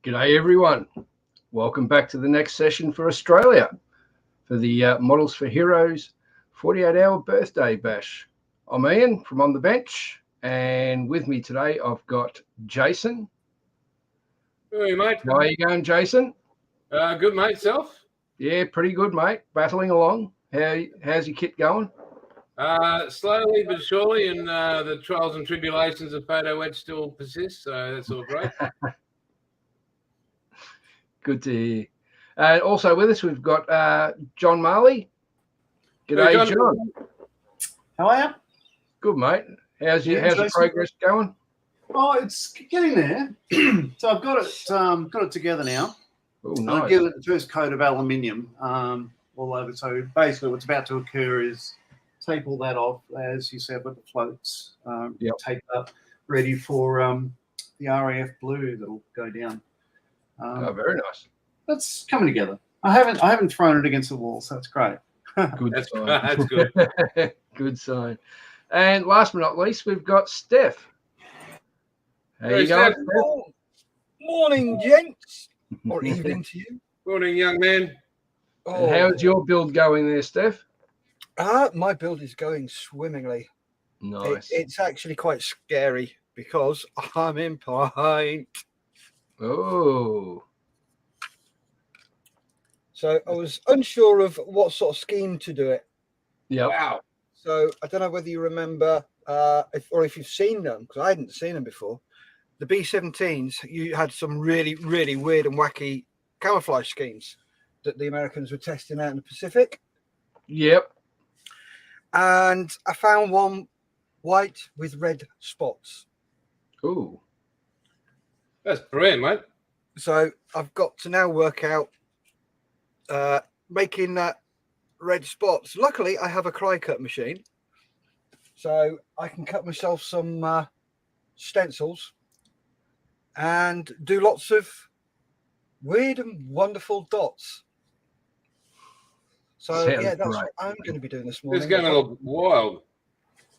G'day everyone. Welcome back to the next session for Australia for the Models for Heroes 48-hour birthday bash. I'm Ian from On the Bench, and with me today I've got Jason. Hey, mate. How are you going, Jason? Good, mate. Self? Yeah, pretty good, mate. Battling along. How's your kit going? Slowly but surely, and the trials and tribulations of photo edge still persist, so that's all great. Good to hear. And also with us, we've got John Marley. G'day, Hey, John. How are you? Good, mate. How's the progress going? Oh, it's getting there. So I've got it together now. Oh, nice. I've given it the first coat of aluminium all over. So basically what's about to occur is take all that off, as you said, with the floats taped up, ready for the RAF blue that'll go down. Very nice. That's coming together. I haven't thrown it against the wall, so it's great. Good that's sign. That's good. Good sign. And last but not least, we've got Steph. How you going, Steph? Morning, gents. Or evening to you. Morning, young man. And how's your build going there, Steph? My build is going swimmingly. Nice. It's actually quite scary because I'm in paint. Oh. So I was unsure of what sort of scheme to do it. Yeah. Wow. So I don't know whether you remember if you've seen them, because I hadn't seen them before. The B-17s, you had some really, really weird and wacky camouflage schemes that the Americans were testing out in the Pacific. Yep. And I found one white with red spots. Ooh. That's brilliant, mate. So I've got to now work out making that red spots. Luckily, I have a cry cut machine, so I can cut myself some stencils and do lots of weird and wonderful dots. So Sounds that's great. what I'm going to be doing this morning. It's going to look wild.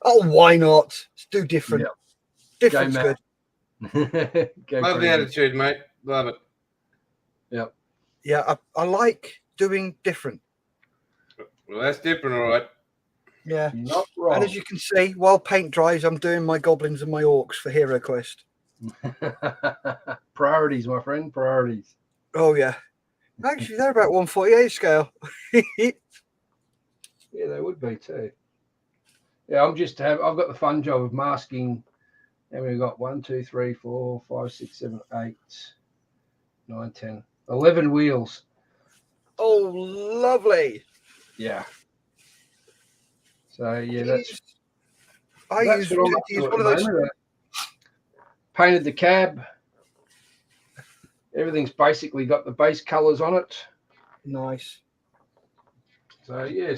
Oh, why not? Let's do different. Yep. Different's Go, good. Love the attitude, mate. Love it. Yep. Yeah, I like doing different. Well, that's different, all right. Yeah. Not wrong. And as you can see, while paint dries, I'm doing my goblins and my orcs for Hero Quest. Priorities, my friend. Priorities. Oh, yeah. Actually, they're about 148 scale. Yeah, they would be too. Yeah, I've got the fun job of masking. And we've got 1, 2, 3, 4, 5, 6, 7, 8, 9, 10, 11 wheels. Oh, lovely. Yeah. So yeah, I use one of those. Painted the cab. Everything's basically got the base colours on it. Nice. So yeah,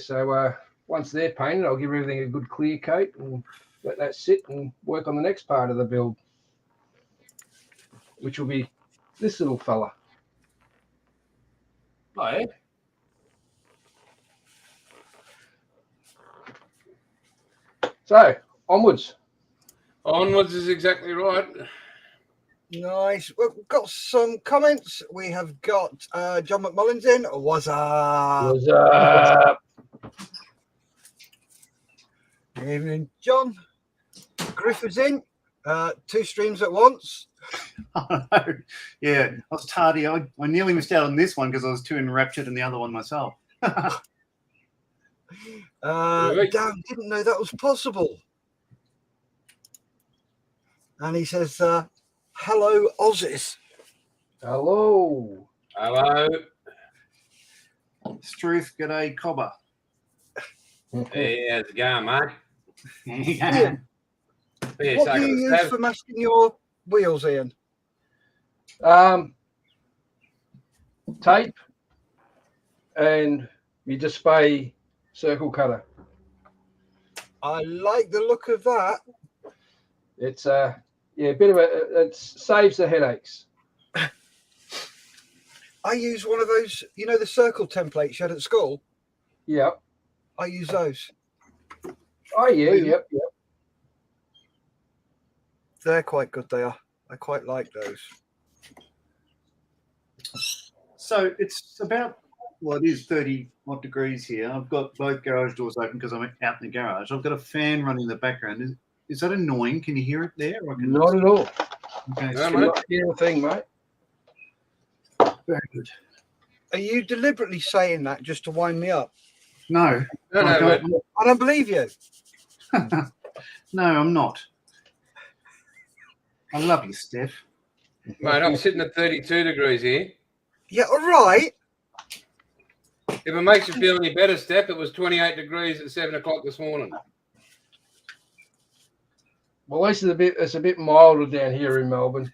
once they're painted, I'll give everything a good clear coat and let that sit and work on the next part of the build, which will be this little fella. Oh, yeah? So onwards. Onwards is exactly right. Nice. We've got some comments. We have got John McMullins in. What's up? What's up? Good evening, John. Griff is in. 2 streams at once. Oh, no. Yeah, I was tardy. I nearly missed out on this one because I was too enraptured in the other one myself. Damn, didn't know that was possible. And he says, hello, Aussies. Hello. Hello. Struth, g'day, Cobber. Hey, how's it going, mate? Yeah. What do you use for masking your wheels, Ian? Tape and your display circle cutter. I like the look of that. It's a bit of it saves the headaches. I use one of those, the circle templates you had at school. Yep. I use those. Oh yeah, yep. They're quite good, they are. I quite like those. So it's about, well, it is 30 odd degrees here. I've got both garage doors open because I'm out in the garage. I've got a fan running in the background. Is that annoying? Can you hear it there? Or can Not at all. Okay, No, I'm mate. not hearing a thing, mate. very good. Are you deliberately saying that just to wind me up? No, No, I no, don't- I don't believe you. no, I'm not. I love you, Steph. mate, I'm sitting at 32 degrees here. Yeah, all right. If it makes you feel any better, Steph, it was 28 degrees at 7 o'clock this morning. Well, at least it's a bit milder down here in Melbourne.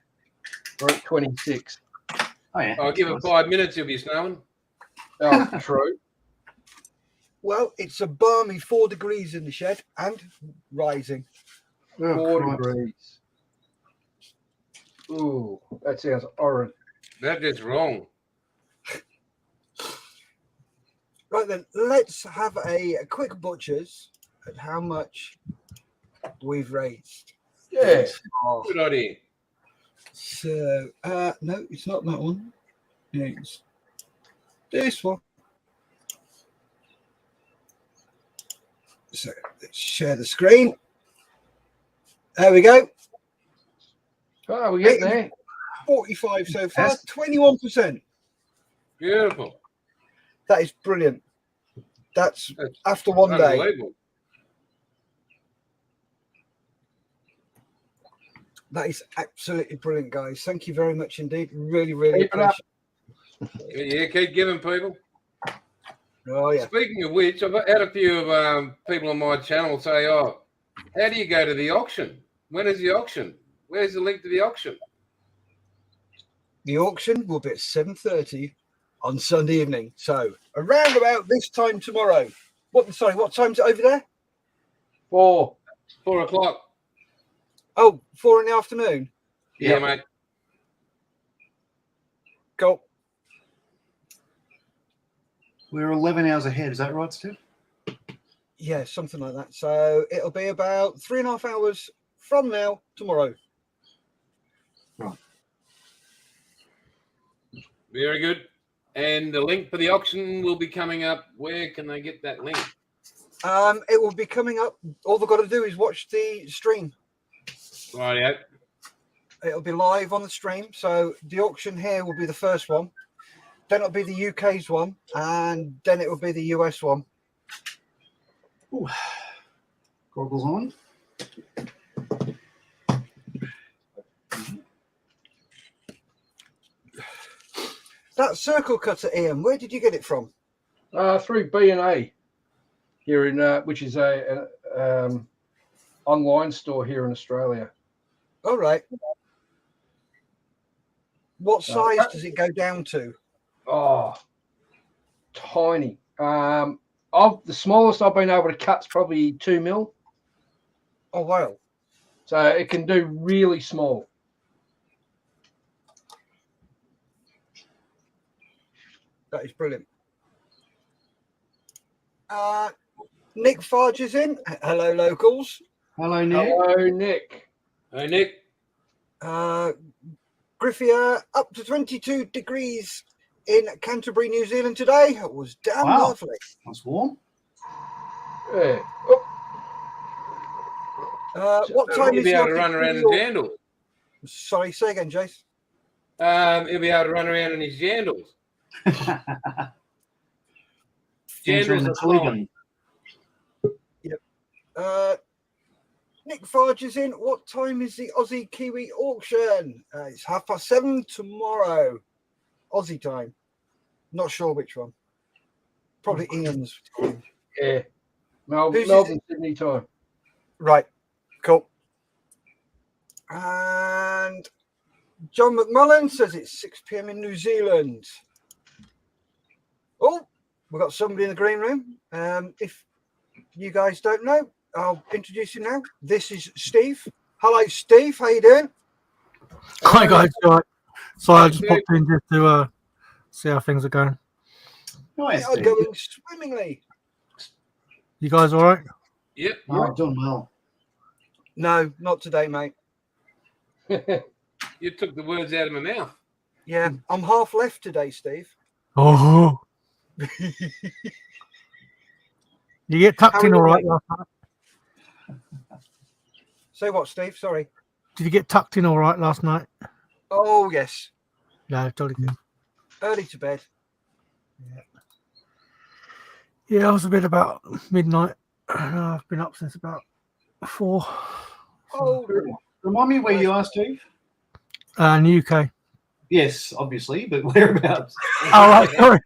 We're at 26. Oh, yeah. I'll give it 5 minutes, you'll be snowing. Oh, true. Well, it's a balmy 4 degrees in the shed and rising. Oh, 4 Christ. degrees. Ooh, that sounds horrid. That is wrong. Right then, let's have a quick butcher's at how much we've raised. Yeah. Oh, Good idea. so, no, it's not that one. It's this one. So let's share the screen. There we go. Oh, we get there. 45 so far, Yes. 21%. Beautiful. That is brilliant. That's That's after one day. unbelievable. That is absolutely brilliant, guys. Thank you very much indeed. Really, really Keep it up. appreciate Yeah, keep giving, people. it. Oh, yeah. Speaking of which, I've had a few of people on my channel say, "Oh, how do you go to the auction? When is the auction? Where's the link to the auction?" The auction will be at 7:30 on Sunday evening. So around about this time tomorrow. What time's it over there? 4. 4 o'clock. Oh, 4 in the afternoon. Yeah, mate. Go. We're 11 hours ahead. Is that right, Steph? Yeah, something like that. So it'll be about 3.5 hours from now tomorrow. Very good. And the link for the auction will be coming up. Where can they get that link? It will be coming up. All they've got to do is watch the stream. Rightio. It'll be live on the stream. So the auction here will be the first one. Then it'll be the UK's one. And then it will be the US one. Ooh. Goggles on. That circle cutter, Ian, where did you get it from? Through B&A here in, which is a online store here in Australia. All right. What size does it go down to? Oh, tiny. The smallest I've been able to cut's probably 2 mil. Oh, wow. So it can do really small. That is brilliant. Nick Farge is in. Hello, locals. Hello, Nick. Hello, Nick. Hey, Nick. Griffia, up to 22 degrees in Canterbury, New Zealand today. It was damn Wow. lovely. That's warm. Yeah. Oh, What time He'll is be the able to office run in around in your- jandals. Sorry, say again, Jace. He'll be able to run around in his jandals. Enter in the Jandals are Taliban. fine. Nick Farge is in. What time is the Aussie Kiwi auction? It's 7:30 tomorrow. Aussie time. Not sure which one. Probably Ian's time. yeah. Who's Melbourne, Sydney time. Right. Cool. And John McMullen says it's 6 p.m. in New Zealand. Oh, we've got somebody in the green room. If you guys don't know, I'll introduce you now. This is Steve. Hello, Steve. How you doing? Hi guys, you all right? Sorry, I just Hey, popped in just to see how things are going. Nice. They are going swimmingly. You guys all right? Yep. Oh, done well. No, not today, mate. You took the words out of my mouth. Yeah, I'm half left today, Steve. Oh. You get tucked in all right last night? Say what, Steve? Sorry. Did you get tucked in all right last night? Oh, yes. No, totally good. Early to bed. Yeah, I was a bit about midnight. I've been up since about 4. Oh, Remind me where you are, Steve? In the UK. Yes, obviously, but whereabouts? Oh, right, sorry.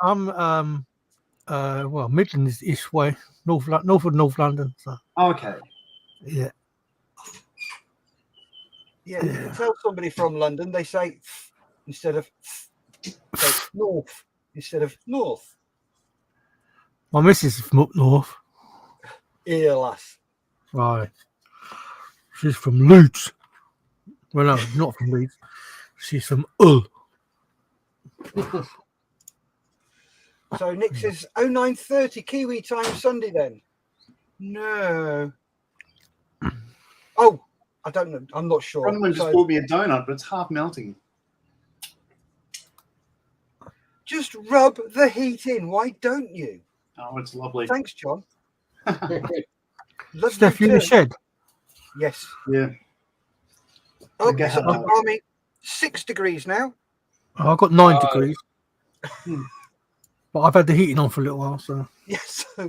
I'm well, Midlands ish way, north of North London. So Okay. yeah. yeah. You tell somebody from London, they say instead of say north instead of north. My missus is from up north. Yeah, lass. Right. She's from Leeds. Well, no, not from Leeds. She's from Hull. So Nick says 09:30 Kiwi time Sunday then. No. Oh, I don't know. I'm not sure. Someone just bought me a donut, but it's half melting. Just rub the heat in. Why don't you? Oh, it's lovely. Thanks, John. Steph, you in the shed? Yes. Yeah. Oh, Okay. it's up to balmy 6 degrees now. Oh, I've got 9 degrees. But I've had the heating on for a little while, so. Yes, so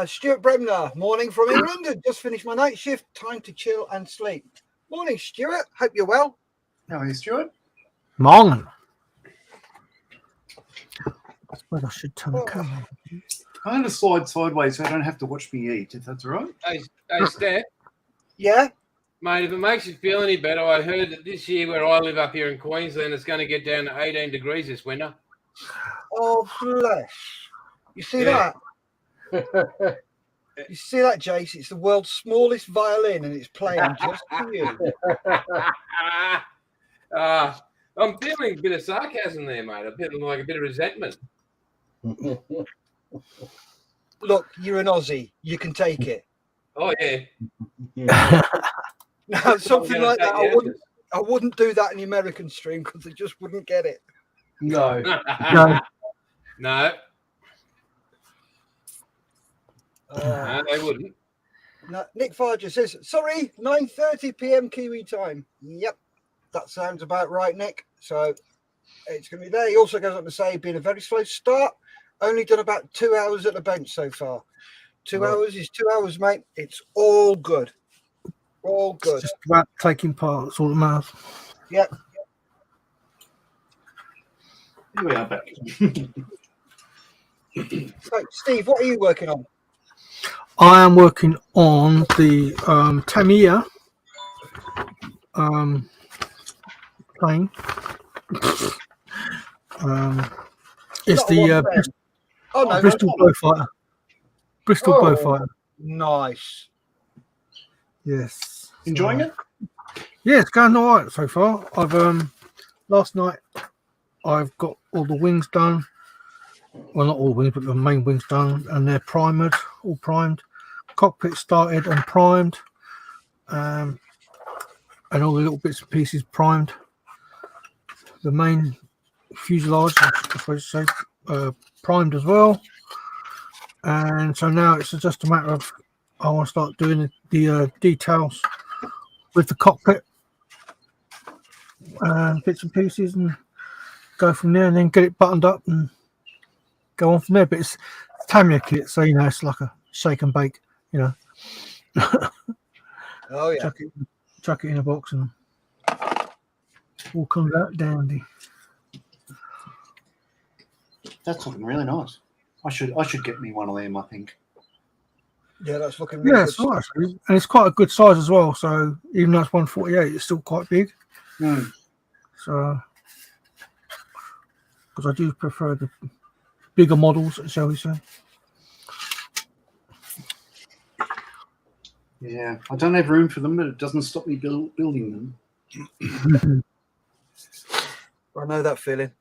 Stuart Bremner, morning from England. Just finished my night shift. Time to chill and sleep. Morning, Stuart. Hope you're well. How are you, Stuart? Morning. I suppose I should turn the camera on. I'm going to slide sideways so I don't have to watch me eat, if that's all right. Hey, Steph, Yeah? mate, if it makes you feel any better, I heard that this year where I live up here in Queensland, it's going to get down to 18 degrees this winter. Oh, bless. You see that? You see that, Jace? It's the world's smallest violin and it's playing just for you. I'm feeling a bit of sarcasm there, mate. A bit of resentment. Look, you're an Aussie. You can take it. Oh, yeah. Now, something like that, I wouldn't do that in the American stream because they just wouldn't get it. No. No. No, they wouldn't. No, Nick Farger says, sorry, 9:30 p.m. Kiwi time. Yep, that sounds about right, Nick. So it's going to be there. He also goes on to say, been a very slow start. Only done about 2 hours at the bench so far. 2 hours is 2 hours, mate. It's all good. All good. It's just about taking part. That's all that matters. Yep. Here we are back. So, Steve, what are you working on? I am working on the Tamiya plane. It's the Bristol Bowfighter. Bristol Bowfighter. Nice. Yes. Enjoying it? Yeah, it's going all right so far. I've last night I've got all the wings done. Well, not all wings, but the main wings done, and they're primed, all primed. Cockpit started and primed, and all the little bits and pieces primed. The main fuselage, I suppose to say, primed as well. And so now it's just a matter of I want to start doing the details with the cockpit and bits and pieces, and go from there, and then get it buttoned up and go on from there. But it's Tamiya kit, so it's like a shake and bake, Oh yeah. Chuck it in a box and all comes out dandy. That's looking really nice. I should get me one of them, I think. Yeah, that's looking really good. It's nice, and it's quite a good size as well. So even though it's 148, it's still quite big. So because I do prefer the bigger models, shall we say? Yeah, I don't have room for them, but it doesn't stop me building them. I know that feeling.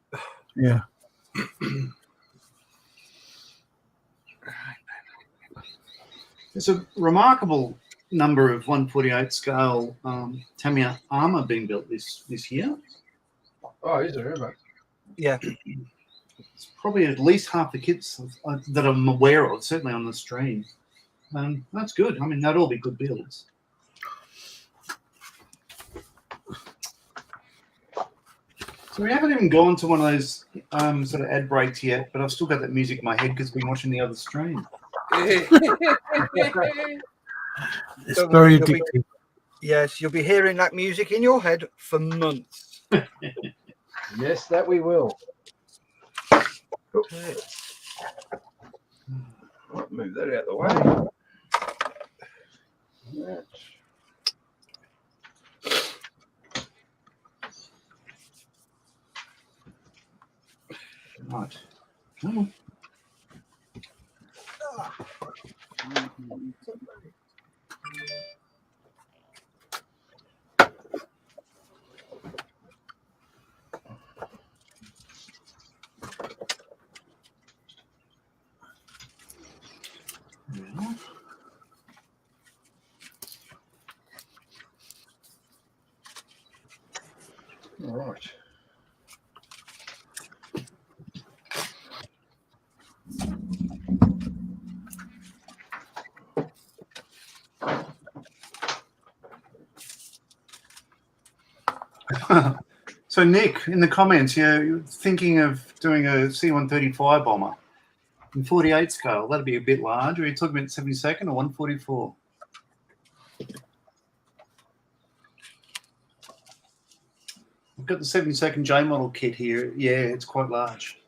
Yeah. It's a remarkable number of 148 scale Tamiya armour being built this year. Oh, is there ever? Yeah. It's probably at least half the kits that I'm aware of, certainly on the stream. That's good. I mean, they'd all be good builds. So we haven't even gone to one of those sort of ad breaks yet, but I've still got that music in my head because I've been watching the other stream. It's very addictive. Yes, you'll be hearing that music in your head for months. Yes, that we will. Okay. I'll move that out of the way. Right. Come on. All right. So, Nick, in the comments, you're thinking of doing a C-130 bomber in 48 scale. That'd be a bit large. Are you talking about 72nd or 144? I've got the 72nd J model kit here. Yeah, it's quite large.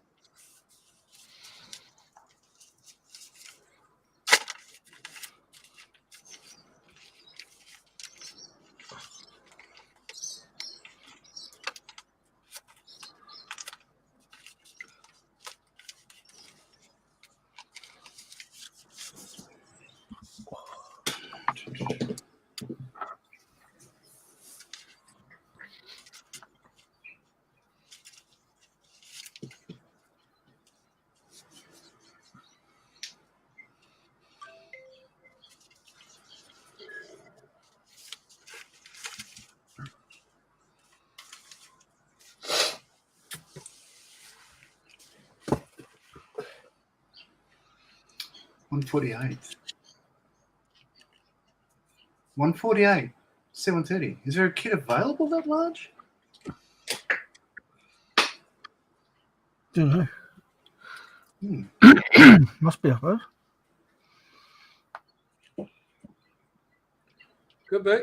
$148. 148. 730. Is there a kit available that large? Don't know. Must be, I suppose. Could be.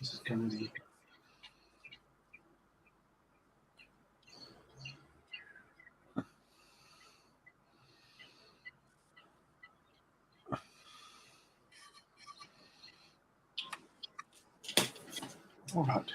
This is going to be. All right.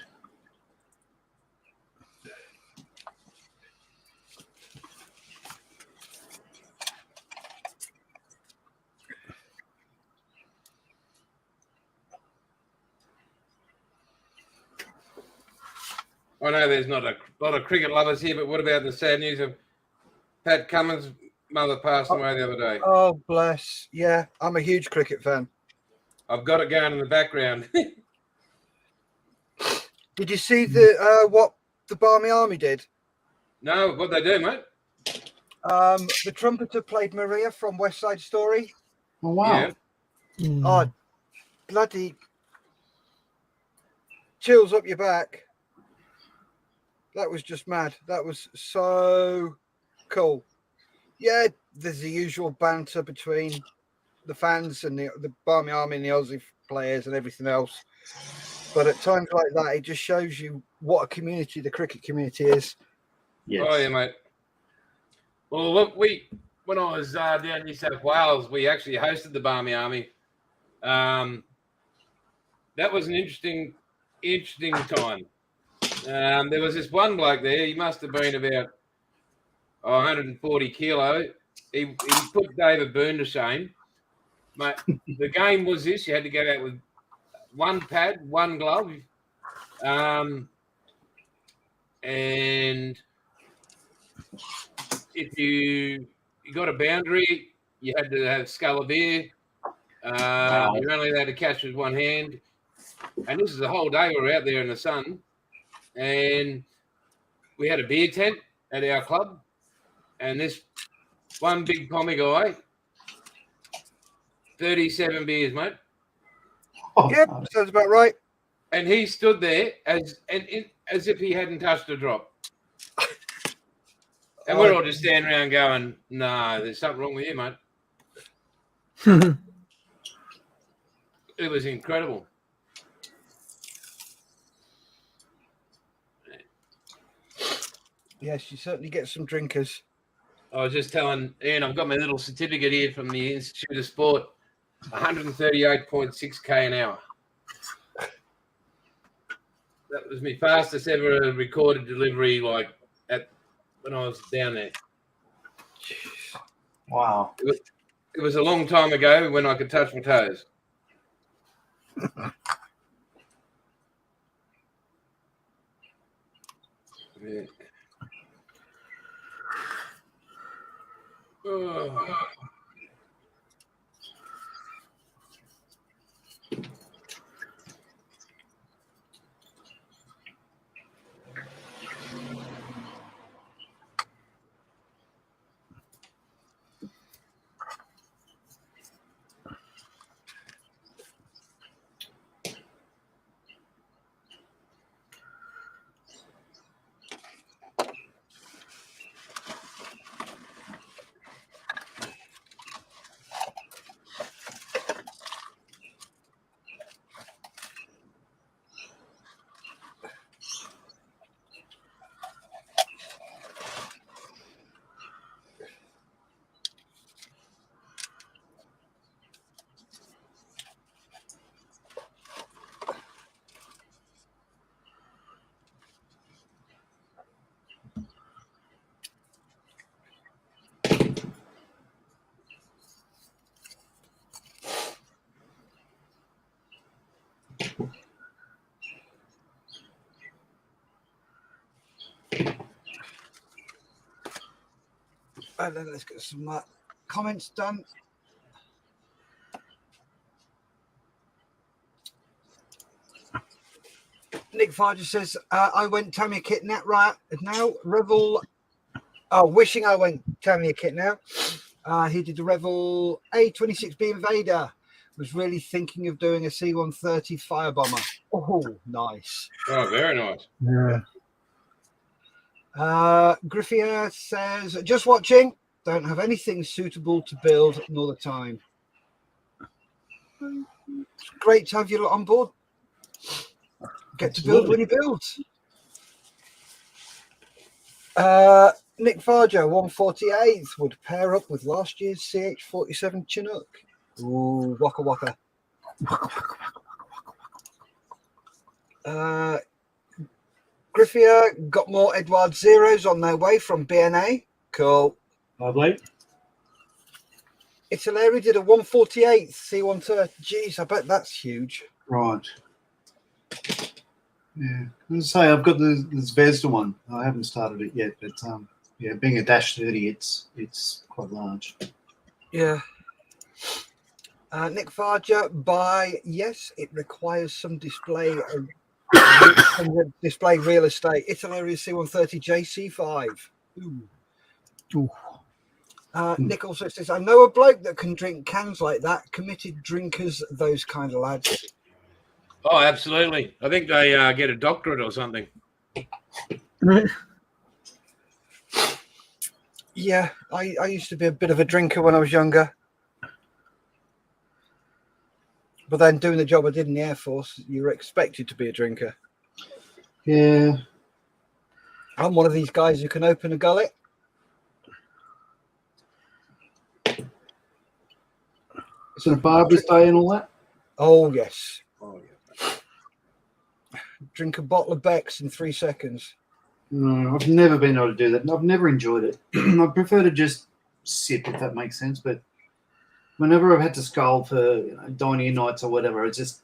I know there's not a lot of cricket lovers here, but what about the sad news of Pat Cummins' mother passed away the other day? Oh, bless. Yeah, I'm a huge cricket fan. I've got it going in the background. Did you see the what the Barmy Army did? No, what they do, mate? The trumpeter played Maria from West Side Story. Oh, wow. Yeah. Oh, bloody chills up your back. That was just mad. That was so cool. Yeah, there's the usual banter between the fans and the Barmy Army and the Aussie players and everything else. But at times like that, it just shows you what a community the cricket community is. Yes. Oh, yeah, mate. Well, look, when I was down in New South Wales, we actually hosted the Barmy Army. That was an interesting time. There was this one bloke there. He must have been about 140 kilo. He put David Byrne to shame. Mate, the game was this. You had to go out with one pad, one glove. And if you got a boundary. You had to have a scull of beer. You're only allowed to catch with one hand. And this is the whole day we were out there in the sun. And we had a beer tent at our club. And this one big pommy guy, 37 beers, mate. Yep, sounds about right. And he stood there as if he hadn't touched a drop. And we're all just standing around going, no, there's something wrong with you, mate. It was incredible. Yes, you certainly get some drinkers. I was just telling Ian, I've got my little certificate here from the Institute of Sport, 138.6k an hour. That was my fastest ever recorded delivery, like when I was down there. Wow. It was a long time ago when I could touch my toes. Yeah. Oh. And then let's get some comments done. Nick Farger says, I went Tamiya kit now, right now. Revel, wishing I went Tamiya kit now. He did the Revel A26B Invader. Was really thinking of doing a C-130 Firebomber. Oh, nice. Oh, very nice. Yeah. Griffier says, just watching. Don't have anything suitable to build nor the time. It's great to have you on board. Get to build when you build. Nick Farger, 148th, would pair up with last year's CH-47 Chinook. Ooh, waka waka. Griffier got more Edward Zeros on their way from BNA. Cool. Lovely. Italeri did a 148th C130. Jeez, I bet that's huge. Right. Yeah. As I say, I've got the Zvezda one. I haven't started it yet, but yeah, being a Dash 30, it's quite large. Yeah. Nick Farger, yes, it requires some display display real estate. Italeri C130 JC5. Ooh. Ooh. Nick also says, I know a bloke that can drink cans like that. Committed drinkers, those kind of lads. Oh, absolutely. I think they get a doctorate or something. Yeah, I used to be a bit of a drinker when I was younger. But then doing the job I did in the Air Force, you were expected to be a drinker. Yeah. I'm one of these guys who can open a gullet. Is it a Barbara's Day and all that? Oh, yes. Oh, yeah. Drink a bottle of Beck's in 3 seconds. No, I've never been able to do that. I've never enjoyed it. I prefer to just sip, if that makes sense. But whenever I've had to scull for dining nights or whatever, it's just,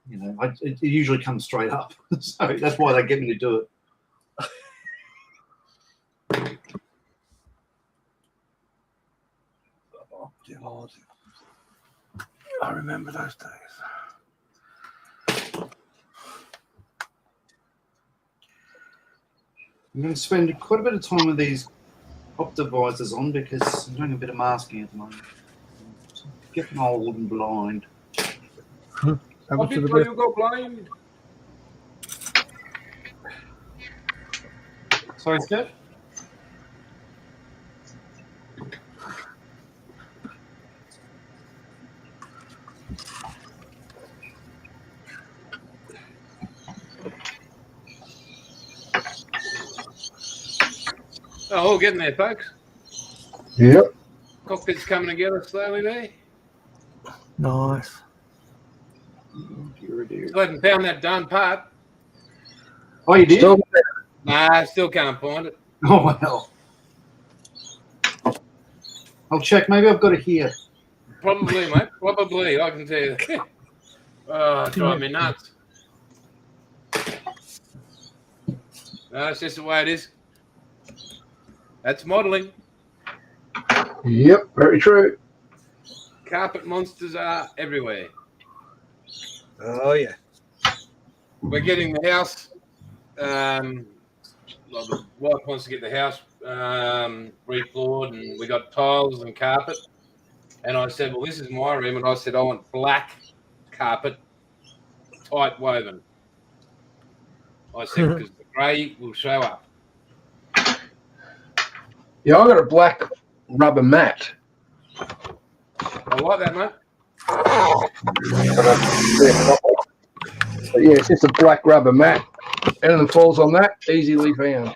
it usually comes straight up. So that's why they get me to do it. dear Lord. I remember those days. I'm going to spend quite a bit of time with these optivisors on because I'm doing a bit of masking at the moment. I'm getting old and blind. A bit where you go blind. Sorry, Steph? Oh, we're getting there, folks. Yep. Cockpit's coming together slowly there. Nice. Dear, dear. Still haven't found that darn part. Oh, you did? Still, Nah, still can't find it. Oh, well. I'll check. Maybe I've got it here. Probably, mate. Probably, I can tell you. Oh, drive me nuts. No, it's just the way it is. That's modelling. yep, very true. Carpet monsters are everywhere. Oh, yeah. We're getting the house. The wife wants to get the house refloored, and we got tiles and carpet. And I said, well, this is my room. And I said, I want black carpet, tight woven. I said, because the grey will show up. Yeah, I got a black rubber mat. I like that, mate. But yeah, it's just a black rubber mat. Anything falls on that, easily found.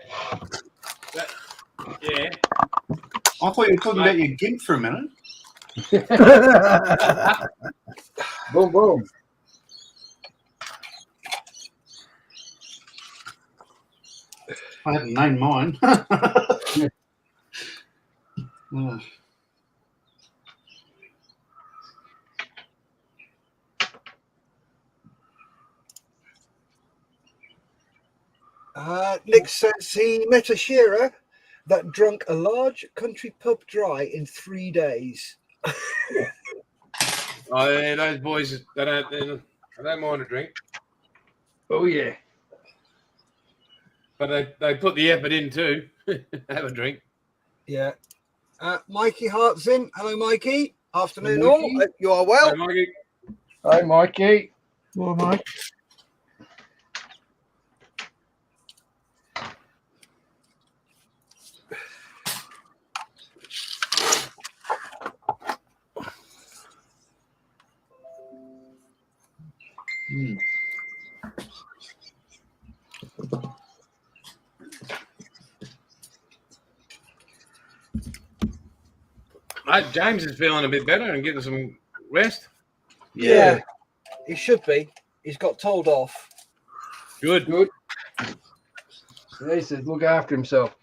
Yeah. I thought you were talking about your gimp for a minute. Boom, boom. I haven't named mine. Nick says he met a shearer that drunk a large country pub dry in 3 days. Oh, yeah, those boys, they don't mind a drink. Oh, yeah. But they put the effort in too. Have a drink. Yeah. Mikey Hart's in. Hello, Mikey. Afternoon, Hello, all. Mikey. Hope you are well. Hey, Mikey. Hi, Mikey. Well, mate. James is feeling a bit better and getting some rest. Yeah. He should be. He's got told off. Good. Good. So he said, look after himself.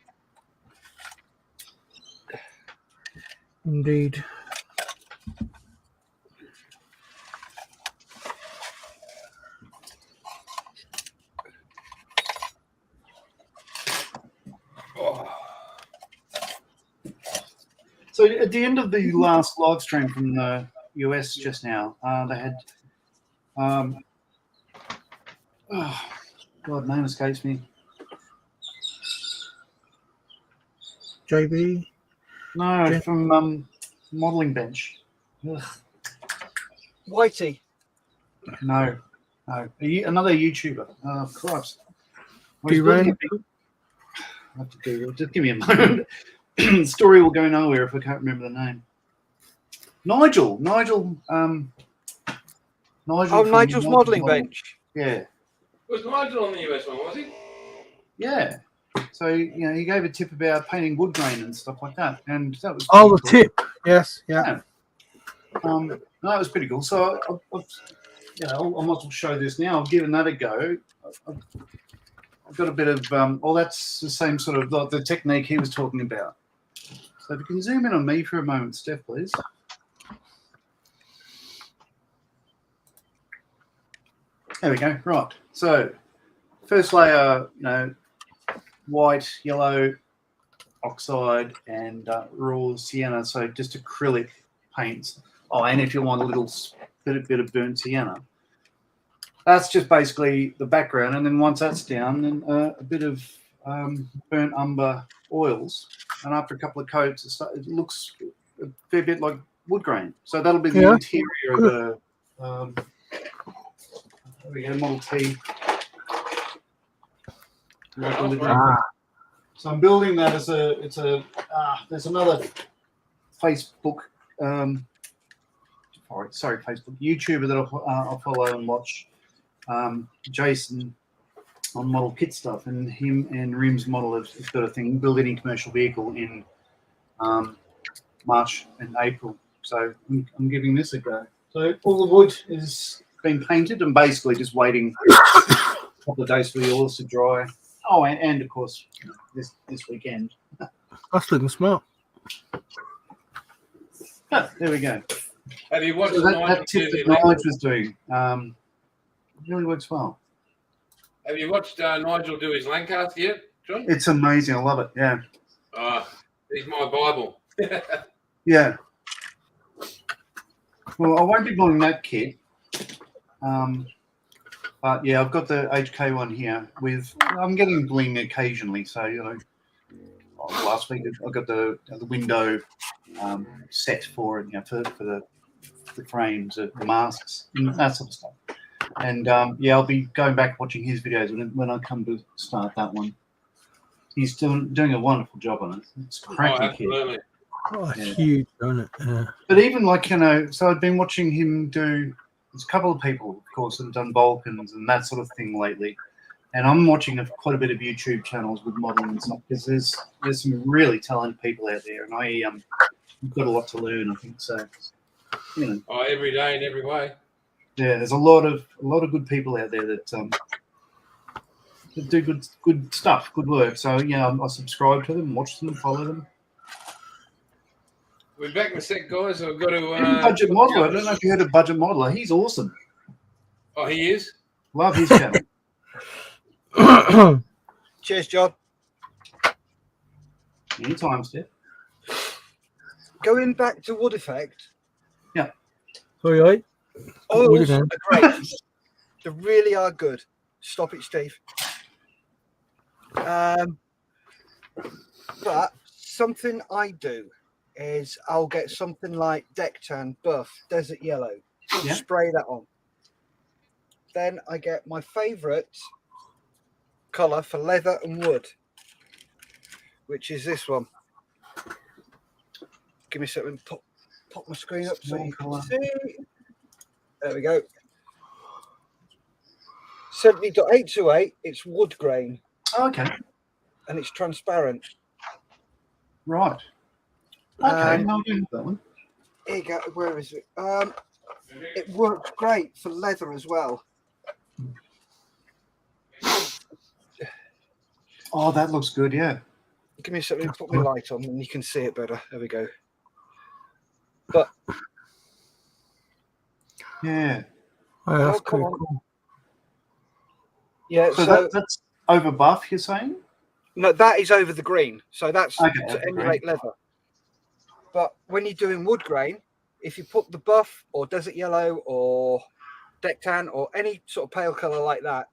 Indeed. So at the end of the last live stream from the US just now, they had, God, name escapes me. JB. No, from Modelling Bench. Ugh. Whitey. No. Another YouTuber. Oh, Christ. D-Ray. I have to Google. Just give me a moment. The story will go nowhere if I can't remember the name. Nigel. Oh, Nigel's Modelling Bench. Yeah. Was Nigel on the US one, was he? Yeah. So, he gave a tip about painting wood grain and stuff like that. And that was Oh, the pretty tip. Yes. Yeah. cool. No, it was pretty cool. So, I might as well show this now. I've given that a go. I've got a bit of, that's the same sort of the technique he was talking about. So if you can zoom in on me for a moment, Steph, please. There we go. Right. So first layer, white, yellow, oxide, and raw sienna. So just acrylic paints. Oh, and if you want a little bit of burnt sienna, that's just basically the background. And then once that's down, then a bit of burnt umber oils, and after a couple of coats, it looks a fair bit like wood grain. So that'll be the interior of the there we go, Model T. So I'm building that as there's another Facebook Facebook YouTuber that I'll follow and watch, Jason on Model Kit stuff, and him and Rim's Model have got a thing, build any commercial vehicle in March and April. So I'm giving this a go. So all the wood is been painted and basically just waiting a couple of days for the oils to dry. Oh, and of course this weekend. That's looking smart. Oh, there we go. Have you watched that tip that Nigel was doing? Really works well. Have you watched Nigel do his Lancaster yet, John? It's amazing. I love it. Yeah. He's my Bible. Yeah. Well, I won't be building that kit. But yeah, I've got the HK one here I'm getting bling occasionally. So, last week I got the window set for it, for the frames, the masks, and that sort of stuff. And I'll be going back watching his videos when I come to start that one. He's doing a wonderful job on it. It's a cracking kit. Oh, it's huge, isn't it? Yeah. But even so I've been watching him do. There's a couple of people, of course, that have done Balkans and that sort of thing lately. And I'm watching quite a bit of YouTube channels with modeling and stuff, because there's some really talented people out there, and I've got a lot to learn, I think. So, every day in every way. Yeah, there's a lot of good people out there that do good stuff, good work. So I subscribe to them, watch them, follow them. We're back in a sec, guys. I've got to. Budget Modeler. I don't know if you heard of Budget Modeler. He's awesome. Oh, he is. Love his channel. Cheers, John. Anytime, Steph. Going back to wood effect. Yeah. Sorry, Oils are great. They really are good. Stop it, Steve. But something I do is I'll get something like Deck Tan, Buff, Desert Yellow, spray that on. Then I get my favourite colour for leather and wood, which is this one. Give me a second, pop my screen up so you can see. There we go. 70.828, it's wood grain. Okay. And it's transparent. Right. Okay, I'll do that one. Here you go. Where is it? It works great for leather as well. Oh, that looks good, yeah. Give me a second, put my light on and you can see it better. There we go. But yeah. Oh, that's cool. Yeah, so that's over buff, you're saying? No, that is over the green. So that's to emulate leather. But when you're doing wood grain, if you put the buff or desert yellow or deck tan or any sort of pale color like that,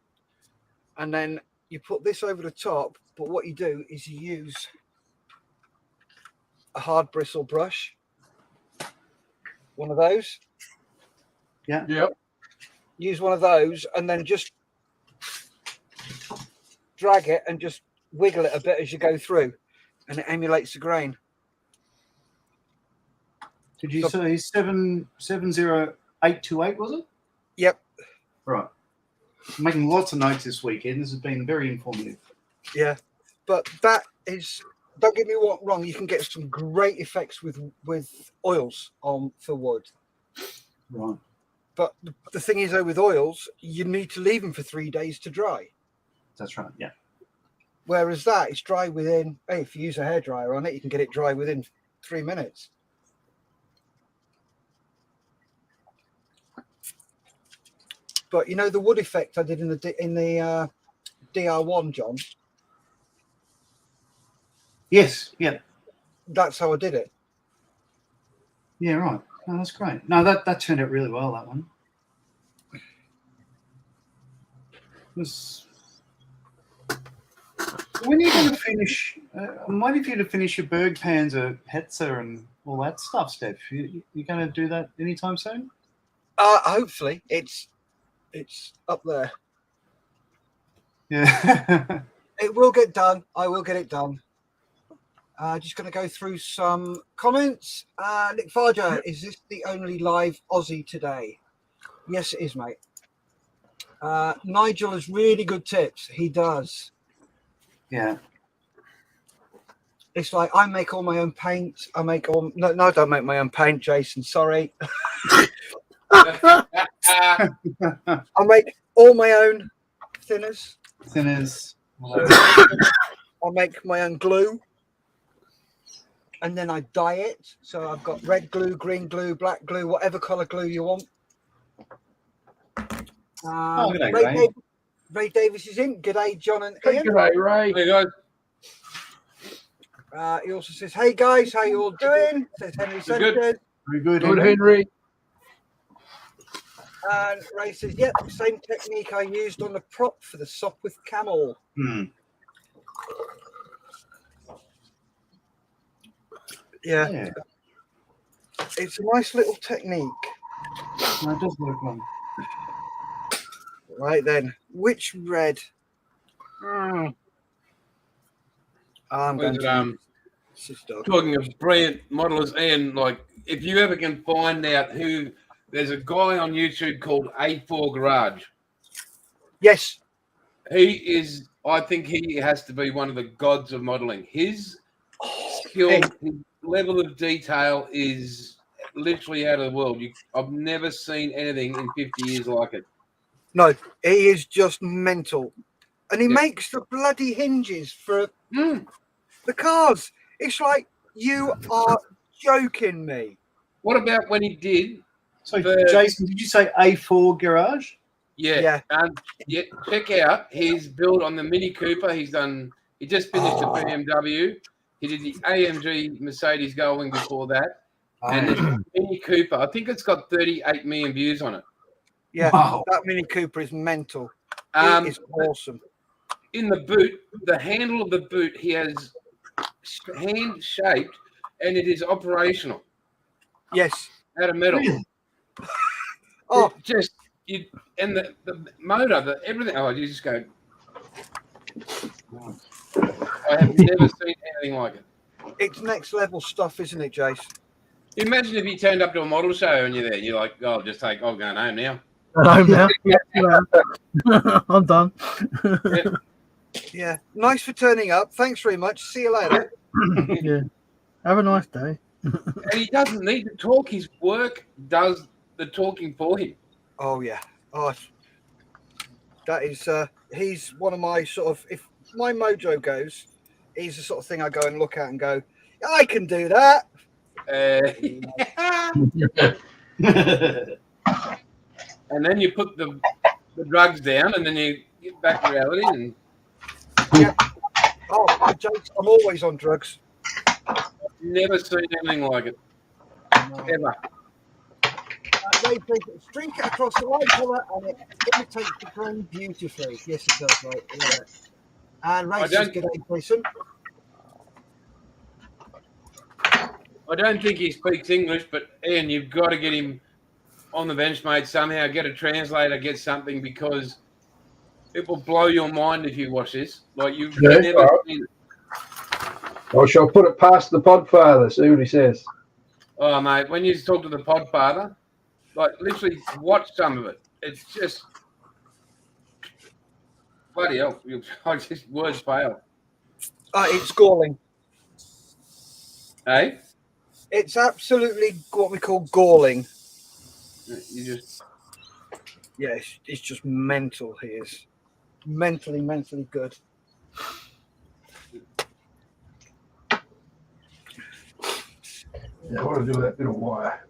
and then you put this over the top, but what you do is you use a hard bristle brush, one of those. Yeah. Yep. Use one of those and then just drag it and just wiggle it a bit as you go through, and it emulates the grain. Did you say 70828, was it? Yep. Right. I'm making lots of notes this weekend. This has been very informative. Yeah. But that is, don't get me wrong, you can get some great effects with oils on for wood. Right. But the thing is, though, with oils, you need to leave them for 3 days to dry. That's right, yeah. Whereas that, it's dry within, hey, if you use a hairdryer on it, you can get it dry within 3 minutes. But you know the wood effect I did in the DR1, John? Yes, yeah. That's how I did it. Yeah, right. Oh, that's great. No, that turned out really well, that one. When are you going to finish? I'm waiting for you to finish your Berg Panzer Hetzer and all that stuff, Steph. You going to do that anytime soon? Hopefully, it's up there. Yeah. It will get done. I will get it done. Just going to go through some comments. Nick Farger, is this the only live Aussie today? Yes, it is, mate. Nigel has really good tips. He does. Yeah. It's like I make all my own paint. I don't make my own paint, Jason. Sorry. I make all my own thinners. I make my own glue. And then I dye it. So I've got red glue, green glue, black glue, whatever color glue you want. Ray Davis is in. G'day, John and Ian. G'day, Ray. Hey guys. He also says, "Hey guys, how you all doing?" Says Henry Sanchez. Very good, Good, Henry. And Ray says, "Yep, same technique I used on the prop for the Sopwith Camel." Yeah. It's a nice little technique. No, it does work well. Right then, which red? I'm going to talking of brilliant modelers, Ian, like if you ever can find out who, there's a guy on YouTube called A4 Garage. Yes. I think he has to be one of the gods of modeling. His skill, his level of detail is literally out of the world. I've never seen anything in 50 years like it. No, he is just mental. And he makes the bloody hinges for the cars. It's like, you are joking me. What about when he did? So, Jason, did you say A4 Garage? Yeah. Check out his build on the Mini Cooper. He just finished the BMW. He did the AMG Mercedes Gullwing before that. And the Mini Cooper, I think it's got 38 million views on it. Yeah, that Mini Cooper is mental. It is awesome. In the boot, the handle of the boot, he has hand-shaped, and it is operational. Yes. Out of metal. Really? And the motor, everything. Oh, you just go. I have never seen anything like it. It's next level stuff, isn't it, Jace? Imagine if you turned up to a model show and you're there. You're like, oh, I'm going home now. I'm done. Yeah. Nice for turning up. Thanks very much. See you later. Yeah. Have a nice day. And he doesn't need to talk. His work does the talking for him. Oh, yeah. Oh, that is, he's one of my sort of, if my mojo goes, he's the sort of thing I go and look at and go, I can do that. And then you put the drugs down, and then you get back to reality. And I'm always on drugs. I've never seen anything like it. Ever. They streak it across the white colour, and it imitates the grain beautifully. Yes, it does, right? Yeah. And Ray says, "G'day, Jason." I don't think he speaks English, but Ian, you've got to get him on the bench, mate, somehow. Get a translator, get something, because it will blow your mind if you watch this. Like, you've never seen it. I shall put it past the Podfather, see what he says. Oh, mate, when you talk to the Podfather, like, literally watch some of it. It's just bloody hell. Words fail. It's galling. Hey? It's absolutely what we call galling. Yeah, it's just mental. He is mentally good. Yeah, what do I do with that bit of wire?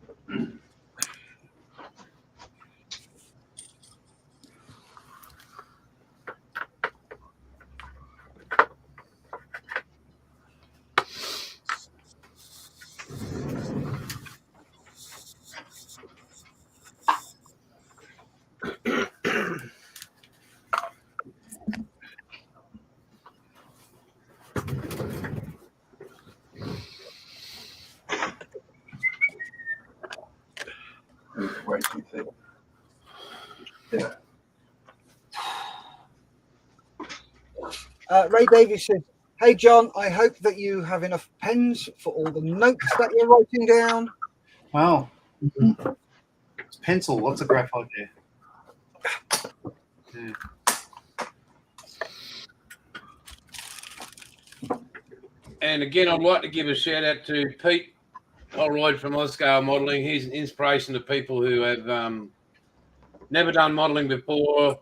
It's way too thick. Yeah. Ray Davies says, "Hey John, I hope that you have enough pens for all the notes that you're writing down." Wow. It's pencil, lots of graphite there. Yeah. And again, I'd like to give a shout out to Pete Holroyd from Oscar Modelling. He's an inspiration to people who have never done modelling before,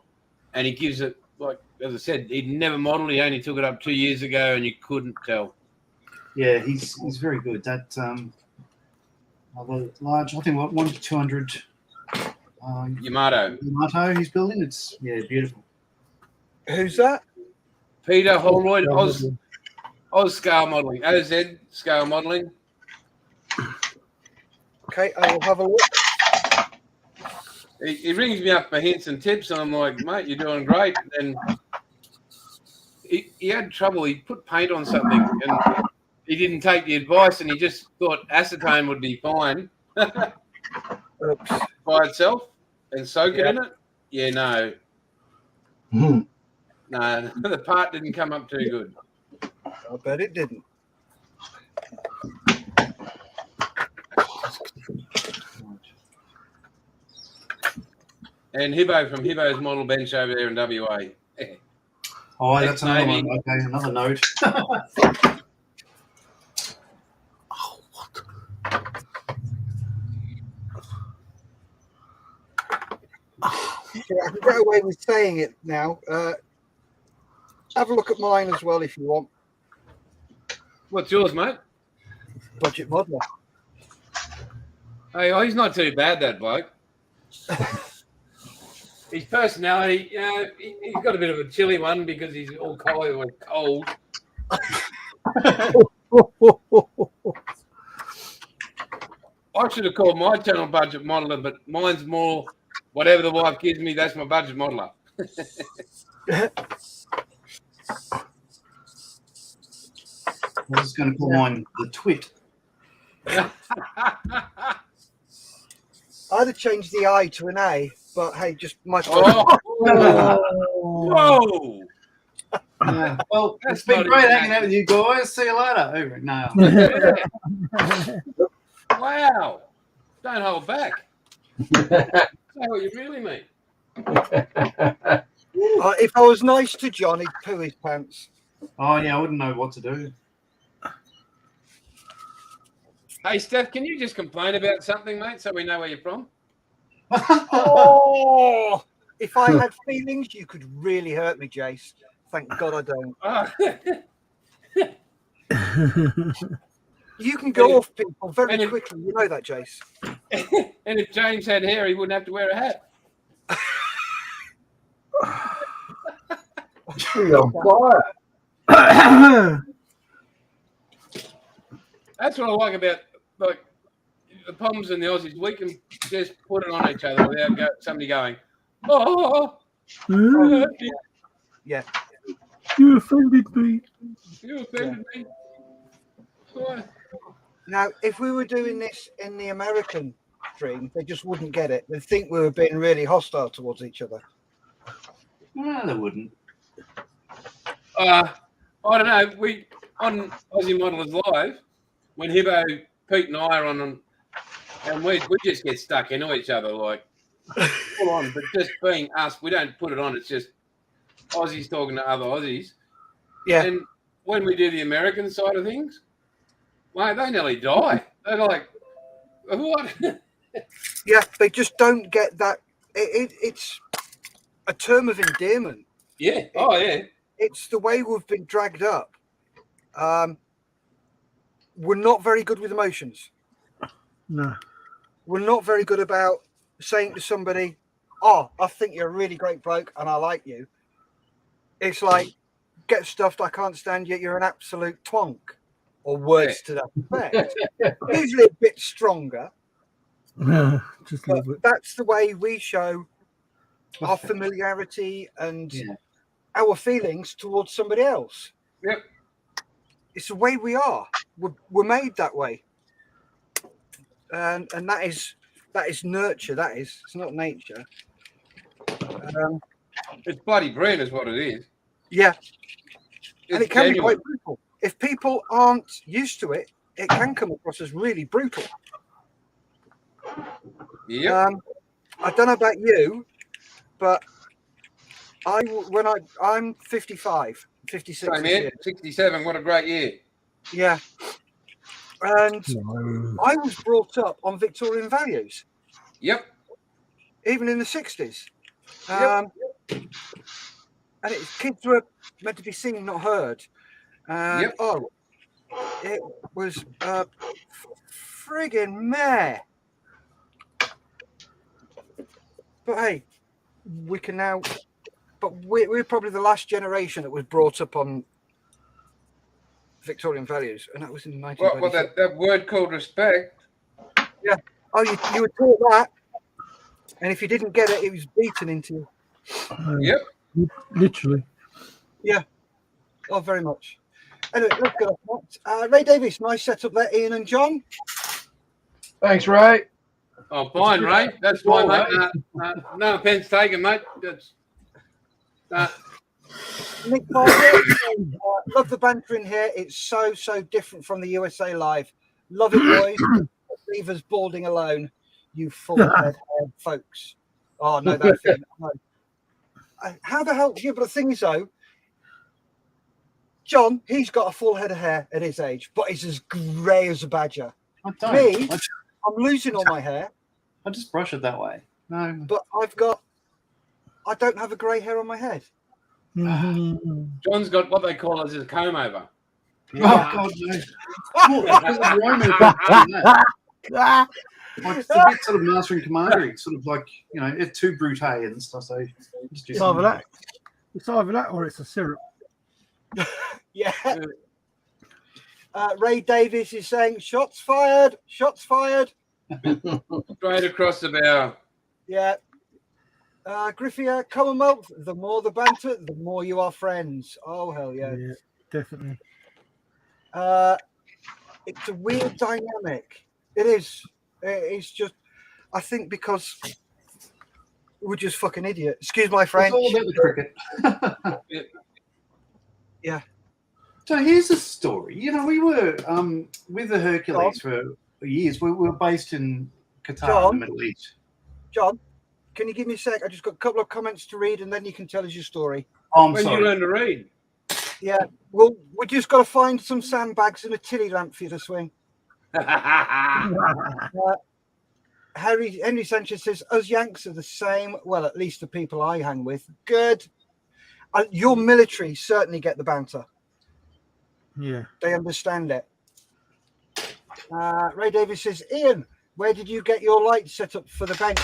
and he gives it, like as I said, he'd never modelled. He only took it up 2 years ago, and you couldn't tell. Yeah, he's very good. That large, I think, what 1 to 200 Yamato he's building. It's beautiful. Who's that? Peter Holroyd, Oz Scale Modelling, OZ Scale Modelling. Okay, I will have a look. He rings me up for hints and tips, and I'm like, mate, you're doing great. And he had trouble. He put paint on something, and he didn't take the advice, and he just thought acetone would be fine by itself and soak it in it. Yeah, no. No, the part didn't come up too good. I bet it didn't. And Hibbo from Hibbo's Model Bench over there in WA. Oh, that's another one. Okay, another note. Oh, what? Yeah, I can get away with saying it now. Have a look at mine as well if you want. What's yours, mate? Budget modeler. Hey, he's not too bad, that bloke. His personality, he's got a bit of a chilly one because he's all cold. I should have called my channel Budget Modeler, but mine's more whatever the wife gives me, that's my budget modeler. I was going to call mine the Twit. I'd have changed the I to an A, but hey, just my Whoa! Yeah. Well, it's been great hanging out with you guys. See you later. Over. No. Wow. Don't hold back. Say what you really mean. If I was nice to John, he'd poo his pants. Oh, yeah, I wouldn't know what to do. Hey, Steph, can you just complain about something, mate, so we know where you're from? Oh, if I had feelings, you could really hurt me, Jace. Thank God I don't. You can go off people very quickly. You know that, Jace. And if James had hair, he wouldn't have to wear a hat. That's what I like about the Poms and the Aussies. We can just put it on each other without somebody going, "Oh, yeah, you offended me. You offended me." Why? Now, if we were doing this in the American stream, they just wouldn't get it. They'd think we were being really hostile towards each other. No, they wouldn't. I don't know. We on Aussie Modelers Live when Hibbo, Pete, and I are on, and we just get stuck into each other like full on. But just being us, we don't put it on. It's just Aussies talking to other Aussies. Yeah. And when we do the American side of things, mate, they nearly die. They're like, what? Yeah, they just don't get that. It's a term of endearment. Yeah. Oh, yeah. It's the way we've been dragged up. We're not very good with emotions. No. We're not very good about saying to somebody, "Oh, I think you're a really great bloke and I like you." It's like, get stuffed, I can't stand you, you're an absolute twonk. Or words to that effect. Usually a bit stronger. Just a little bit. That's the way we show our familiarity and our feelings towards somebody else. Yep. It's the way we are. We're made that way. And that is That is nurture. That is. It's not nature. It's bloody brilliant, is what it is. Yeah, It's and it can be genuine. quite brutal. If people aren't used to it, it can come across as really brutal. Yep. I don't know about you, but I'm 55, 56 Same this here. year. 67. What a great year. Yeah. And No. I was brought up on Victorian values, Yep. even in the 60s. Yep. And kids were meant to be seen, not heard. And Yep. it was friggin' meh. But hey, we can now. But we're probably the last generation that was brought up on Victorian values, and that was in 1926. Well, that word called respect. Yeah. Oh, you were taught that, and if you didn't get it, it was beaten into you. Yep. Literally. Yeah. Oh, very much. Anyway, let's go. Ray Davis, nice setup there, Ian and John. Thanks, Ray. Oh, fine, Ray. That's fine, mate. No offense taken, mate. That's. Nick Parker, love the banter in here. It's so different from the USA Live. Love it, boys. Leave us balding alone, you full-head folks. Oh, no, that thing. No. How the hell? Yeah, but the thing is, though, John, he's got a full head of hair at his age, but he's as grey as a badger. I don't. Me, I'm losing all my hair. I just brush it that way. No. But I don't have a grey hair on my head. John's got what they call as a comb over. Oh, God, no. Like, it's a bit sort of Master and Commander, sort of like, it's too brute and stuff. So just do It's either something. that or it's a syrup. Yeah. Ray Davis is saying, shots fired. Shots fired. Straight across the bow. Yeah. Griffia, Commonwealth, the more the banter, the more you are friends. Oh, hell yeah. Yeah, definitely. It's a weird dynamic. It is. It's just, I think because we're just fucking idiots. Excuse my French. It's all about the cricket. Yeah. So here's a story. We were with the Hercules for years. We were based in Qatar, in the Middle East. John, can you give me a sec? I just got a couple of comments to read, and then you can tell us your story. Oh, I'm When sorry. you learn to read. Yeah. Well, we just got to find some sandbags and a tilly lamp for you to swing. Henry Sanchez says, us Yanks are the same. Well, at least the people I hang with. Good. Your military certainly get the banter. Yeah. They understand it. Ray Davis says, Ian, where did you get your light set up for the bench?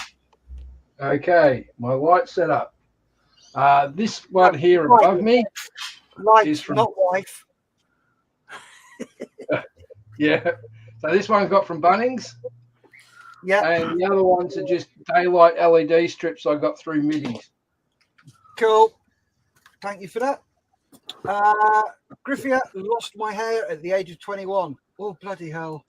Okay, my light setup. This one here above me. Light, is from- not wife. Yeah. So this one's got from Bunnings, Yeah, and the other ones are just daylight LED strips I got through Middies. cool. Thank you for that. Griffia, lost my hair at the age of 21. Oh, bloody hell.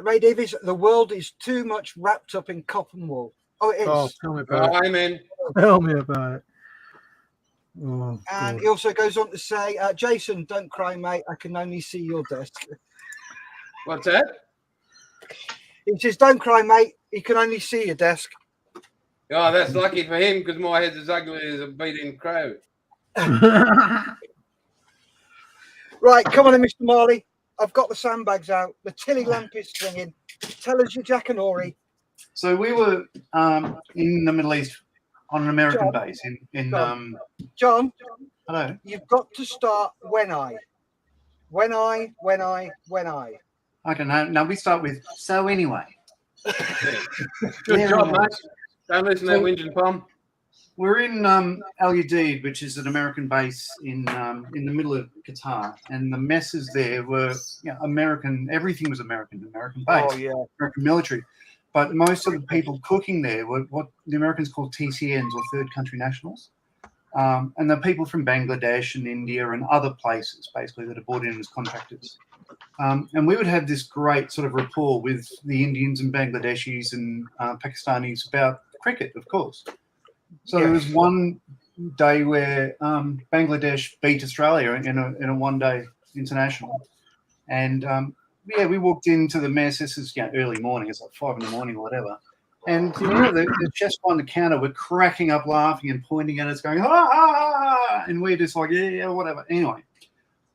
Ray Davis, the world is too much wrapped up in cotton wool. Oh, it is. Oh, tell me about it. Amen. Tell me about it. Oh, And God. he also goes on to say, Jason, don't cry, mate. I can only see your desk. What's that? He says, don't cry, mate. He can only see your desk. Oh, that's lucky for him because my head's as ugly as a beating crow. Right, come on then, Mr. Marley. I've got the sandbags out. The tilly lamp is swinging. Tell us your Jackanory. So we were in the Middle East on an American John. base in John, hello. you've got to start when I. Okay, now we start with so anyway. Good Yeah. job, mate. Don't listen to that whinge and pom. We're in Al Udeid, which is an American base in the middle of Qatar, and the messes there were American. Everything was American base, Oh, yeah. American military. But most of the people cooking there were what the Americans call TCNs, or third country nationals, and the people from Bangladesh and India and other places, basically, that are brought in as contractors. And we would have this great sort of rapport with the Indians and Bangladeshis and Pakistanis about cricket, of course. So there was one day where Bangladesh beat Australia in a one-day international. And, we walked into the mess. This is early morning. It's like 5 a.m. or whatever. And the chefs behind the counter were cracking up laughing and pointing at us going, ah, and we're just like, yeah, whatever. Anyway,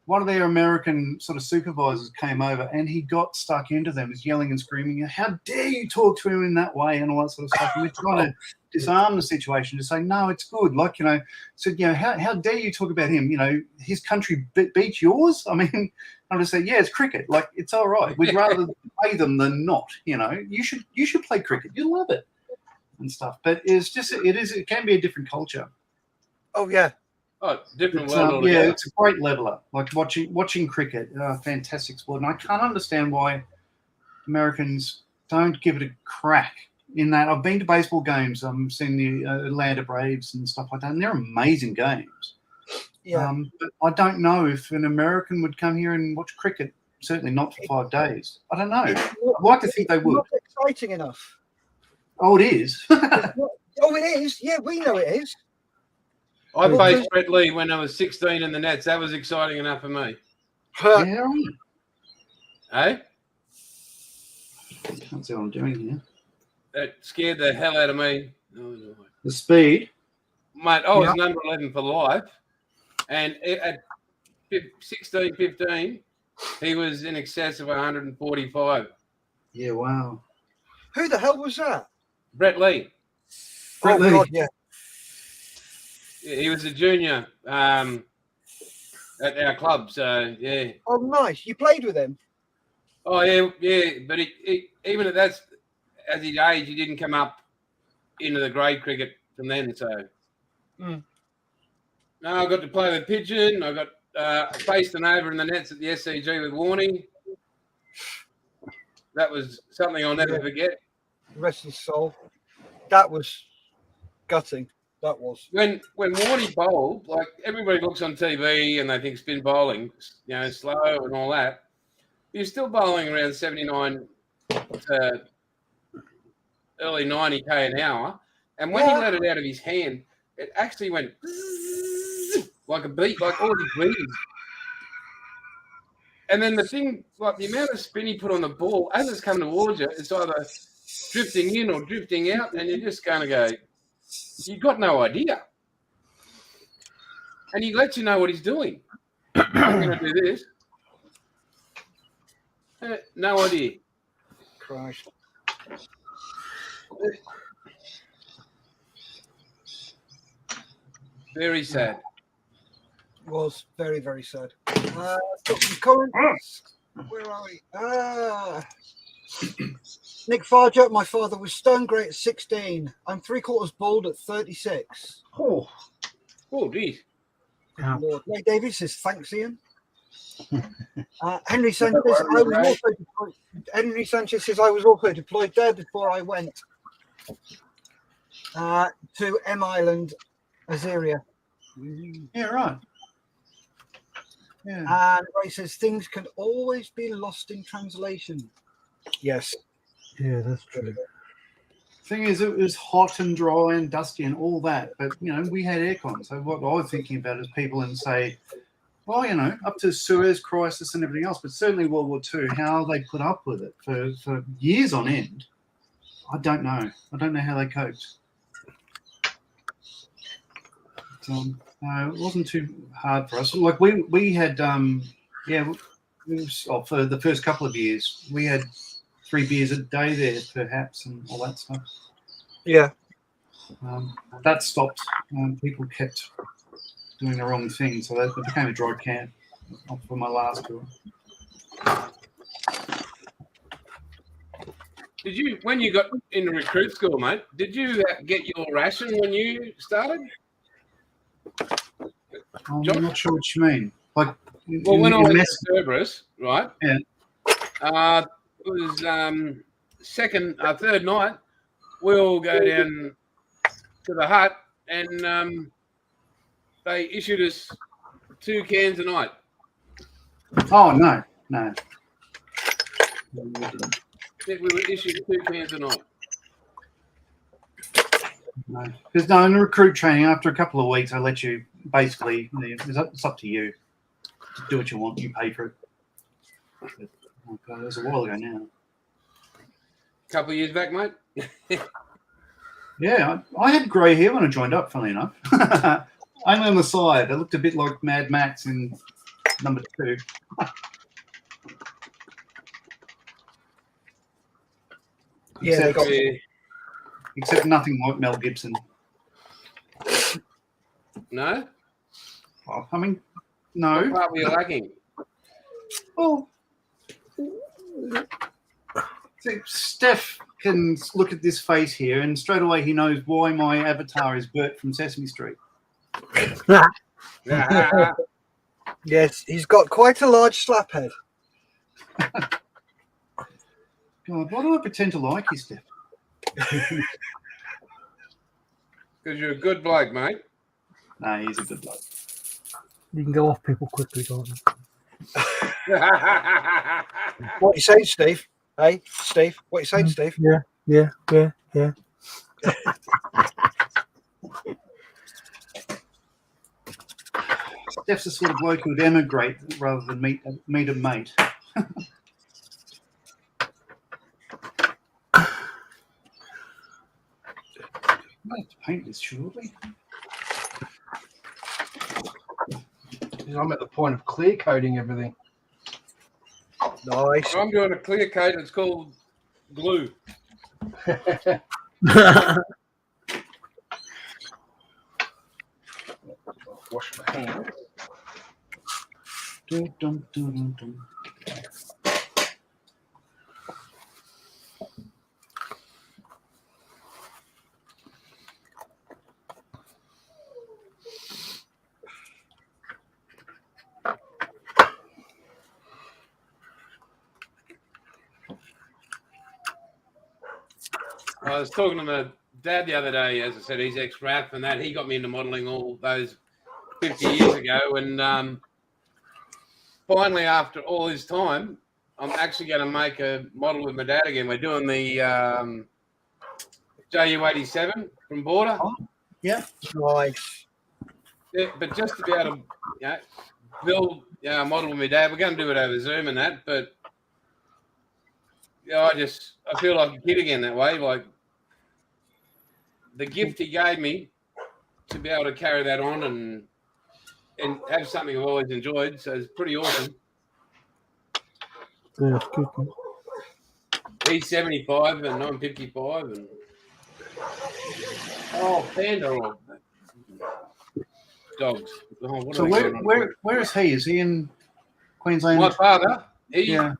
one of their American sort of supervisors came over and he got stuck into them, was yelling and screaming, how dare you talk to him in that way and all that sort of stuff. And we're trying to disarm the situation to say, no, it's good. Like, said, how dare you talk about him? His country beat yours? I mean, I'm just saying, yeah, it's cricket. Like, it's all right. We'd rather play them than not, You should play cricket. You love it and stuff. But it can be a different culture. Oh, yeah. Oh, different world altogether. Yeah, it's a great leveler. Like watching cricket, fantastic sport. And I can't understand why Americans don't give it a crack. In that, I've been to baseball games. I've seen the Atlanta Braves and stuff like that, and they're amazing games. Yeah. But I don't know if an American would come here and watch cricket. Certainly not for 5 days. I don't know. I'd like to think they would. Not exciting enough. Oh, it is. Oh, it is. Yeah, we know it is. I faced Brett Lee when I was 16 in the nets. That was exciting enough for me. Yeah, right. Hey? Can't see what I'm doing here. That scared the hell out of me. The speed. Mate, I was number 11 for life. And at 16, 15, he was in excess of 145. Yeah, wow. Who the hell was that? Brett Lee. Brett Lee. God, yeah. He was a junior at our club. So, yeah. Oh, nice. You played with him? Oh, yeah. But he even at that, as his age, he didn't come up into the grade cricket from then. So, no, I got to play with Pigeon. I got faced and over in the nets at the SCG with Warney. That was something I'll never forget. Rest his soul. That was gutting. That was. When Warney bowled, like everybody looks on TV and they think spin bowling, slow and all that. You're still bowling around 79 to early 90k an hour, and when he let it out of his hand, it actually went like a beat, like all his beats. And then the thing, like the amount of spin he put on the ball as it's coming towards you, it's either drifting in or drifting out, and you're just going to go, you've got no idea. And he lets you know what he's doing. I'm going to do this. No idea. Christ. Very sad. It was very, very sad. Comments. Where are we? Nick Farger, my father was stone great at 16. I'm 3/4 bald at 36. Oh, geez. Lord. Ray Davies says, thanks, Ian. Henry Sanchez, Henry Sanchez says, I was also deployed there before I went to M Island, Azaria. Yeah, right. Yeah. And Ray says, things can always be lost in translation. Yes. Yeah, that's true. Thing is, it was hot and dry and dusty and all that, but we had aircon. So what I was thinking about is people and say, well, up to Suez Crisis and everything else, but certainly World War II, how they put up with it for years on end. I don't know. I don't know how they coped. It wasn't too hard for us. Like we had, it was, for the first couple of years, we had 3 beers a day there, perhaps, and all that stuff. Yeah. That stopped. People kept doing the wrong thing, so that became a dry camp for my last tour. Did you, when you got into recruit school, mate, did you get your ration when you started? I'm not sure what you mean. Like, well, when I was at Cerberus, right? Yeah. It was third night. We all go down to the hut, and they issued us 2 cans a night. Oh no! No. We were issued 2 cans a night. No. Because no, in the recruit training, after a couple of weeks, I let you basically, it's up to you. Just do what you want. You pay for it. But, oh God, that was a while ago now. A couple of years back, mate. Yeah, I had grey hair when I joined up, funnily enough. Only on the side. I looked a bit like Mad Max in number 2. Yeah, they got Except nothing like Mel Gibson. No? Well, I mean, What no. part were you lacking? Well, see, Steph can look at this face here, and straight away he knows why my avatar is Bert from Sesame Street. yes, he's got quite a large slap head. God, why do I pretend to like you, Steph? Because you're a good bloke, mate. No, he's a good bloke. You can go off people quickly, can't you? What you saying, Steve? Hey, Steve? What you saying, Steve? Yeah. Steph's the sort of bloke who'd emigrate rather than meet a mate. I have to paint this shortly. I'm at the point of clear coating everything. Nice. I'm doing a clear coat. It's called glue. Wash my hands. Dun, dun, dun, dun, dun. I was talking to my dad the other day. As I said, he's ex-RAF and that. He got me into modelling all those 50 years ago. And finally, after all this time, I'm actually going to make a model with my dad again. We're doing the JU87 from Border. Oh, yeah. Nice. Yeah, but just to be able to build a model with my dad, we're going to do it over Zoom and that. But I feel like a kid again that way. Like the gift he gave me to be able to carry that on and have something I've always enjoyed. So it's pretty awesome. Yeah, good. He's 75 and I'm 55. And panda or dogs. Oh, what So are they going on? where is he? Is he in Queensland? My father, he's Yeah. an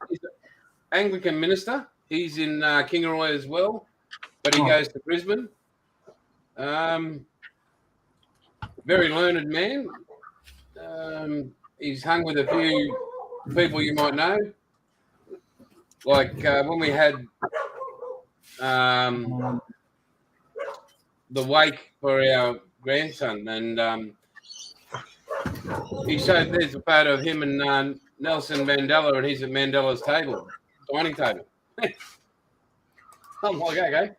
Anglican minister. He's in Kingaroy as well, but he goes to Brisbane. Very learned man. He's hung with a few people you might know. Like when we had the wake for our grandson, and he showed there's a photo of him and Nelson Mandela, and he's at Mandela's table, dining table. I'm like, okay.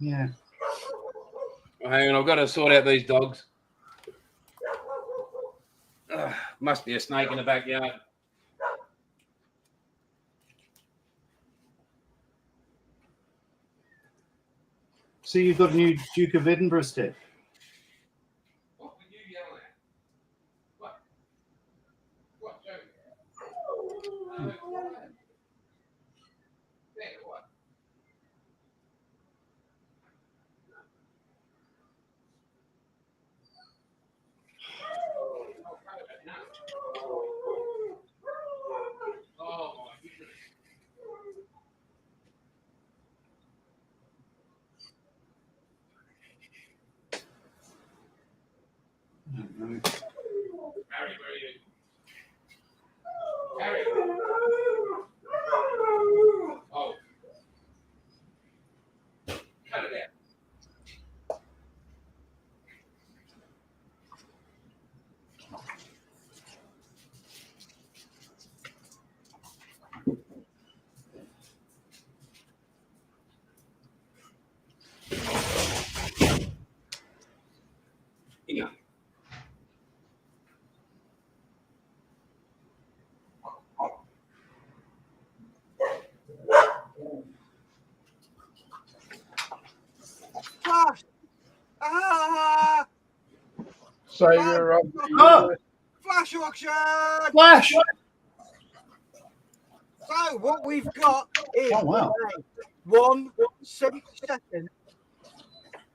Yeah. Well, hang on, I've got to sort out these dogs. Must be a snake in the backyard. So you've got a new Duke of Edinburgh, Steph? What were you yelling at? What? What, Joe? What? Oh, my goodness. Harry, where are you? Harry. Oh. Cut it out. savior of Oh! Flash auction. Flash! So what we've got is Oh, wow. 1 70-second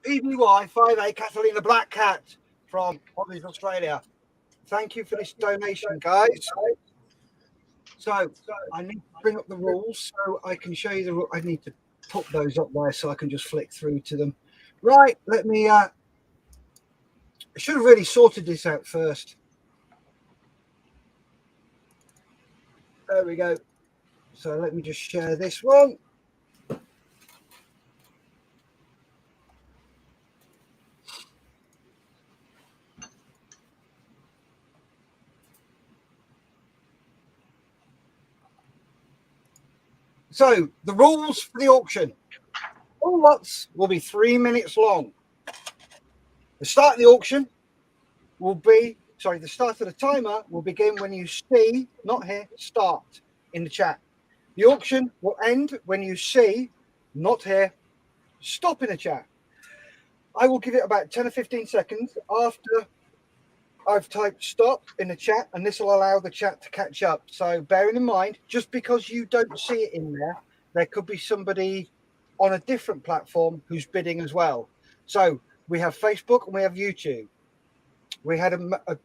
PBY 5A Catalina Black Cat from Obvious Australia. Thank you for this donation, guys. So I need to bring up the rules so I can show you the rules. I need to put those up there so I can just flick through to them. Right, let me I should have really sorted this out first. There we go. So let me just share this one. So the rules for the auction. All lots will be 3 minutes long. The start of the auction will be, the start of the timer will begin when you see, not here, start in the chat. The auction will end when you see, not here, stop in the chat. I will give it about 10 or 15 seconds after I've typed stop in the chat, and this will allow the chat to catch up. So bearing in mind, just because you don't see it in there, there could be somebody on a different platform who's bidding as well. So we have Facebook and we have YouTube. We had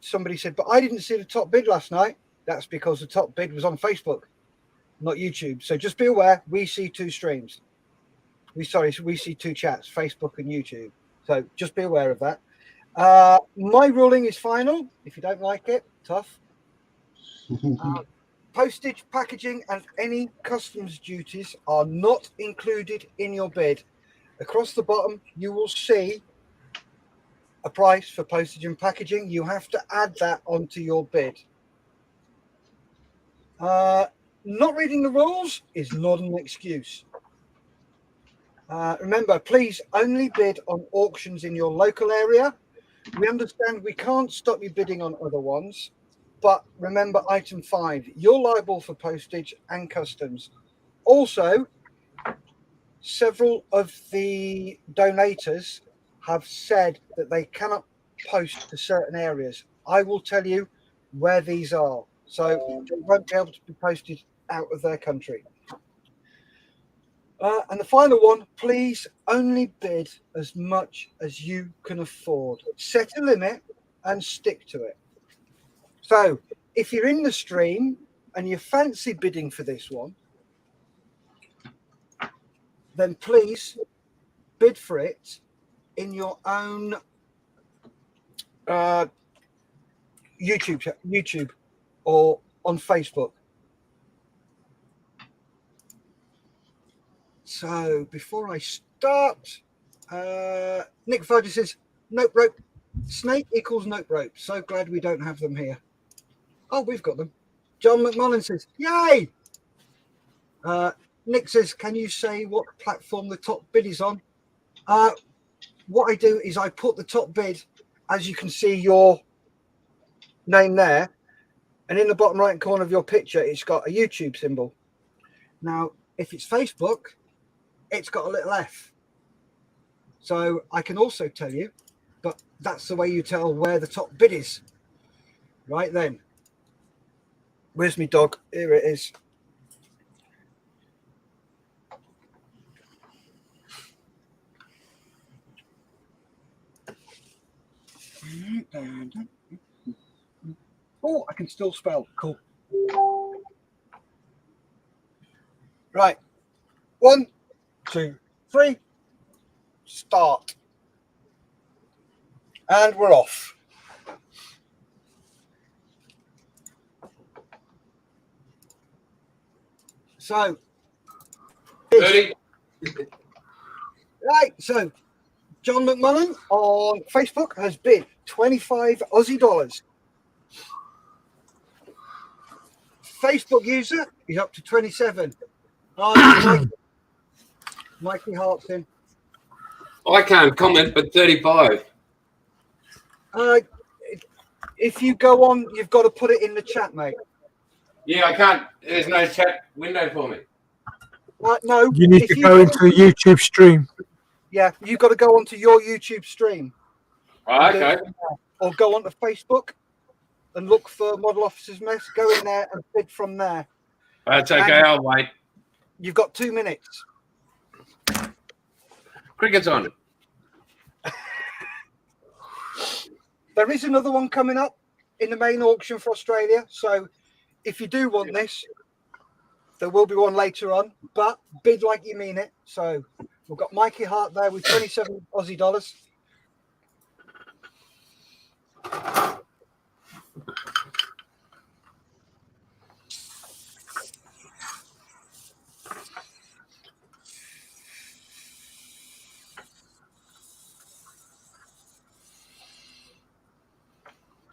somebody said, but I didn't see the top bid last night. That's because the top bid was on Facebook, not YouTube. So just be aware, we see two streams. We see two chats, Facebook and YouTube. So just be aware of that. My ruling is final. If you don't like it, tough. Postage, packaging, and any customs duties are not included in your bid. Across the bottom, you will see a price for postage and packaging. You have to add that onto your bid. Not reading the rules is not an excuse. Remember, please only bid on auctions in your local area. We understand we can't stop you bidding on other ones, but remember item 5, you're liable for postage and customs. Also, several of the donators have said that they cannot post to certain areas. I will tell you where these are. So they won't be able to be posted out of their country. And the final one, please only bid as much as you can afford. Set a limit and stick to it. So if you're in the stream and you fancy bidding for this one, then please bid for it in your own YouTube or on Facebook. So before I start, Nick Fudge says, nope rope. Snake equals nope rope. So glad we don't have them here. Oh, we've got them. John McMullen says, yay! Nick says, can you say what platform the top bid is on? What I do is I put the top bid, as you can see your name there, and in the bottom right corner of your picture, it's got a YouTube symbol. Now, if it's Facebook, it's got a little F. So I can also tell you, but that's the way you tell where the top bid is. Right then. Where's my dog? Here it is. Oh, I can still spell. Cool. Right. 1, 2, 3. Start. And we're off. So, 30. Right, so John McMullen on Facebook has bid 25 Aussie dollars. Facebook user is up to 27. Mikey Hartson. I can't comment, but 35. If you go on, you've got to put it in the chat, mate. Yeah, I can't. There's no chat window for me. No. You need to go into the YouTube stream. Yeah, you've got to go onto your YouTube stream. Oh, okay. or go onto Facebook and look for Model Officers Mess. Go in there and bid from there. That's okay. I'll wait. You've got 2 minutes. Cricket's on. There is another one coming up in the main auction for Australia. So if you do want this, there will be one later on, but bid like you mean it. So we've got Mikey Hart there with 27 Aussie dollars.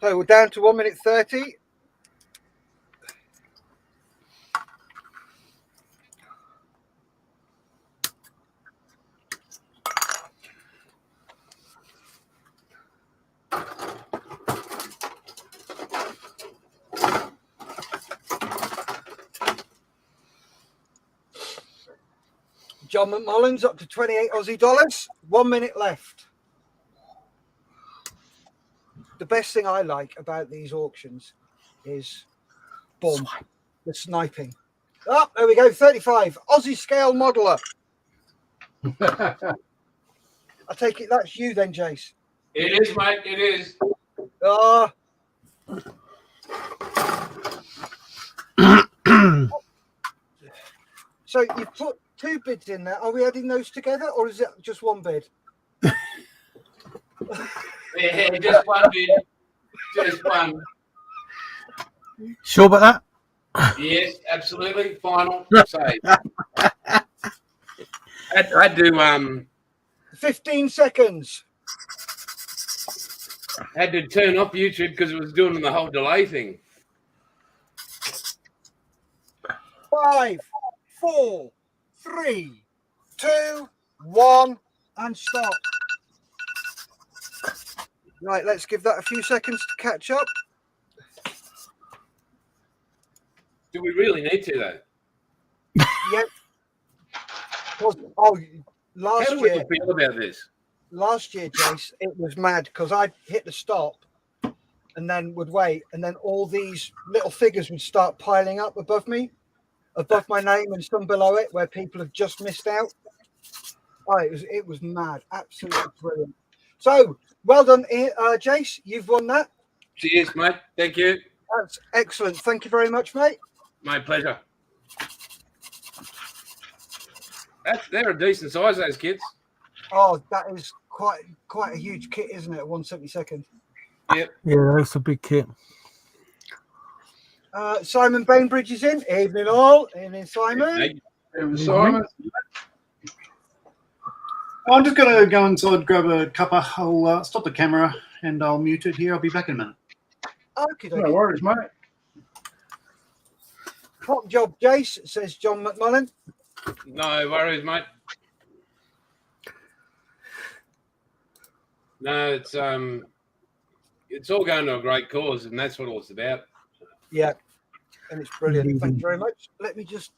So we're down to 1 minute 30. John McMullen's up to 28 Aussie dollars. 1 minute left. The best thing I like about these auctions is, boom, the sniping. Oh, there we go, 35. Aussie scale modeler. I take it that's you then, Jace. It is, mate. It is. So you put 2 bids in there. Are we adding those together, or is it just 1 bid? Yeah, just one bid. Just one. Sure about that? Yes, absolutely. Final say. I do 15 seconds. had to turn off YouTube because it was doing the whole delay thing. 5, 4, 3, 2, 1, and stop. Right, let's give that a few seconds to catch up. Do we really need to though? Yep. Oh, How last do we year, feel about this? Jace, it was mad because I'd hit the stop and then would wait, and then all these little figures would start piling up above me, above my name, and some below it where people have just missed out. Oh, it was mad, absolutely brilliant. So well done, Jace. You've won that. Cheers, mate. Thank you. That's excellent. Thank you very much, mate. My pleasure. They're a decent size, those kids. Oh, that is quite a huge kit, isn't it? 1/72. Yep. Yeah, that's a big kit. Simon Bainbridge is in. Evening all. Evening, Simon. Simon. I'm just going to go inside, grab a cuppa. I'll stop the camera and I'll mute it here. I'll be back in a minute. Okay. No worries, mate. Top job, Jace, says John McMullen. No worries, mate. No, it's all going to a great cause, and that's what it's about. Yeah, and it's brilliant. Thank you very much. Let me just.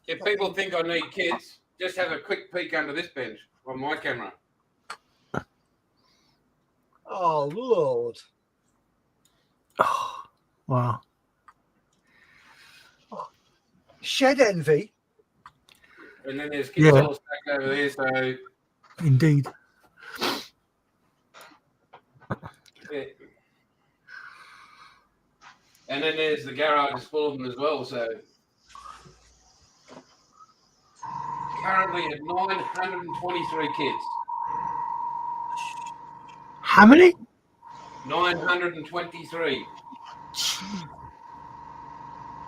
If people think I need kids, just have a quick peek under this bench on my camera. Oh Lord! Oh, wow. Shed envy. And then there's kids all stacked over there, so Indeed. yeah. And then there's the garage is full of them as well, so currently at 923 kids. How many? 923.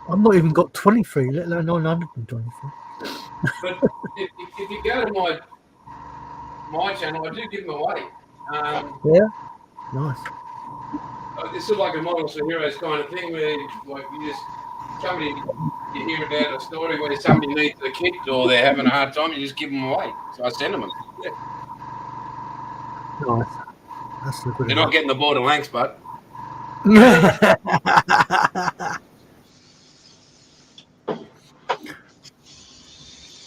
I've not even got 23, let alone 923. But if you go to my channel, I do give them away. Yeah, nice. This is like a Models for Heroes kind of thing where like you hear about a story where somebody needs a kit or they're having a hard time, you just give them away. So I send them. Yeah. Nice. That's a good They're not getting the border lengths, but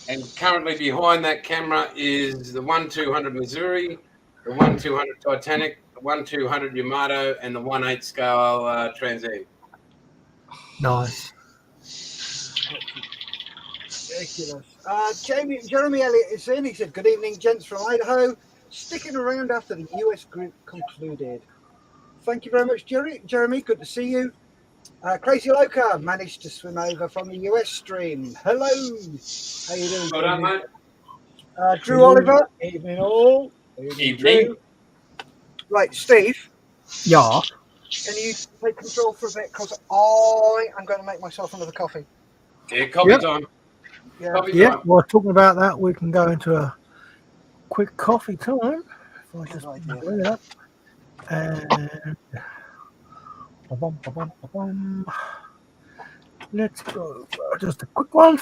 and currently behind that camera is the 1200 Missouri, the 1200 Titanic, the 1/200 Yamato and the 1/8 scale Trans Am. Nice. Ridiculous. Jeremy Elliott is in. He said, "Good evening, gents from Idaho. Sticking around after the US group concluded." Thank you very much, Jeremy. Good to see you. Crazy Loca managed to swim over from the US stream. Hello. How you doing? Well done, mate. Drew Oliver. Evening all. Evening. Drew. Right, Steve. Yeah. Can you take control for a bit? Because I am going to make myself another coffee. Yeah, coffee time. Yeah. Coffee Yeah. time. Well, talking about that, we can go into a quick coffee time. If I just bring it up. And let's go. Just a quick one.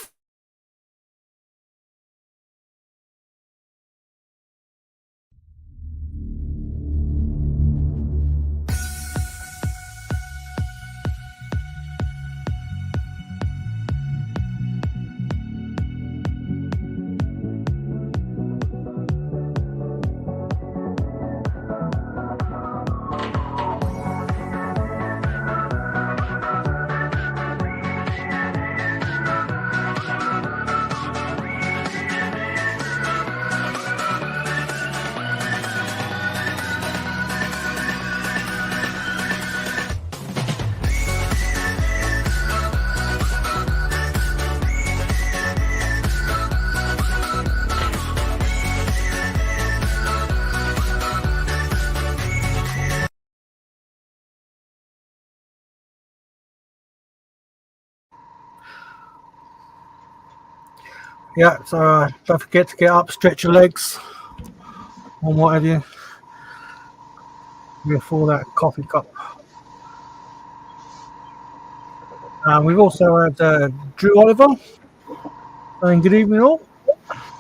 Yeah, so don't forget to get up, stretch your legs, and what have you, before that coffee cup. We've also had Drew Oliver saying good evening all.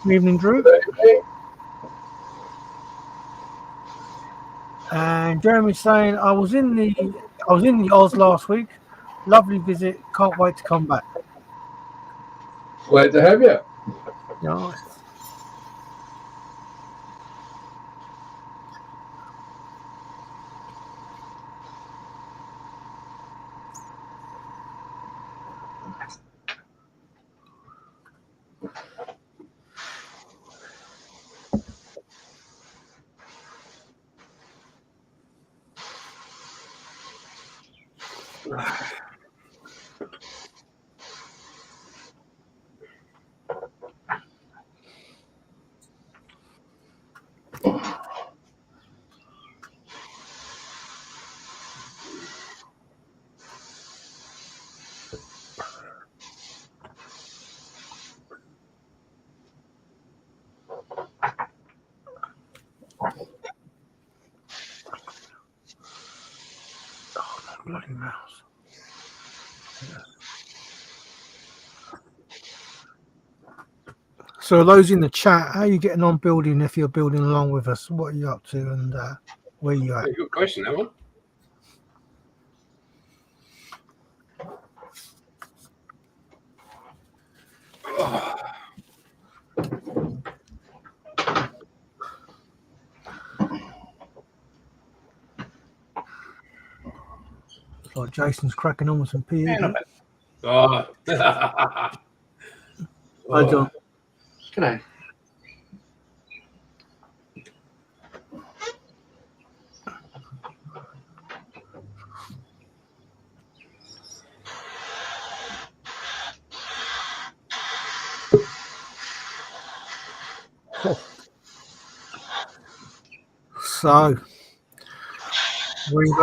Good evening, Drew. And Jeremy's saying I was in the Oz last week. Lovely visit. Can't wait to come back. Glad to have you. Nice. Bloody mouse. So those in the chat, how are you getting on building if you're building along with us? What are you up to and where are you at? Good question, that one. Like Jason's cracking on with some PE. Oh. Hi, John. G'day. So we've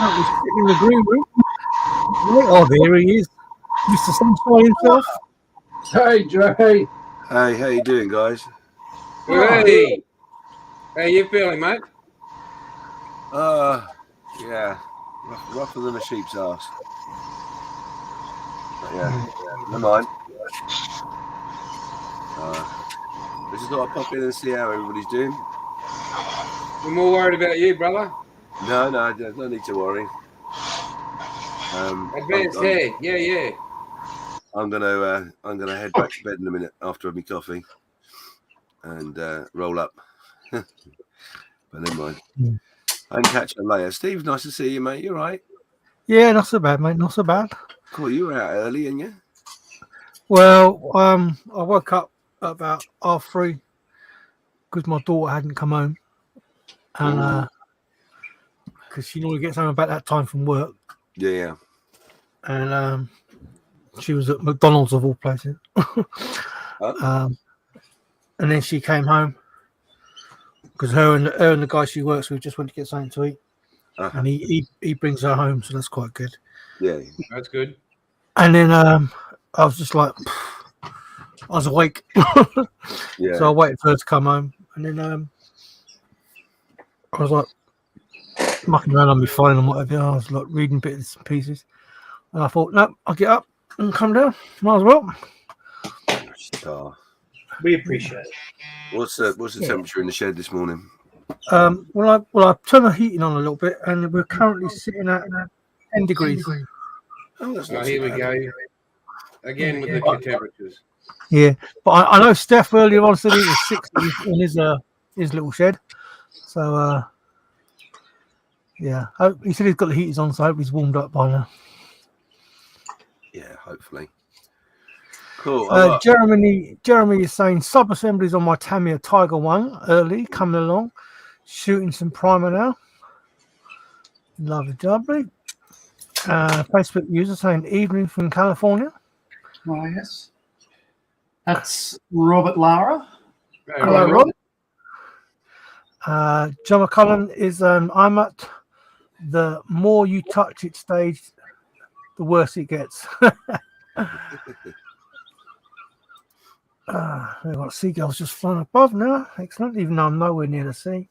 he's sitting in the green room. Oh, there he is, Mr. Sunshine himself. Hey, Dre. Hey, how you doing, guys? Hey. How you feeling, mate? Yeah, rougher than a sheep's ass. But yeah, never mind. I just thought I'd pop in and see how everybody's doing. We're more worried about you, brother. No, no need to worry. Advanced hair, yeah. I'm gonna head back to bed in a minute after I have my coffee and roll up. But never mind. Mm. I can catch up later. Steve, nice to see you, mate. You all right? Yeah, not so bad, mate. Not so bad. Cool. You were out early, and you? Well, I woke up at about 3:30 because my daughter hadn't come home, and because she normally gets home about that time from work, Yeah. and she was at McDonald's of all places. And then she came home because her and the guy she works with just went to get something to eat, and he brings her home, so that's quite good. Yeah. That's good. And then I was just like, I was awake, Yeah. so I waited for her to come home, and then I was like mucking around on my phone and whatever. I was like reading bits and pieces, and I thought, no, I'll get up and come down. Might as well. Star. We appreciate it. What's the temperature in the shed this morning? Well, I turned the heating on a little bit, and we're currently sitting at 10 degrees. Oh, that's Oh, not here too we bad. go. Again with the good temperatures. Yeah, but I know Steph earlier on said it was 60 in his little shed. So yeah, he said he's got the heaters on, so I hope he's warmed up by now. Yeah, hopefully. Cool. Jeremy is saying sub-assemblies on my Tamiya Tiger 1 early, coming along, shooting some primer now. Lovely jubbly. Facebook user saying evening from California. Oh, yes. That's Robert Lara. Hello, Rob. John McCullen is I'm at the more you touch it stage, the worse it gets. We've got seagulls just flying above now. Excellent, even though I'm nowhere near the sea.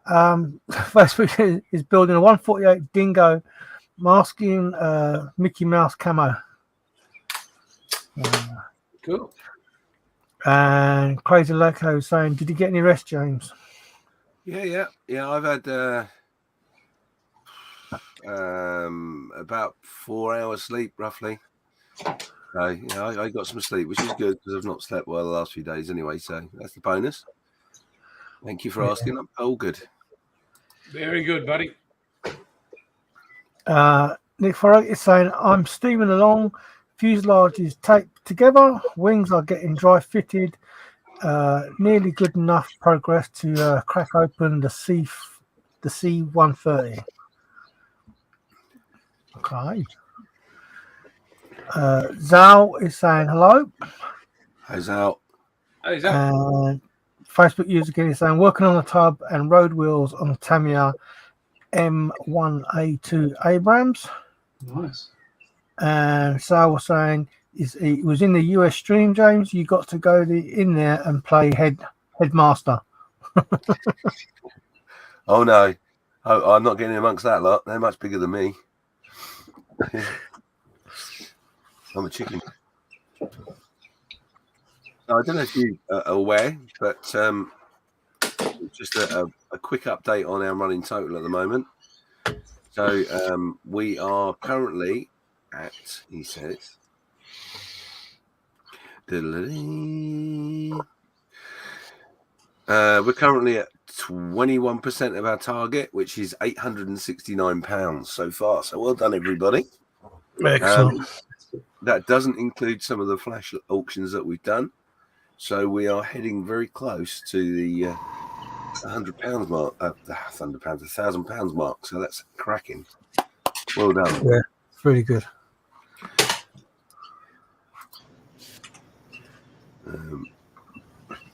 Facebook is building a 148 Dingo masking Mickey Mouse camo. Cool. And Crazy Leco saying, did you get any rest, James? Yeah. I've had about 4 hours sleep roughly. So I got some sleep, which is good because I've not slept well the last few days anyway. So that's the bonus. Thank you for asking. I'm all good. Very good, buddy. Nick Farag is saying, I'm steaming along. Fuselage is taped together. Wings are getting dry fitted. Nearly good enough progress to crack open the C-130. Okay. Zal is saying hello. Hi, Zal. Hey, Zach. Facebook user again is saying working on the tub and road wheels on the Tamiya M1A2 Abrams. Nice. And Sal was saying it was in the US stream, James. You got to go in there and play headmaster. Oh no, I'm not getting amongst that lot. They're much bigger than me. I'm a chicken. I don't know if you are aware, but just a quick update on our running total at the moment. So we are currently at, he says, we're currently at 21% of our target, which is £869 so far. So well done, everybody. Excellent. That doesn't include some of the flash auctions that we've done. So we are heading very close to the £100 mark, £1,000 mark. So that's cracking. Well done. Yeah, really good.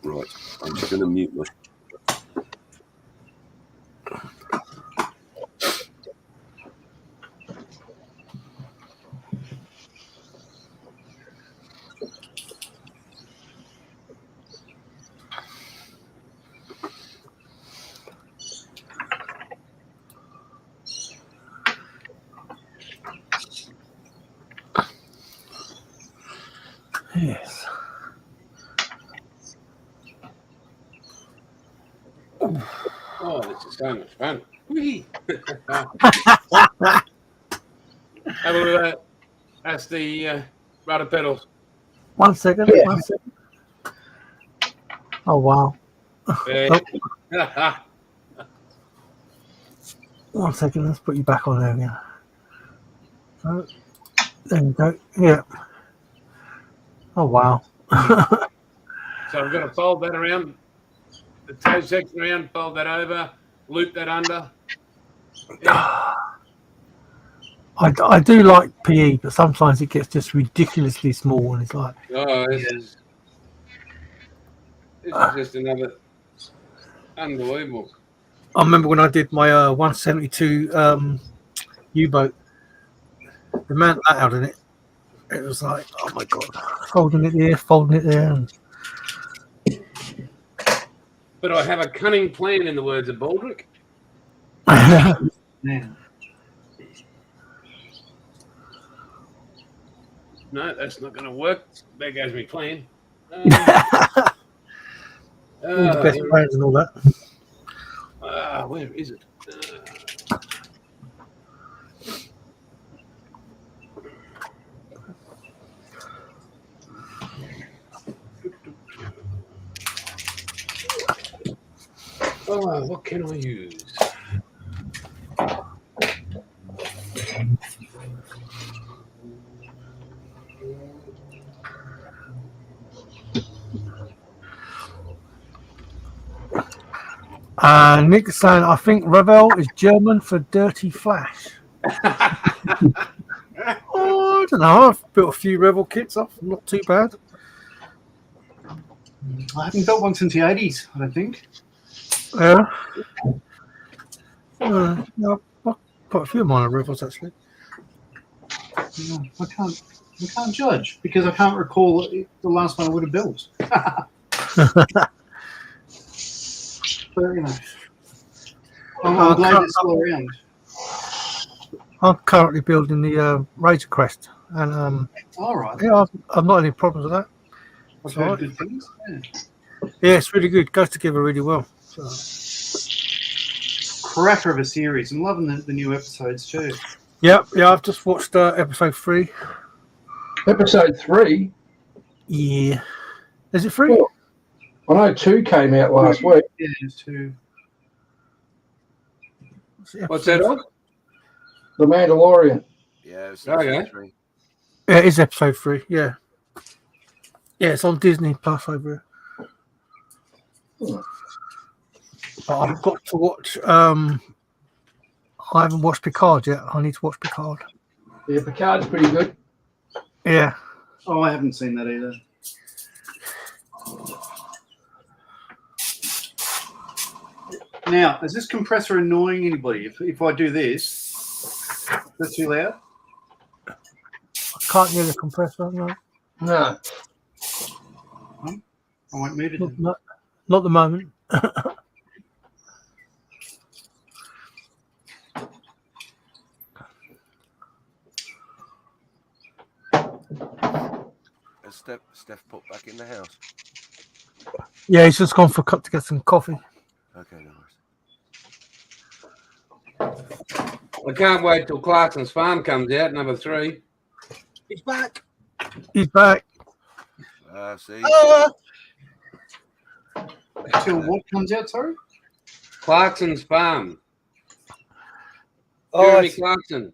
Right, I'm just going to mute my. Yes. Oh, this is so much fun. Whee! Have a look at that. That's the rudder pedals. 1 second. Yeah. 1 second. Oh, wow. Yeah. 1 second, let's put you back on there again. So, there we go. Yeah. Oh, wow. So I'm going to fold that around, the toe section around, fold that over, loop that under. Yeah. I do like PE, but sometimes it gets just ridiculously small, and it's like, Oh, this is just another unbelievable. I remember when I did my 172 U-boat, the amount of that out in it, it was like, oh my god, folding it here, folding it there. And... But I have a cunning plan, in the words of Baldrick. Yeah. No, that's not going to work. There goes my plan. All the best brands and all that. Where is it? What can I use? Nick's saying, I think Revel is German for dirty flash. Oh, I don't know. I've built a few Revel kits up. Not too bad. I haven't built one since the 80s, I don't think. Yeah. I've got a few of mine are Revels, actually. Yeah, I can't judge because I can't recall the last one I would have built. But, you know, I'm glad it's still around. I'm currently building the Razor Crest, and All right. yeah, I've not any problems with that. I've All heard right. good things. Yeah, it's really good. Goes together really well. So. Cracker of a series. I'm loving the new episodes too. Yeah. I've just watched episode 3. Episode 3? Yeah. Is it 3? Oh, I know 2 came out last week. Yeah, there's 2. What's that on? The Mandalorian. Yeah, it's Okay. 3. Yeah, it is episode 3. Yeah. Yeah, it's on Disney Plus over here. But I've got to watch. I haven't watched Picard yet. I need to watch Picard. Yeah, Picard's pretty good. Yeah. Oh, I haven't seen that either. Now, is this compressor annoying anybody? If I do this, that's too loud? I can't hear the compressor. No. No. I won't mute it. Not at the moment. Has Steph put back in the house? Yeah, he's just gone for a cup to get some coffee. Okay, no worries. I can't wait till Clarkson's Farm comes out, number 3. He's back. He's back. See. Till what comes out, sorry? Clarkson's Farm. Oh, Jeremy it's Clarkson.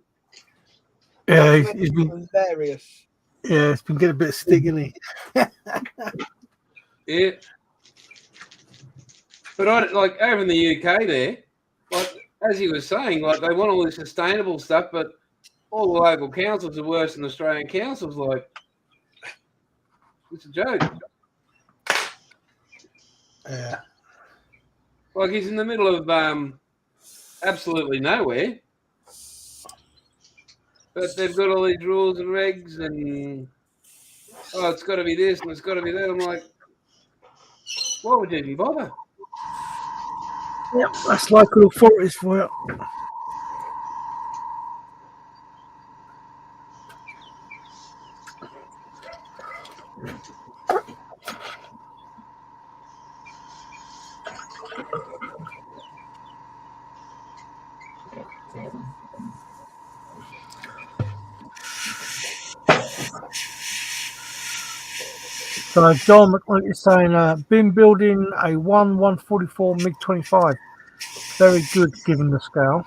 Yeah, he's been. hilarious. Yeah, it's been getting a bit sticky. Yeah. But like over in the UK there, like as he was saying, like they want all this sustainable stuff, but all the local councils are worse than Australian councils. Like, it's a joke. Yeah. Like he's in the middle of absolutely nowhere, but they've got all these rules and regs, and it's got to be this and it's got to be that. I'm like, why would you even bother? Yep, that's local authorities for you. So John McClellan is saying, been building a 144 MiG-25. Very good given the scale.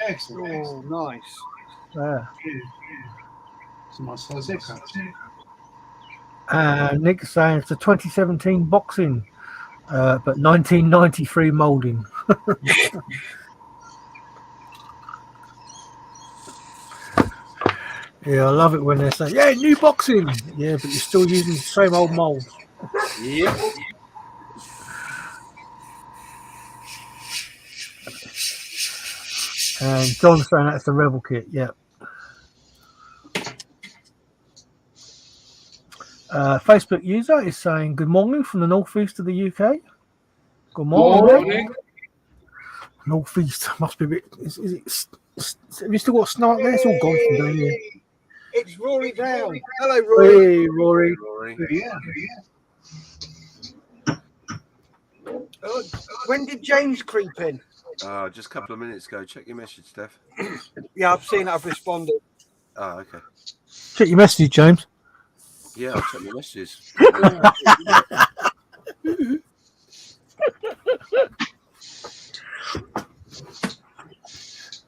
Excellent. Oh, nice. Yeah. It's a nice size aircraft. Nick's saying it's a 2017 boxing, but 1993 moulding. Yeah, I love it when they say, "Yeah, new boxing." Yeah, but you're still using the same old mould. Yep. And John's saying that's the Rebel kit. Yeah. Facebook user is saying, "Good morning from the northeast of the UK." Good morning. Northeast must be a bit. Is it? Have you still got snow up there? It's all gone from down here. It's Rory Down. Hello, Rory. Hey, Rory. Yeah. When did James creep in? Just a couple of minutes ago. Check your message, Steph. Yeah, I've seen it. I've responded. Oh, okay. Check your message, James. Yeah, I'll check my messages.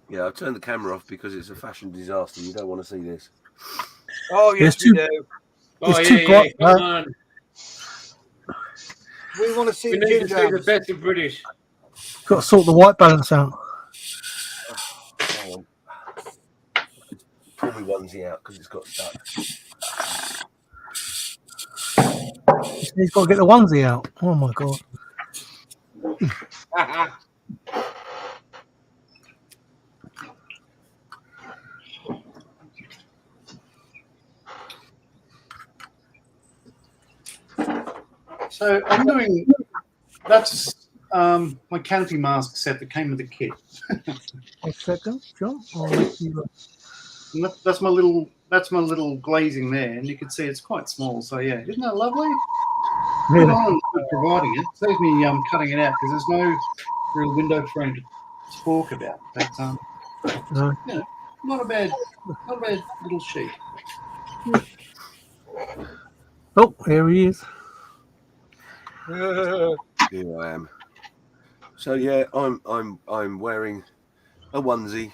Yeah, I've turned the camera off because it's a fashion disaster. You don't want to see this. Oh, yes, It's we too- do. It's too bright. Come on. We want to see We need to Jim see the Jams. best of British. Got to sort the white balance out. Hang on. Pull my onesie out because it's got stuck. He's got to get the onesie out. Oh my god. So I'm doing. That's my canopy mask set that came with the kit. A second, John. I'll let you. And that's my little glazing there, and you can see it's quite small. So yeah, isn't that lovely? Good Really? on for providing it. Saves me cutting it out because there's no real window frame to talk about. But No. you know, not a bad little sheet. Oh, here he is. Here I am. So yeah, I'm wearing a onesie.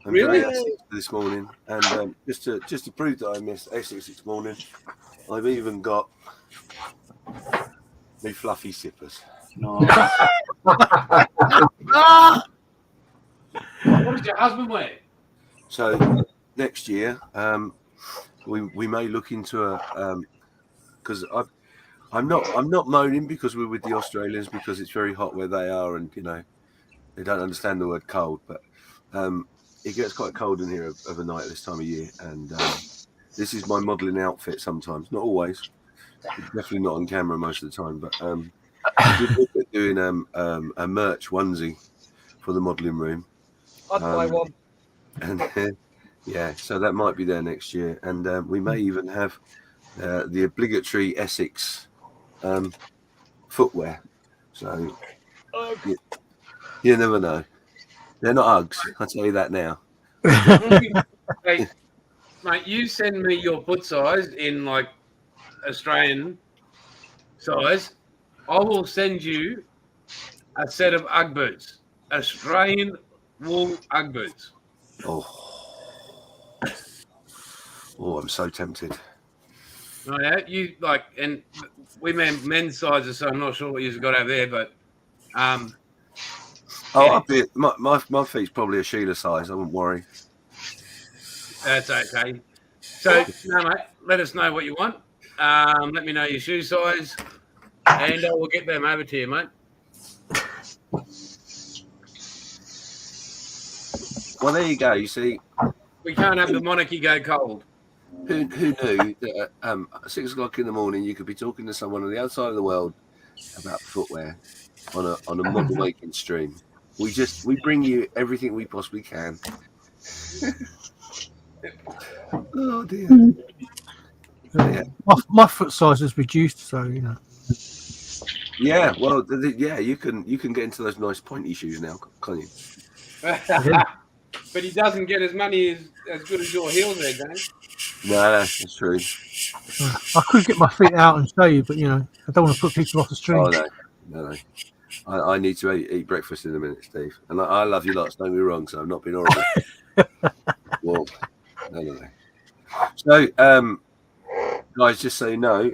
I'm Really? very Essex this morning, and just to prove that I missed Essex this morning, I've even got my fluffy sippers. No. What does your husband wear? So next year, we may look into a because I'm not moaning because we're with the Australians because it's very hot where they are, and you know they don't understand the word cold, but it gets quite cold in here of a night this time of year, and this is my modelling outfit sometimes, not always, definitely not on camera most of the time, but we're doing a merch onesie for the modelling room. I'd buy one. And yeah, so that might be there next year, and we may even have the obligatory Essex footwear. So you never know. They're not Uggs, I'll tell you that now. Hey, mate, you send me your foot size in like Australian size. I will send you a set of Ugg boots, Australian wool Ugg boots. Oh, I'm so tempted. No, yeah, you like, and we men's sizes, so I'm not sure what you've got over there, but I'll be my feet's probably a Sheila size. I wouldn't worry. that's okay. So, no, mate, let us know what you want. Let me know your shoe size, and I will get them over to you, mate. Well, there you go. You see, We can't have the monarchy go cold. who knew that at 6 o'clock in the morning you could be talking to someone on the other side of the world about footwear on a model making stream. We bring you everything we possibly can. Oh dear. Yeah. My foot size is reduced, so you know. Yeah, well, yeah, you can get into those nice pointy shoes now, can't you? But he doesn't get his money as good as your heels there, James. No, that's true. I could get my feet out and show you, but you know, I don't want to put people off the street. Oh no. I need to eat breakfast in a minute, Steve. And I love you lots. Don't be wrong. So I'm not being horrible. Well, no. So, guys, just so you know,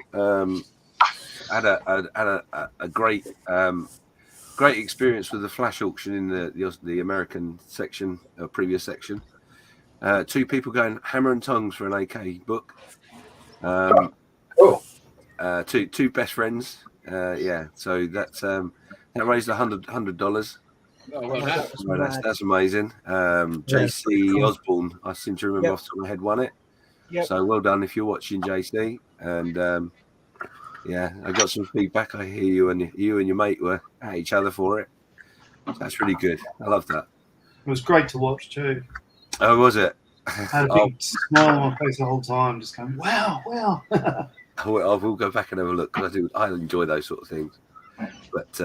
had a great experience with the flash auction in the American section, previous section. 2 people going hammer and tongs for an AK book. Two best friends. Yeah, so that's that raised $100. Oh, well done. Right, that's amazing. JC cool. Osborne, I seem to remember off the top of my head, won it. Yep. So well done if you're watching, JC. And yeah, I got some feedback. I hear you and your mate were at each other for it. That's really good. I love that. It was great to watch too. Oh, was it? I had a big smile on my face the whole time, just going, wow. I will go back and have a look because I enjoy those sort of things. But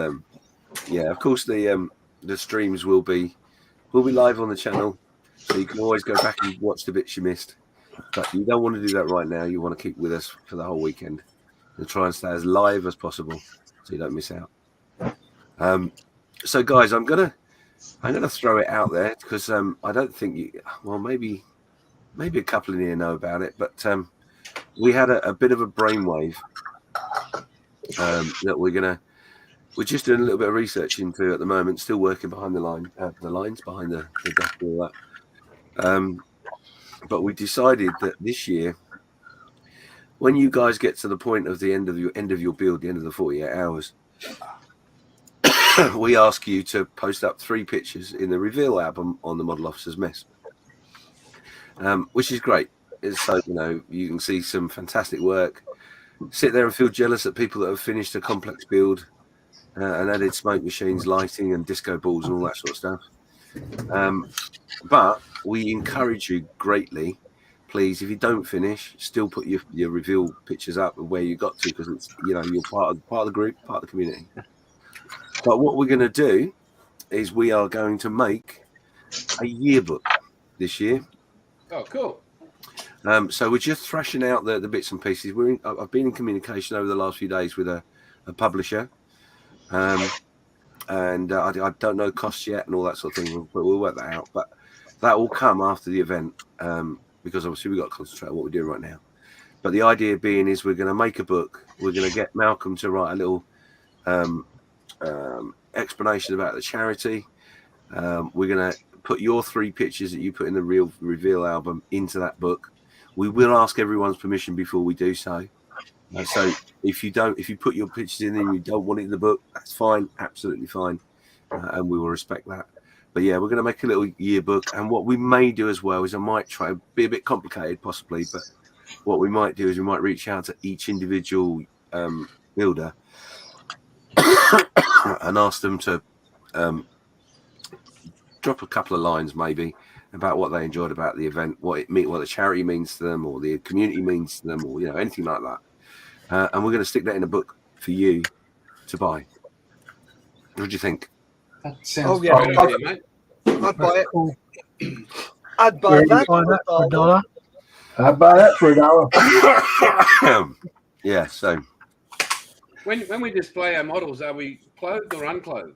yeah, of course the streams will be live on the channel, so you can always go back and watch the bits you missed. But you don't want to do that right now. You want to keep with us for the whole weekend and try and stay as live as possible so you don't miss out. So guys, I'm gonna throw it out there because I don't think maybe a couple in here know about it, but we had a bit of a brainwave that we're just doing a little bit of research into at the moment, still working behind the lines behind the desk and all that. But we decided that this year, when you guys get to the point of the end of your build, the end of the 48 hours, we ask you to post up 3 pictures in the reveal album on the Model Officer's Mess, which is great. So you can see some fantastic work. Sit there and feel jealous at people that have finished a complex build and added smoke machines, lighting, and disco balls and all that sort of stuff. But we encourage you greatly. Please, if you don't finish, still put your reveal pictures up of where you got to, because it's you're part of the group, part of the community. But what we're going to do is we are going to make a yearbook this year. Oh, cool. So we're just thrashing out the bits and pieces. I've been in communication over the last few days with a publisher, and I don't know costs yet and all that sort of thing, but we'll work that out. But that will come after the event, because obviously we've got to concentrate on what we're doing right now. But the idea being is we're going to make a book. We're going to get Malcolm to write a little explanation about the charity. We're going to put your 3 pictures that you put in the reveal album into that book. We will ask everyone's permission before we do so. So if you put your pictures in and you don't want it in the book, that's fine, absolutely fine, and we will respect that. But yeah, we're going to make a little yearbook, and what we may do as well is I might try to be a bit complicated possibly, but what we might do is we might reach out to each individual builder and ask them to drop a couple of lines maybe about what they enjoyed about the event, what the charity means to them, or the community means to them, or anything like that. And we're going to stick that in a book for you to buy. What do you think? That sounds Great idea, mate. I'd buy it. Cool. I'd buy that. Buy that for $1. I'd buy that for $1. Yeah. So When we display our models, are we clothed or unclothed?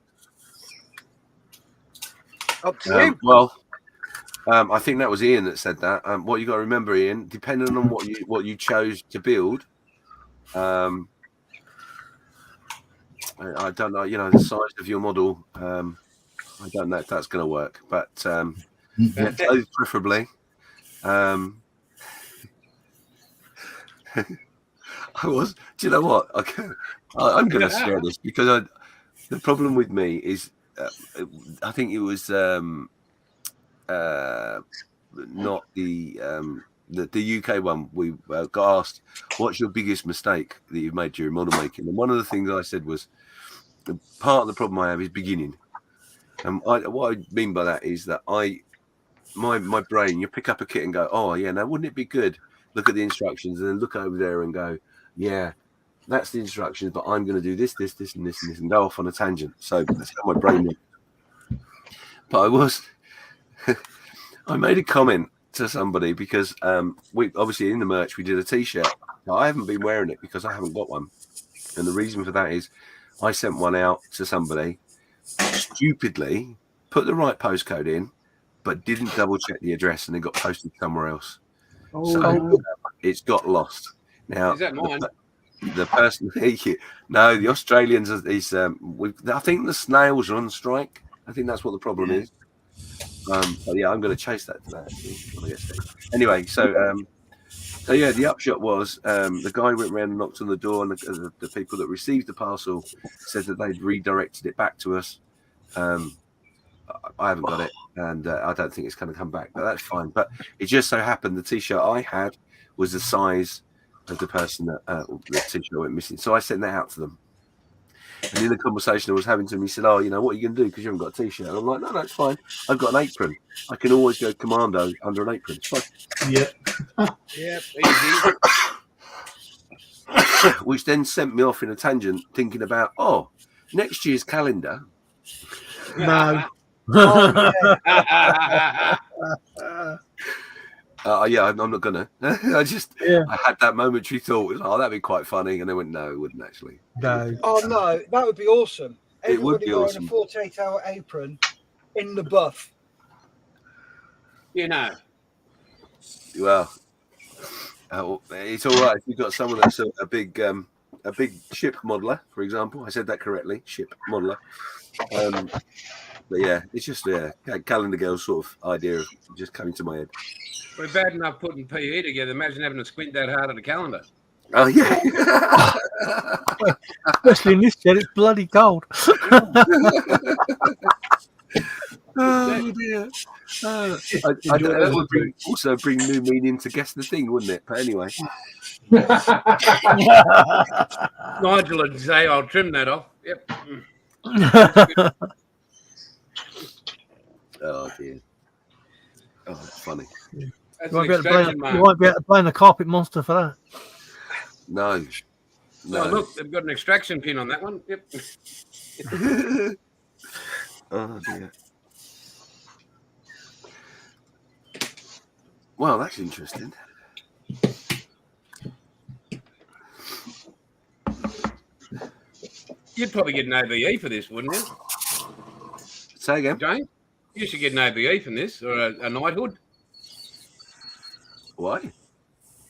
Up to you. well, I think that was Ian that said that. What you got to remember, Ian, depending on what you chose to build, I don't know, the size of your model. I don't know if that's going to work, but yeah, clothes preferably. I was. Do you know what? I'm going to share this because the problem with me is I think it was not the UK one. We got asked, "What's your biggest mistake that you've made during model making?" And one of the things I said was, part of the problem I have is beginning. And what I mean by that is that my brain, you pick up a kit and go, "Oh yeah, now wouldn't it be good? Look at the instructions," and then look over there and go, "Yeah, that's the instructions, but I'm going to do this, and this, and this, and go off on a tangent." So that's how my brain works. But I made a comment to somebody because we obviously in the merch we did a t-shirt. Now, I haven't been wearing it because I haven't got one, and the reason for that is I sent one out to somebody, stupidly put the right postcode in, but didn't double check the address, and it got posted somewhere else. So it's got lost. Now, Is that mine? the person, no, the Australians is. I think the snails are on strike. I think that's what the problem is. But yeah, I'm going to chase that today. Anyway, so yeah, the upshot was the guy went around and knocked on the door, and the people that received the parcel said that they'd redirected it back to us. I haven't got it, and I don't think it's going to come back, but that's fine. But it just so happened the T-shirt I had was the size of the person that the T-shirt went missing. So I sent that out to them. And in the conversation I was having to him, he said, "Oh, what are you going to do because you haven't got a T-shirt?" And I'm like, "No, it's fine. I've got an apron. I can always go commando under an apron. It's fine." Yeah, easy. Which then sent me off in a tangent, thinking about, next year's calendar. No. Yeah, I'm not gonna. I had that momentary thought, that'd be quite funny, and I went, no, it wouldn't actually. No. Oh no, that would be awesome. It would be wearing awesome. A 48-hour apron in the buff. Well, it's all right if you've got someone that's a big ship modeler, for example. I said that correctly, ship modeler. But yeah, it's just calendar girl sort of idea of just coming to my head. We're bad enough putting PE together. Imagine having to squint that hard at a calendar. Oh yeah. Especially in this shed, it's bloody cold. Oh dear. That would also bring new meaning to guess the thing, wouldn't it? But anyway. Nigel would say, "I'll trim that off." Yep. Oh dear. Oh, that's funny. That's You an won't be extraction mark. able to blame the carpet monster for that. No. Oh, look, they've got an extraction pin on that one. Yep. Oh dear. Well, that's interesting. You'd probably get an OBE for this, wouldn't you? Say again. Jane, you should get an OBE from this, or a knighthood. Why?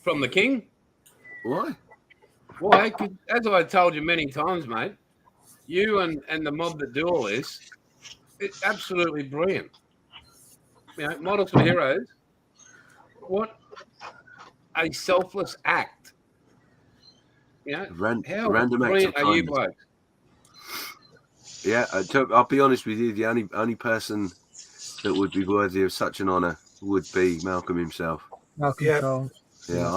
From the king. Why? Why? 'Cause as I told you many times, mate, you and the mob that do all this, it's absolutely brilliant. Models for Heroes. What a selfless act. How Random acts brilliant of are you kindness. blokes? Yeah, I'll be honest with you. The only person that would be worthy of such an honour would be Malcolm himself. Malcolm Charles. Yeah,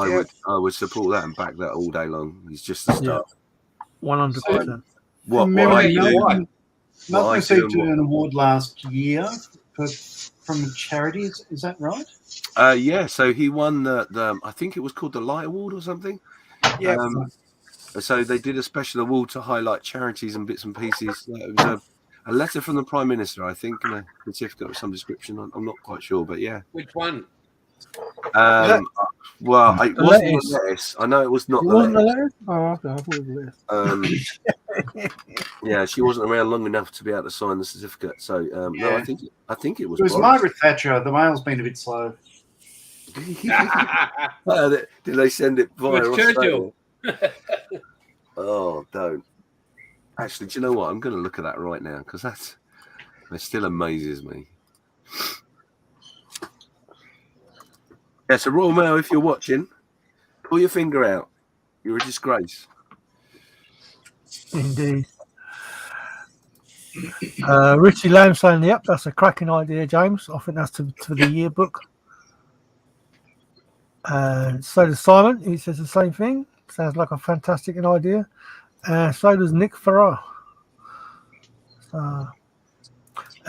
I would support that and back that all day long. He's just a star. 100%. What I do, Malcolm what I received do and an award last year from a charity. Is that right? yeah, so he won the I think it was called the Light Award or something. Yeah. So they did a special award to highlight charities and bits and pieces. It was a letter from the Prime Minister, I think, and a certificate of some description. I'm not quite sure, but yeah. Which one? Well, it wasn't the lettuce. I know it was not It the wasn't the lettuce. letter? Oh, okay. I thought it was the letter. Yeah, she wasn't around long enough to be able to sign the certificate. So no, I think it was. It was Boris. Margaret Thatcher. The mail's been a bit slow. Did they send it via It was Australia? Churchill. Oh, don't. Actually, do you know what? I'm going to look at that right now because that still amazes me. Yeah, so Royal Mail, if you're watching, pull your finger out. You're a disgrace. Indeed. Richie Lamb saying, "Yep, that's a cracking idea, James. I think that's to the yearbook." So does Simon. He says the same thing. Sounds like a fantastic idea. So does Nick Farrar.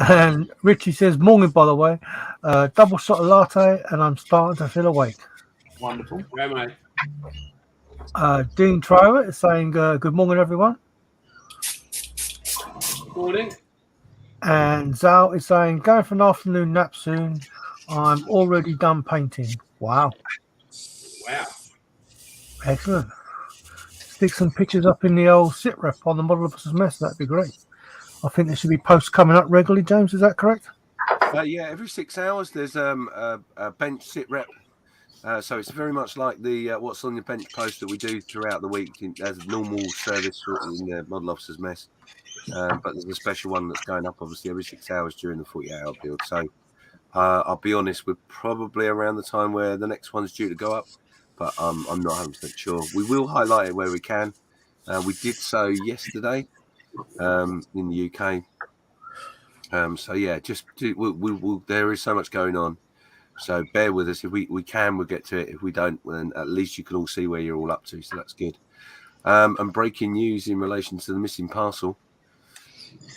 And Richie says, "Morning, by the way. Double shot of latte, and I'm starting to feel awake." Wonderful. Yeah, mate. Dean Trower is saying, "Good morning, everyone." Morning. And Zal is saying, "Going for an afternoon nap soon. I'm already done painting." Wow. Wow. Excellent. stick some pictures up in the old sit rep on the Model Officers Mess. That'd be great. I think there should be posts coming up regularly. James, is that correct? Yeah, every 6 hours there's a bench sit rep. So it's very much like the what's on your bench post that we do throughout the week as a normal service in the Model Officers Mess. But there's a special one that's going up obviously every 6 hours during the 48-hour build. So I'll be honest, we're probably around the time where the next one's due to go up, but I'm not 100% sure. We will highlight it where we can. We did so yesterday in the UK. So yeah, we'll there is so much going on. So bear with us. If we can, we'll get to it. If we don't, then at least you can all see where you're all up to. So that's good. And breaking news in relation to the missing parcel.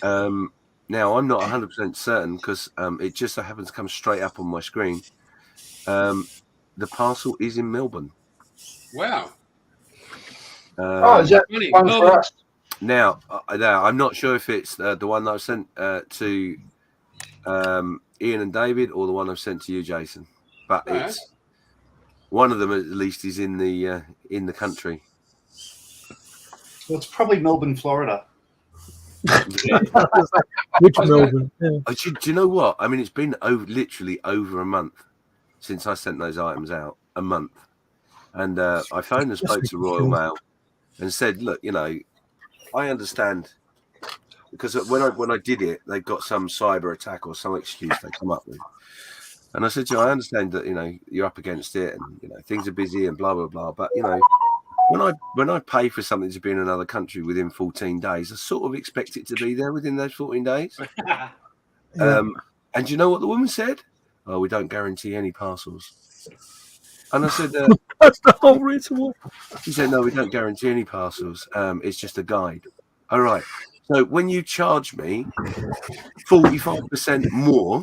Now, I'm not 100% certain because it just so happens to come straight up on my screen. The parcel is in Melbourne. Wow. Is that one for us? Now, I'm not sure if it's the one that I've sent to Ian and David or the one I've sent to you, Jason. But it's one of them at least is in the country. Well, it's probably Melbourne, Florida. Which Melbourne? Yeah. Do you know what? I mean, it's been literally over a month since I sent those items out. A month. And I phoned and spoke to Royal Mail and said, look, I understand because when I did it, they got some cyber attack or some excuse they come up with. And I said to you, I understand that, you're up against it and, things are busy and blah, blah, blah. But, when I pay for something to be in another country within 14 days, I sort of expect it to be there within those 14 days. And you know what the woman said? Oh, we don't guarantee any parcels. And I said, that's the whole reason. She said, no, we don't guarantee any parcels. It's just a guide. All right. So when you charge me 45% more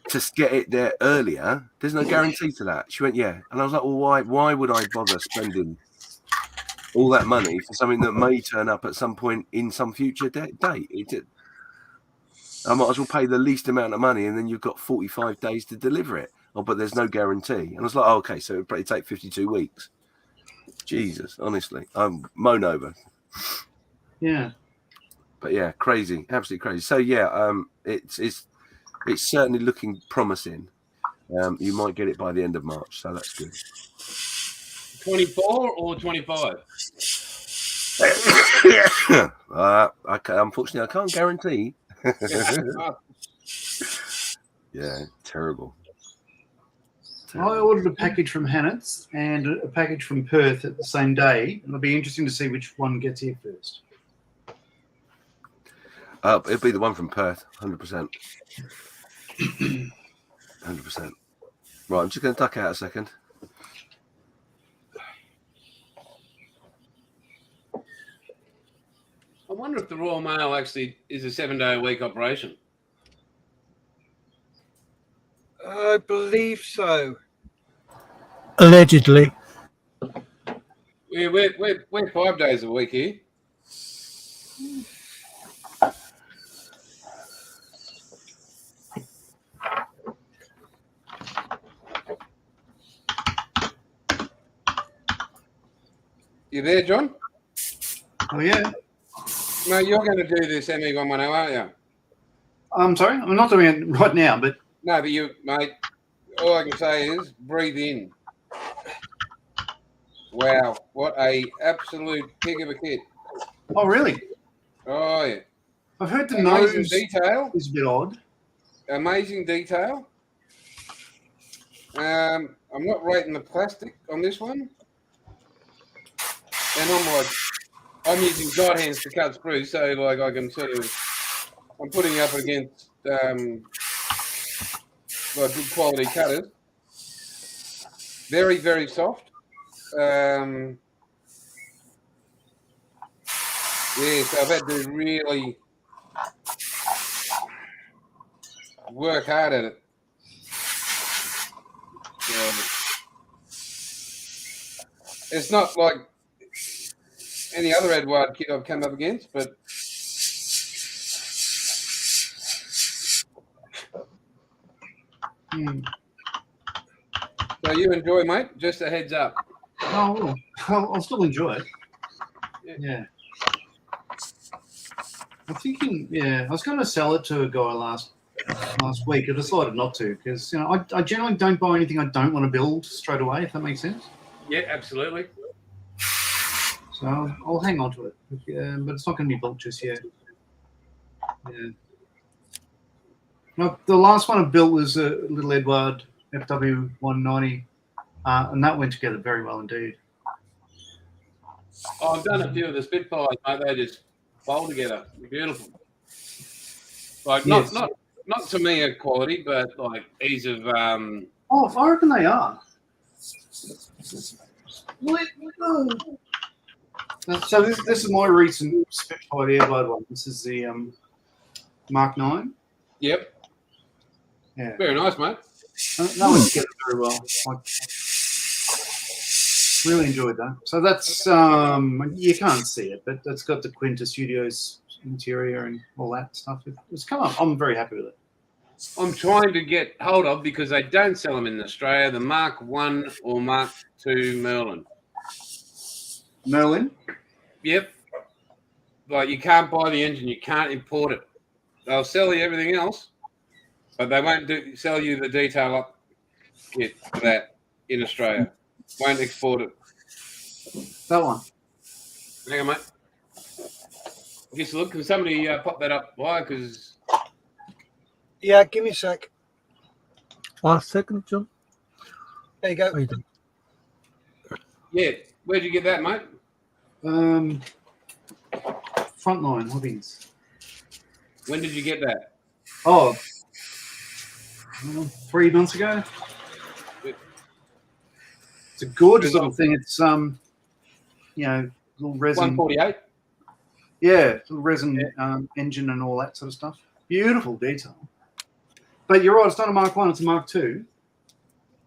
to get it there earlier, there's no guarantee to that. She went, yeah. And I was like, well, why would I bother spending all that money for something that may turn up at some point in some future date? I might as well pay the least amount of money and then you've got 45 days to deliver it. Oh, but there's no guarantee. And I was like, oh, okay, so it'd probably take 52 weeks. Jesus, honestly. I'm moan over. Yeah. But yeah, crazy, absolutely crazy. So yeah, it's certainly looking promising. You might get it by the end of March, so that's good. 24 or 25? Unfortunately, I can't guarantee. Yeah, terrible. I ordered a package from Hannah's and a package from Perth at the same day. It'll be interesting to see which one gets here first. It'll be the one from Perth, 100%. 100%. Right, I'm just going to duck out a second. I wonder if the Royal Mail actually is a 7-day-a-week operation. I believe so. Allegedly. We're 5 days a week here. You there, John? Oh, yeah. No, you're going to do this ME110, aren't you? I'm sorry? I'm not doing it right now, but... No, but you, mate, all I can say is breathe in. Wow, what a absolute pig of a kid. Oh, really? Oh, yeah. I've heard the Amazing nose detail. is a bit odd. Amazing detail. I'm not rating the plastic on this one. And I'm using guide hands to cut sprues, so like I can sort of, I'm putting up against like good quality cutters. Very, very soft. Yes, I've had to really work hard at it. It's not like any other Edward kit I've come up against, but so you enjoy, mate. Just a heads up. Oh, well, I'll still enjoy it. Yeah. I'm thinking, I was going to sell it to a guy last week. I decided not to because, I generally don't buy anything I don't want to build straight away, if that makes sense. Yeah, absolutely. So I'll hang on to it, but it's not going to be built just yet. Yeah. No, the last one I built was a little Edward FW190, and that went together very well indeed. Oh, I've done a few of the Spitfires, mate. They just fold together. Beautiful. Like Yes. not to me a quality, but like ease of Oh, I reckon they are. So this is my recent Spitfire Edward one. This is the Mark 9. Yep. Yeah. Very nice, mate. That went together very well. Really enjoyed that. So that's you can't see it, but that's got the Quinta Studios interior and all that stuff. It's come up. I'm very happy with it. I'm trying to get hold of, because they don't sell them in Australia, the Mark 1 or Mark 2 Merlin. Merlin? Yep. Like, you can't buy the engine, you can't import it. They'll sell you everything else, but they won't sell you the detail up kit for that in Australia. Won't export it. That one. Hang on, mate. I guess, look, can somebody pop that up? Why? Because... Yeah, give me a sec. 1 second, John. There you go. How you doing? Yeah. Where'd you get that, mate? Frontline Hobbies. When did you get that? Oh, 3 months ago. It's a gorgeous little thing. It's little resin. 148. Yeah, little resin engine and all that sort of stuff. Beautiful detail. But you're right. It's not a Mark 1. It's a Mark 2.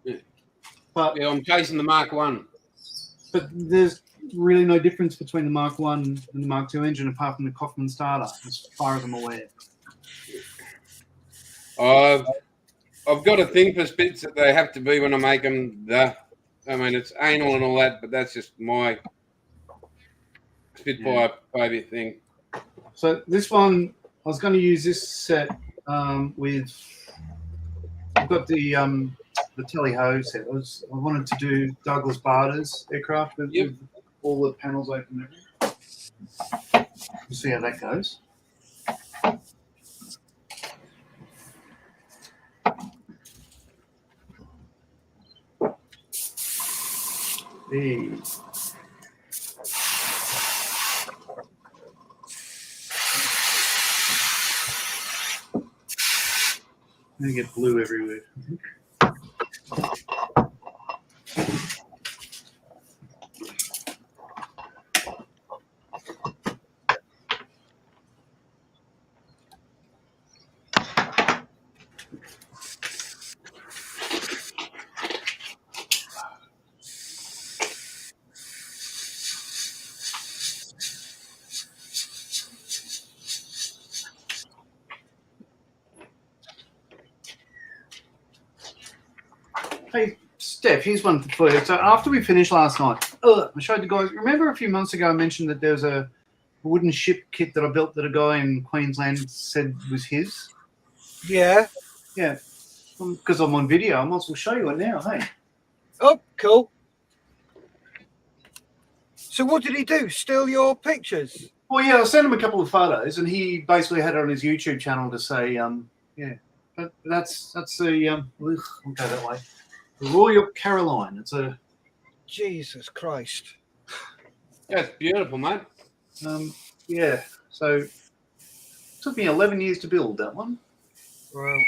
Yeah. But yeah, I'm chasing the Mark 1. But there's really no difference between the Mark 1 and the Mark 2 engine apart from the Kaufman starter, as far as I'm aware. I've got a thing for spits that they have to be when I make them. I mean, it's anal and all that, but that's just my Spitfire baby thing. So this one, I was going to use this set with. I've got the Tele Ho set. I wanted to do Douglas Bader's aircraft with all the panels open and everything. We'll see how that goes. I'm going to get blue everywhere. Hey, Steph, here's one for you. So after we finished last night, I showed the guys. Remember a few months ago I mentioned that there was a wooden ship kit that I built that a guy in Queensland said was his? Yeah. Yeah. Because I'm on video, I might as well show you it now, hey? Oh, cool. So what did he do? Steal your pictures? Well, yeah, I sent him a couple of photos, and he basically had it on his YouTube channel to say, but that's the I'll go that way. The Royal Caroline. It's a Jesus Christ. That's beautiful, mate. yeah. So it took me 11 years to build that one. Wow.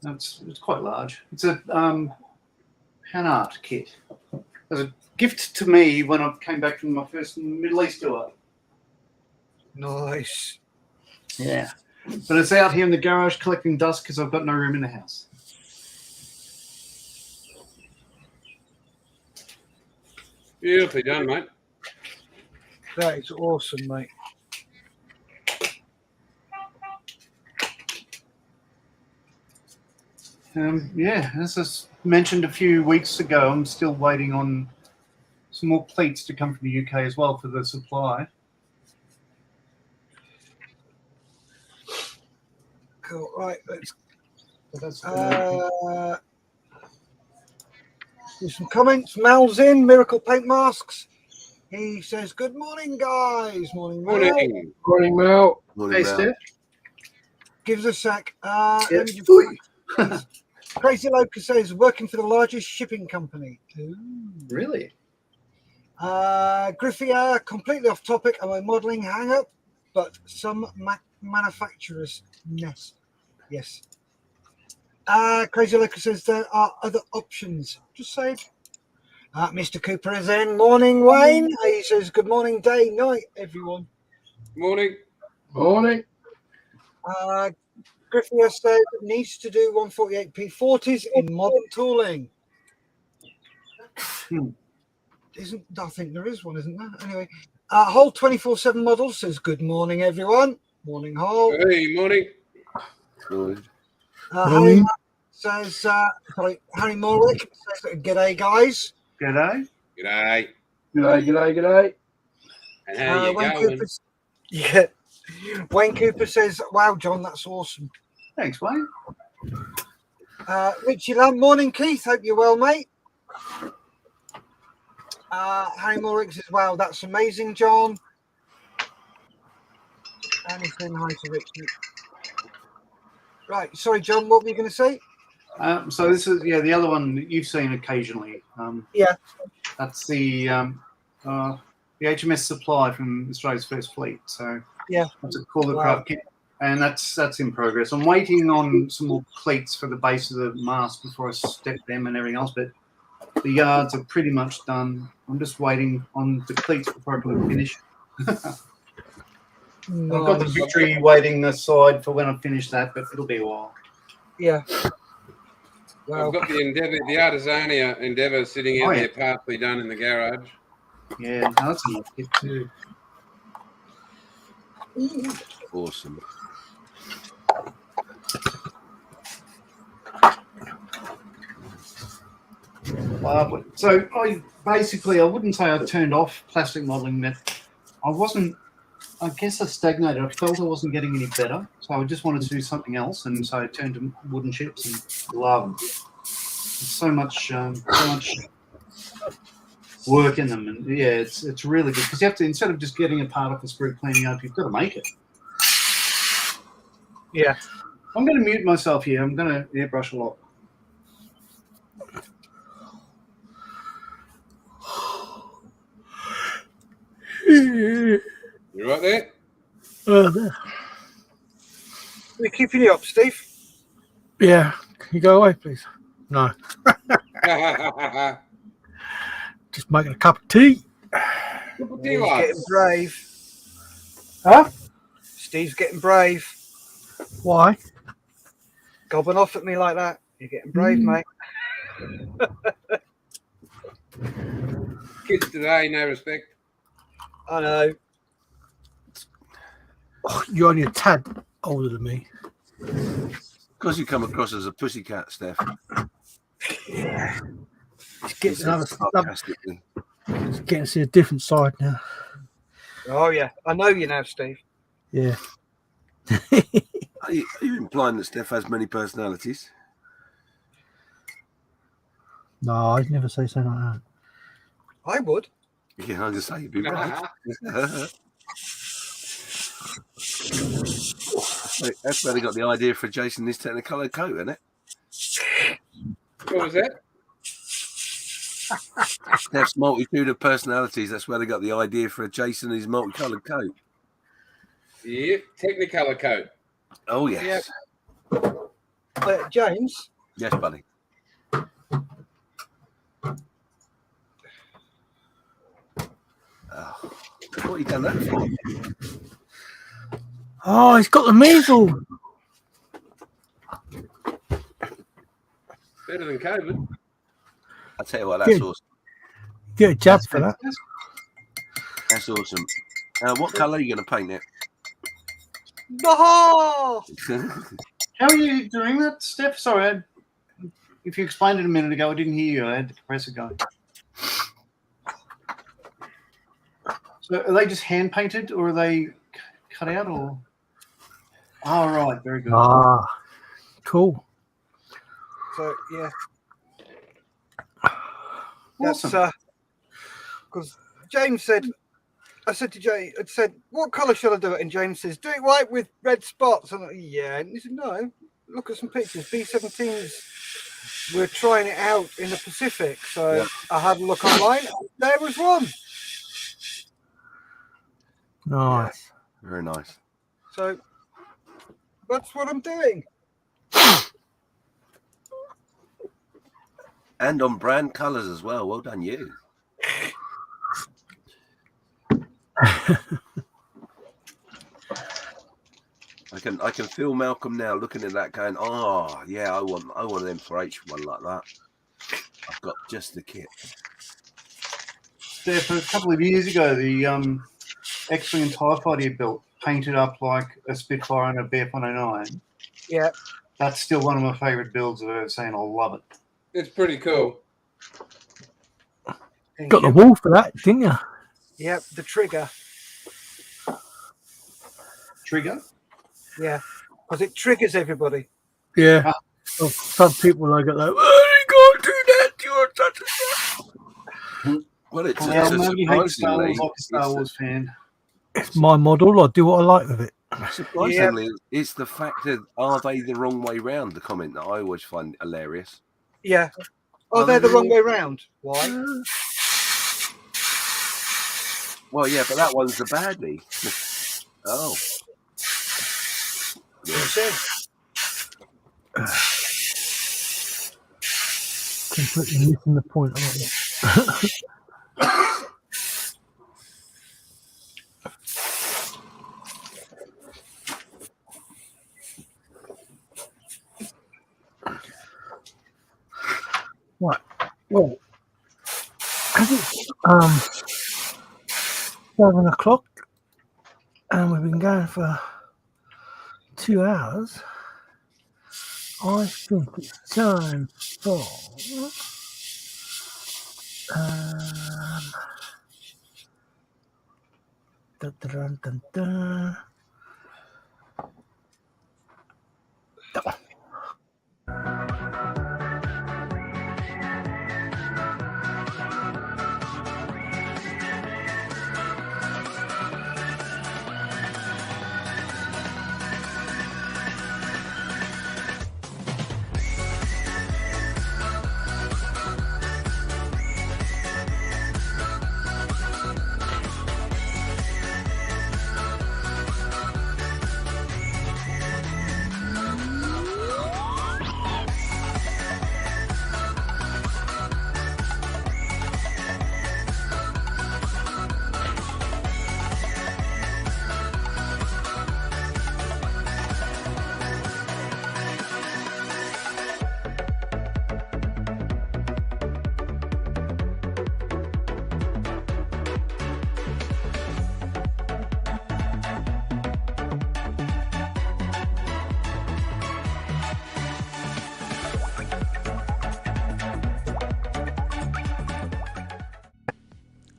It's quite large. It's a hand art kit. It was a gift to me when I came back from my first Middle East tour. Nice. Yeah. But it's out here in the garage collecting dust because I've got no room in the house. Beautifully done, mate. That is awesome, mate. As I mentioned a few weeks ago, I'm still waiting on some more pleats to come from the UK as well for the supply. Cool. Right. Let's But that's do some comments. Mal's in. Miracle Paint Masks. He says, "Good morning, guys. Morning, Mal." Morning. Morning, Mel. Morning, Hey, Mel. Steph. Give us a sec. Yeah. Let me just- Crazy Loca says, "Working for the largest shipping company." Ooh. Really? Griffia, completely off topic. Am I modelling hang up? But some manufacturers nest. Yes. Crazy Loca says there are other options. Just saying. Mr. Cooper is in. Morning, Wayne. He says, "Good morning, day, night, everyone." Morning. Morning. Griffia says it needs to do 148p40s in modern tooling. I think there is one, isn't there? Anyway, Hole 24/7 model says, "Good morning, everyone." Morning, Hole. Hey, morning. Good. Harry says, Harry Morwick says, "G'day, guys." G'day. G'day. G'day. And how you Wayne going? Cooper, Wayne Cooper says, "Wow, John, that's awesome." Thanks, Wayne. Richie Lamb, morning, Keith. Hope you're well, mate. Harry Morwick says, "Wow, that's amazing, John." And he's saying hi to Richie. Right, sorry, John, what were you going to say? So this is the other one that you've seen occasionally. Yeah. That's the HMS Supply from Australia's First Fleet. So Yeah. that's a call Wow. craft kit, and that's in progress. I'm waiting on some more cleats for the base of the mast before I step them and everything else. But the yards are pretty much done. I'm just waiting on the cleats before I can finish. I've got the victory waiting aside for when I finish that, but it'll be a while. Yeah. Wow. I've got the Endeavour, the Artisania Endeavour sitting out Oh, yeah. there, partly done in the garage. Yeah, that's enough kit too. Awesome. So I wouldn't say I turned off plastic modelling. That I guess I stagnated. I felt I wasn't getting any better, so I just wanted to do something else, and so I turned to wooden chips and love them. There's so much work in them, and yeah, it's really good because you have to, instead of just getting a part off the sprue, cleaning up, you've got to make it. Yeah. I'm going to mute myself here. I'm going to airbrush a lot. You right there? We're keeping you up, Steve. Yeah. Can you go away, please? No. Just making a cup of tea. He's getting brave. Huh? Steve's getting brave. Why? Gobbing off at me like that. You're getting brave, mate. Kids today, no respect. I know. Oh, you're only a tad older than me. Because you come across as a pussycat, Steph. It's getting, Sarcastically. it's getting to see a different side now. Oh, yeah. I know you now, Steve. Yeah. Are you implying that Steph has many personalities? No, I'd never say something like that. I would. Yeah, I'll just say you'd be right. That's where they got the idea for Jason this Technicolor coat, isn't it? What was that? Steph's multitude of personalities. That's where they got the idea for Jason his multicolored coat. Yeah, Technicolor coat. Oh yes, James. yes, buddy. Oh, what you done that for? Oh, he's got the measles. Better than COVID. I tell you what, that's awesome. Get a jab for that. That's awesome. What colour are you going to paint it? Oh! How are you doing that, Steph? Sorry, if you explained it a minute ago, I didn't hear you. I had the compressor going. So are they just hand painted, or are they cut out, or? Oh, right, very good. Ah, cool. So yeah, Awesome. that's because James said. I said to Jay, I said, "What colour shall I do it?" And James says, "Do it white with red spots." And yeah, and he said, "No, look at some pictures. B-17s. We're trying it out in the Pacific." So Yeah. I had a look online. There was one. Nice. Very nice. So that's what I'm doing. And on brand colours as well. Well done, you. I can feel Malcolm now looking at that, going, "Oh yeah, I want an M4H one like that. I've got just the kit." Steph, a couple of years ago, the X-Wing and TIE Fighter you built painted up like a Spitfire and a Bf 109. Yeah. That's still one of my favourite builds I've ever seen. I love it. It's pretty cool. Got the wall for that, didn't you? Yep, the trigger. Trigger? Yeah, because it triggers everybody. Yeah. Oh, some people like it like, "Oh, you can't do that. You're such a..." Well, it's Well, nobody hates Star surprisingly, Wars like a Star Wars fan. It's my model. I do what I like with it. surprisingly, it's the fact that are they the wrong way round? The comment that I always find hilarious. Yeah. Oh, they're the wrong way round. Why? Well, yeah, but that one's the baddie. Oh. Yeah. Completely missing the point, aren't you? Right. Well, as it's 7 o'clock, and we've been going for 2 hours, I think it's time for dun, dun, dun, dun.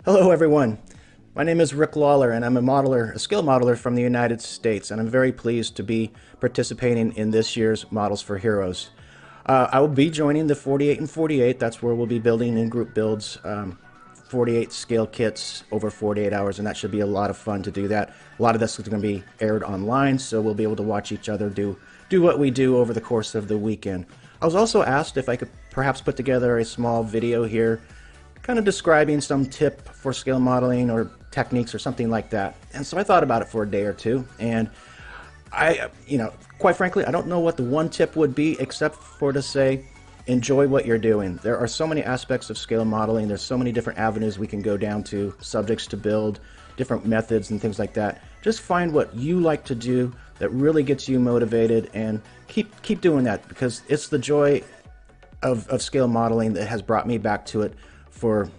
Hello everyone, my name is Rick Lawler and I'm a skill modeler from the United States, and I'm very pleased to be participating in this year's Models for Heroes. I will be joining the 48 and 48, that's where we'll be building in group builds, 48 scale kits over 48 hours, and that should be a lot of fun to do that. A lot of this is going to be aired online, so we'll be able to watch each other do what we do over the course of the weekend. I was also asked if I could perhaps put together a small video here kind of describing some tip for scale modeling or techniques or something like that. And so I thought about it for a day or two, and quite frankly, I don't know what the one tip would be except for to say, enjoy what you're doing. There are so many aspects of scale modeling. There's so many different avenues we can go down to, subjects to build, different methods and things like that. Just find what you like to do that really gets you motivated, and keep doing that, because it's the joy of scale modeling that has brought me back to it for,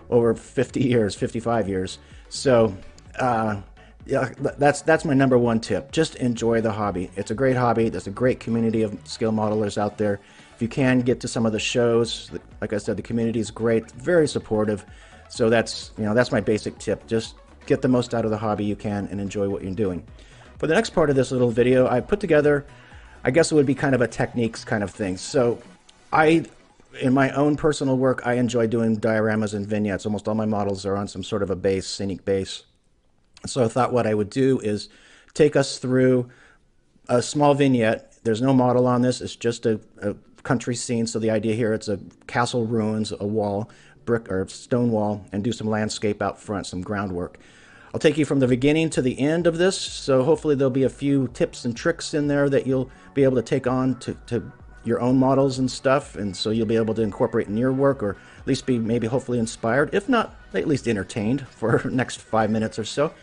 over 50 years, 55 years. So yeah, that's my number one tip. Just enjoy the hobby. It's a great hobby. There's a great community of scale modelers out there, If you can get to some of the shows, like I said, the community is great, very supportive. So that's my basic tip. Just get the most out of the hobby you can and enjoy what you're doing. For the next part of this little video, I put together, I guess it would be kind of a techniques kind of thing. So in my own personal work, I enjoy doing dioramas and vignettes. Almost all my models are on some sort of a base, scenic base. So I thought what I would do is take us through a small vignette. There's no model on this. It's just a country scene. So the idea here, it's a castle ruins, a wall, brick or stone wall, and do some landscape out front, some groundwork. I'll take you from the beginning to the end of this. So hopefully there'll be a few tips and tricks in there that you'll be able to take on to your own models and stuff. And so you'll be able to incorporate in your work, or at least be maybe hopefully inspired, if not at least entertained for the next 5 minutes or so.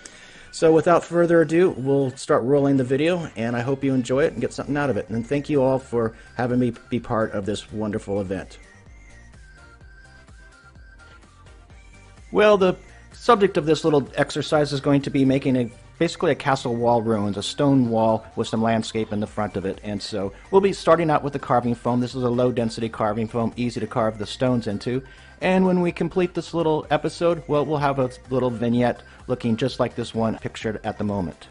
So without further ado, we'll start rolling the video, and I hope you enjoy it and get something out of it. And thank you all for having me be part of this wonderful event. Well, the subject of this little exercise is going to be making basically a castle wall ruins, a stone wall with some landscape in the front of it. And so we'll be starting out with the carving foam. This is a low density carving foam, easy to carve the stones into. And when we complete this little episode, well, we'll have a little vignette looking just like this one pictured at the moment.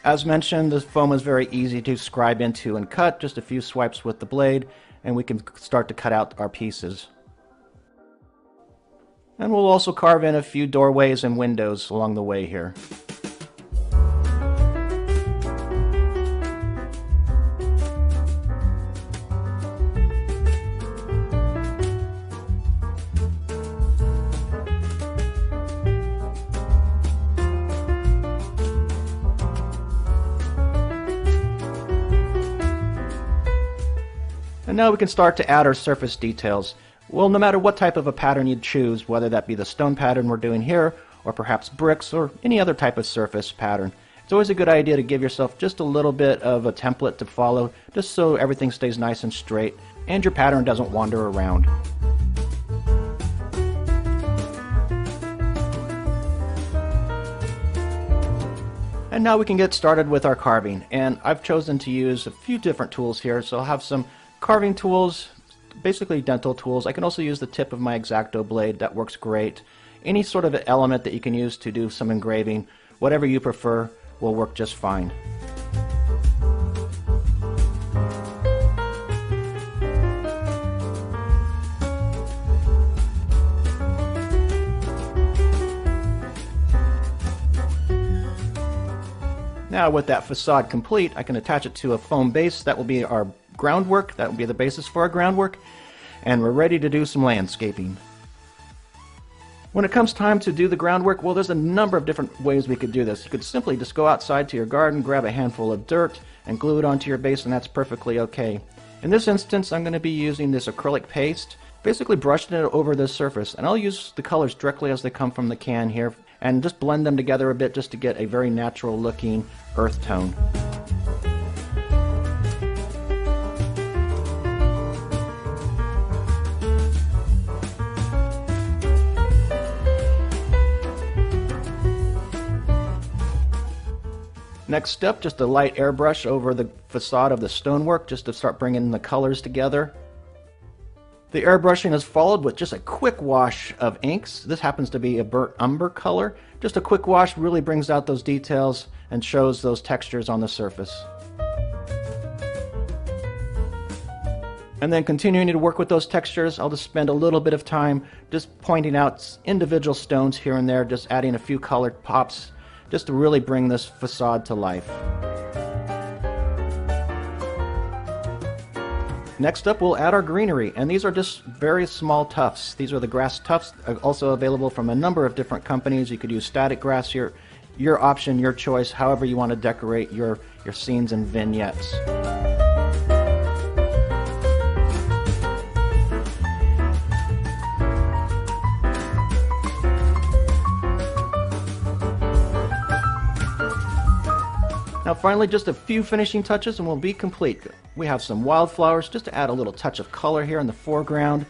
As mentioned, the foam is very easy to scribe into and cut, just a few swipes with the blade, and we can start to cut out our pieces. And we'll also carve in a few doorways and windows along the way here. And now we can start to add our surface details. Well, no matter what type of a pattern you choose, whether that be the stone pattern we're doing here, or perhaps bricks, or any other type of surface pattern, it's always a good idea to give yourself just a little bit of a template to follow, just so everything stays nice and straight, and your pattern doesn't wander around. And now we can get started with our carving, and I've chosen to use a few different tools here, so I'll have some carving tools, basically dental tools. I can also use the tip of my X-Acto blade. That works great. Any sort of element that you can use to do some engraving, whatever you prefer, will work just fine. Now with that facade complete, I can attach it to a foam base. That will be our groundwork. That will be the basis for our groundwork. And we're ready to do some landscaping. When it comes time to do the groundwork, well, there's a number of different ways we could do this. You could simply just go outside to your garden, grab a handful of dirt, and glue it onto your base, and that's perfectly okay. In this instance, I'm going to be using this acrylic paste, basically brushing it over this surface, and I'll use the colors directly as they come from the can here, and just blend them together a bit just to get a very natural looking earth tone. Next step, just a light airbrush over the facade of the stonework just to start bringing the colors together. The airbrushing is followed with just a quick wash of inks. This happens to be a burnt umber color. Just a quick wash really brings out those details and shows those textures on the surface. And then continuing to work with those textures, I'll just spend a little bit of time just pointing out individual stones here and there, just adding a few colored pops just to really bring this facade to life. Next up, we'll add our greenery, and these are just very small tufts. These are the grass tufts, also available from a number of different companies. You could use static grass, your option, your choice, however you want to decorate your scenes and vignettes. Now finally, just a few finishing touches and we'll be complete. We have some wildflowers just to add a little touch of color here in the foreground.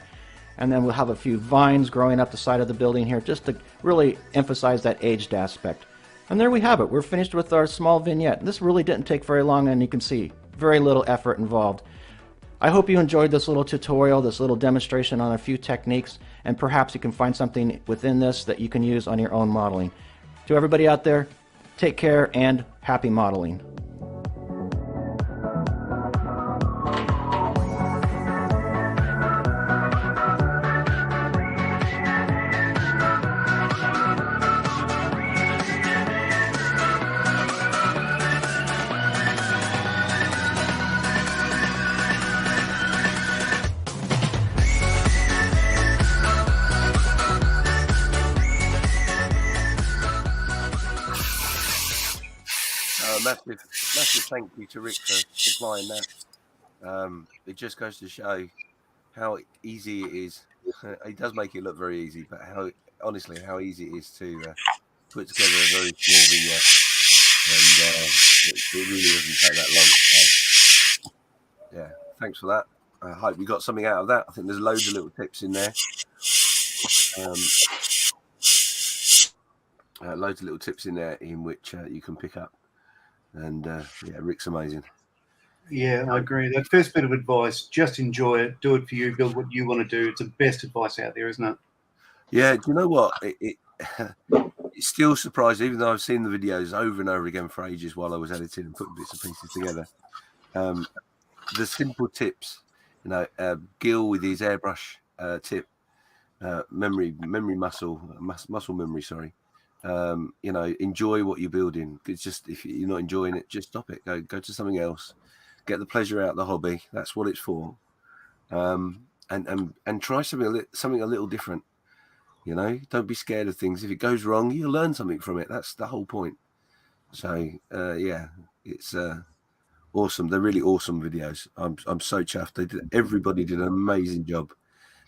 And then we'll have a few vines growing up the side of the building here just to really emphasize that aged aspect. And there we have it. We're finished with our small vignette. This really didn't take very long, and you can see very little effort involved. I hope you enjoyed this little tutorial, this little demonstration on a few techniques, and perhaps you can find something within this that you can use on your own modeling. To everybody out there, take care and happy modeling. Massive thank you to Rick for supplying that. It just goes to show how easy it is. He does make it look very easy, but how easy it is to put together a very small vignette, and it really doesn't take that long. So, yeah, thanks for that. I hope you got something out of that. I think there's loads of little tips in there. Loads of little tips in there in which you can pick up. And yeah, Rick's amazing. Yeah, I agree. That first bit of advice, just enjoy it, do it for you, build what you want to do. It's the best advice out there, isn't it? Yeah, do you know what? It still surprised, even though I've seen the videos over and over again for ages while I was editing and putting bits and pieces together. The simple tips, you know, Gil with his airbrush tip, muscle memory, sorry. You know, enjoy what you're building. It's just, if you're not enjoying it, just stop it. Go to something else. Get the pleasure out of the hobby. That's what it's for. And try something a little different. You know, don't be scared of things. If it goes wrong, you'll learn something from it. That's the whole point. So yeah, it's awesome. They're really awesome videos. I'm so chuffed. Everybody did an amazing job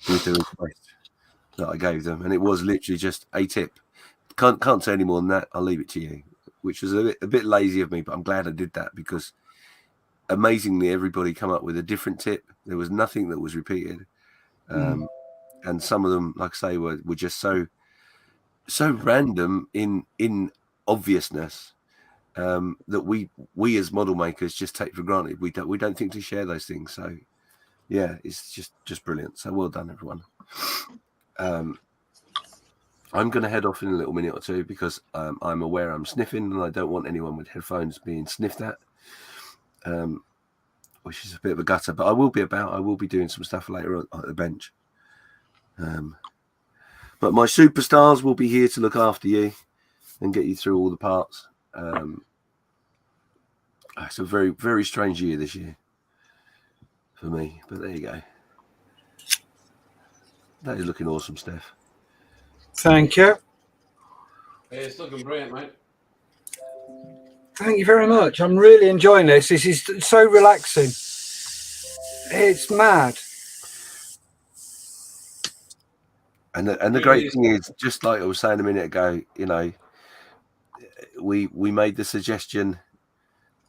with the request that I gave them, and it was literally just a tip. Can't say any more than that. I'll leave it to you, which was a bit lazy of me, but I'm glad I did that because amazingly everybody come up with a different tip. There was nothing that was repeated, and some of them, like I say, were just so random in obviousness that we as model makers just take for granted. We don't think to share those things. So yeah, it's just brilliant. So well done, everyone. I'm going to head off in a little minute or two because I'm aware I'm sniffing and I don't want anyone with headphones being sniffed at, which is a bit of a gutter. But I will be doing some stuff later on at the bench. But my superstars will be here to look after you and get you through all the parts. It's a very, very strange year this year for me. But there you go. That is looking awesome, Steph. Thank you. Yeah, it's looking brilliant, mate. Thank you very much. I'm really enjoying this. This is so relaxing. It's mad. And the great thing is, just like I was saying a minute ago, you know, we made the suggestion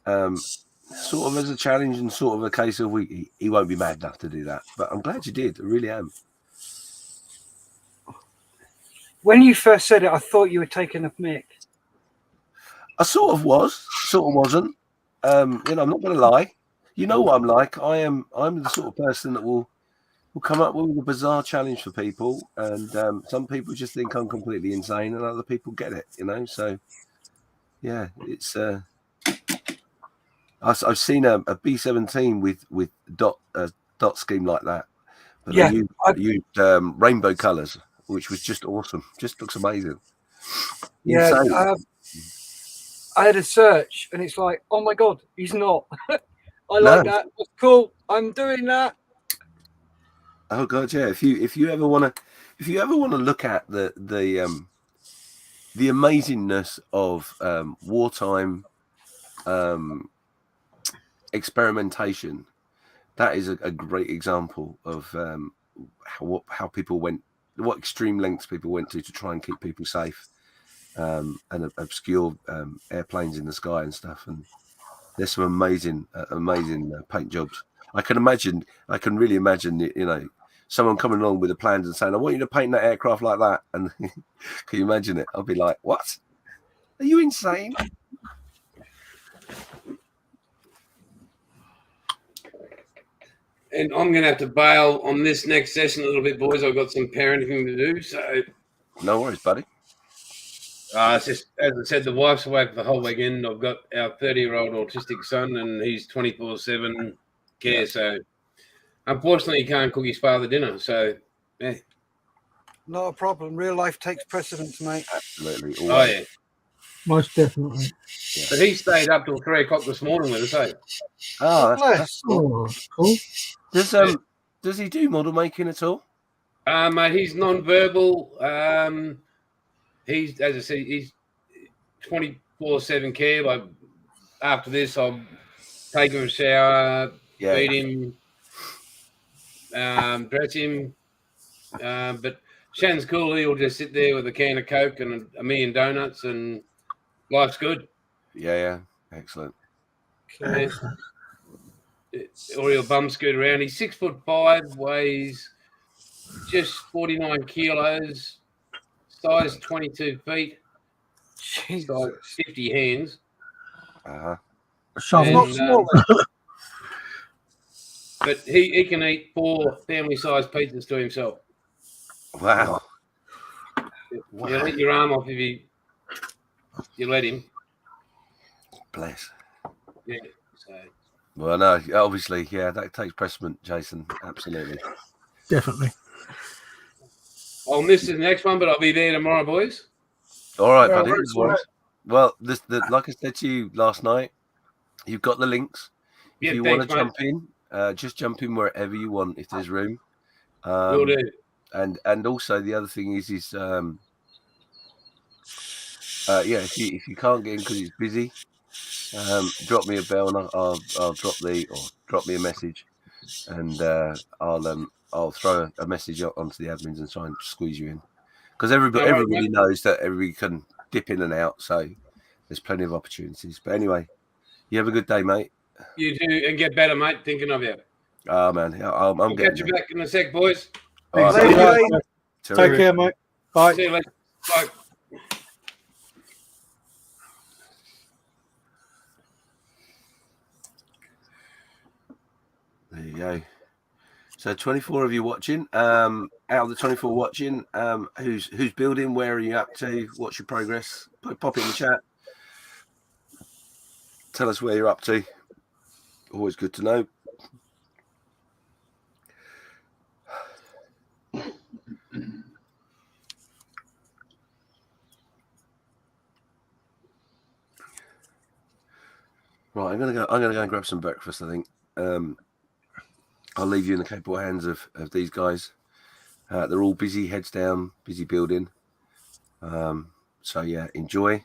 sort of as a challenge and sort of a case of he won't be mad enough to do that. But I'm glad you did. I really am. When you first said it, I thought you were taking a mick. I sort of was, sort of wasn't. You know, I'm not going to lie. You know what I'm like. I'm the sort of person that will come up with a bizarre challenge for people, and some people just think I'm completely insane, and other people get it. You know, so yeah, it's. I've seen a B-17 with dot scheme like that, but Yeah, they used rainbow colours, which was just awesome. Just looks amazing. Yeah, I had a search, and it's like, oh my god, he's not. I like that. That's cool. I'm doing that. Oh god, yeah. If you ever want to look at the amazingness of wartime experimentation, that is a great example of how people went, what extreme lengths people went to try and keep people safe, and obscure airplanes in the sky and stuff. And there's some amazing paint jobs. I can really imagine, you know, someone coming along with the plans and saying, I want you to paint that aircraft like that. And can you imagine it? I'll be like, what? Are you insane? And I'm going to have to bail on this next session a little bit, boys. I've got some parenting to do. So, No worries, buddy. it's just, as I said, the wife's away for the whole weekend. I've got our 30-year-old autistic son, and he's 24/7 care. Yeah. So, unfortunately, he can't cook his father dinner. So, yeah. Not a problem. Real life takes precedence, mate. Absolutely. Oh, Always. yeah. Most definitely. But he stayed up till 3 o'clock this morning with us, eh? Oh, that's Bless. cool. Oh, cool. Does he do model making at all? Mate, he's non-verbal. He's, as I said, he's 24/7 care. Like, after this, I'll take him a shower, feed him, dress him. But Shan's cool. He'll just sit there with a can of Coke and a million donuts, and life's good. Yeah. Excellent. Yeah. Or he'll bum scoot around. He's 6'5", weighs just 49 kilos, size 22 feet, Jesus. size 50 hands. Uh-huh. Shovel. Not small. But he can eat 4 family-sized pizzas to himself. Wow. He'll eat your arm off if you let him. Bless. Yeah. So. Well, no, obviously, yeah, that takes precedent, Jason. Absolutely. Definitely. I'll miss the next one, but I'll be there tomorrow, boys. All right, Yeah, buddy. right, No worries. Well, like I said to you last night, you've got the links. If Yeah, you thanks, want to mate. jump in, just jump in wherever you want if there's room. Will do. And also the other thing is if you can't get in because it's busy, drop me a bell and I'll drop me a message, and I'll throw a message onto the admins and try and squeeze you in, because everybody knows that everybody can dip in and out, so there's plenty of opportunities. But anyway, you have a good day, mate. You do, and get better, mate. Thinking of you. Oh man, I'm I'll getting catch you there. back in a sec, boys. All right, Thank buddy. you. Take care, mate. Bye. See you later. Bye. There you go. So 24 of you watching. Out of the 24 watching, who's building? Where are you up to? What's your progress? Pop it in the chat. Tell us where you're up to. Always good to know. Right, I'm gonna go and grab some breakfast, I think. I'll leave you in the capable hands of these guys. They're all busy, heads down, busy building. So yeah, enjoy.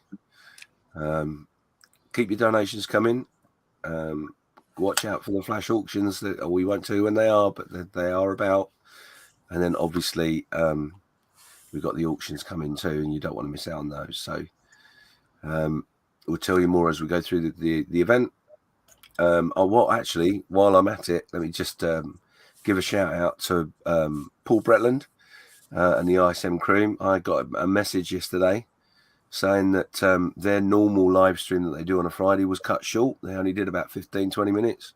Keep your donations coming. Watch out for the flash auctions that we won't tell you when they are, but they are about. And then obviously we've got the auctions coming too, and you don't want to miss out on those. So we'll tell you more as we go through the event. While I'm at it, let me just give a shout out to Paul Bretland and the ISM crew. I got a message yesterday saying that their normal live stream that they do on a Friday was cut short. They only did about 15-20 minutes,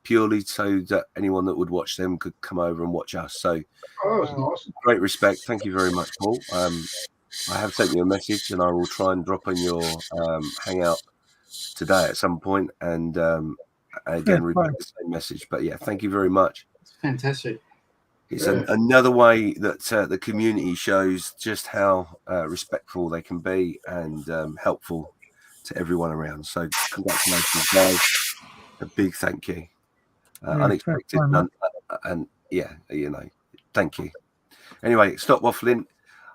purely so that anyone that would watch them could come over and watch us. So that's nice. great respect. Thank you very much, Paul. I have sent you a message, and I will try and drop in your hangout today at some point, and again repeat the same message. But yeah, thank you very much. Fantastic. It's another way that the community shows just how respectful they can be and helpful to everyone around. So congratulations, guys. A big thank you. Unexpected, and yeah, thank you. Anyway, stop waffling.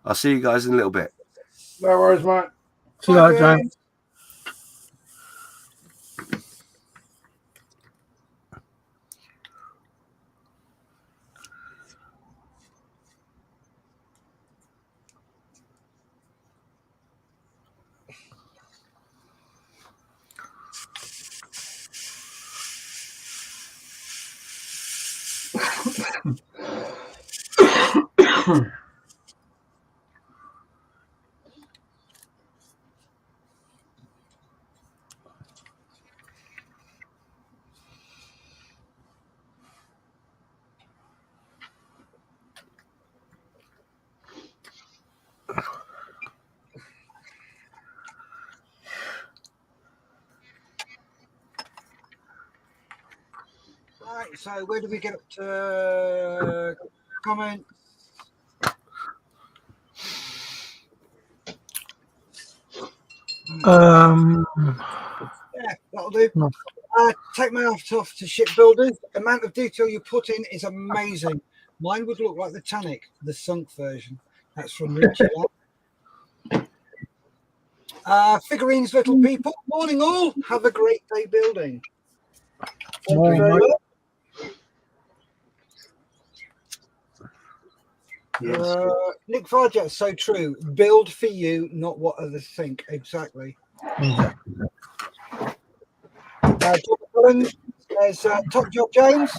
I'll see you guys in a little bit. No worries, mate. See you later, James. Right, so where do we get up to comments? Yeah, that'll do. No. Take my hat off to shipbuilders. The amount of detail you put in is amazing. Mine would look like the Titanic, the sunk version. That's from Richie. Figurines, little people. Morning, all. Have a great day building. Thank you very much. Yes. Nick Varjet, so true. Build for you, not what others think. Exactly. There's Top Job James.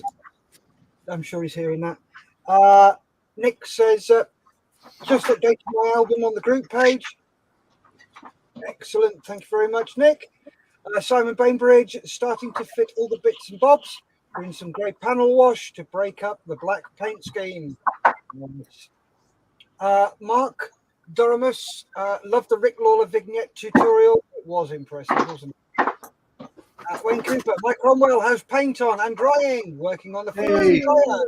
I'm sure he's hearing that. Nick says, just updated my album on the group page. Excellent. Thank you very much, Nick. Simon Bainbridge, starting to fit all the bits and bobs. Doing some grey panel wash to break up the black paint scheme. Nice. Mark Duramus, loved the Rick Lawler vignette tutorial. It was impressive, wasn't it? Wayne Cooper, Mike Cromwell has paint on and drying, working on the figurine dryer.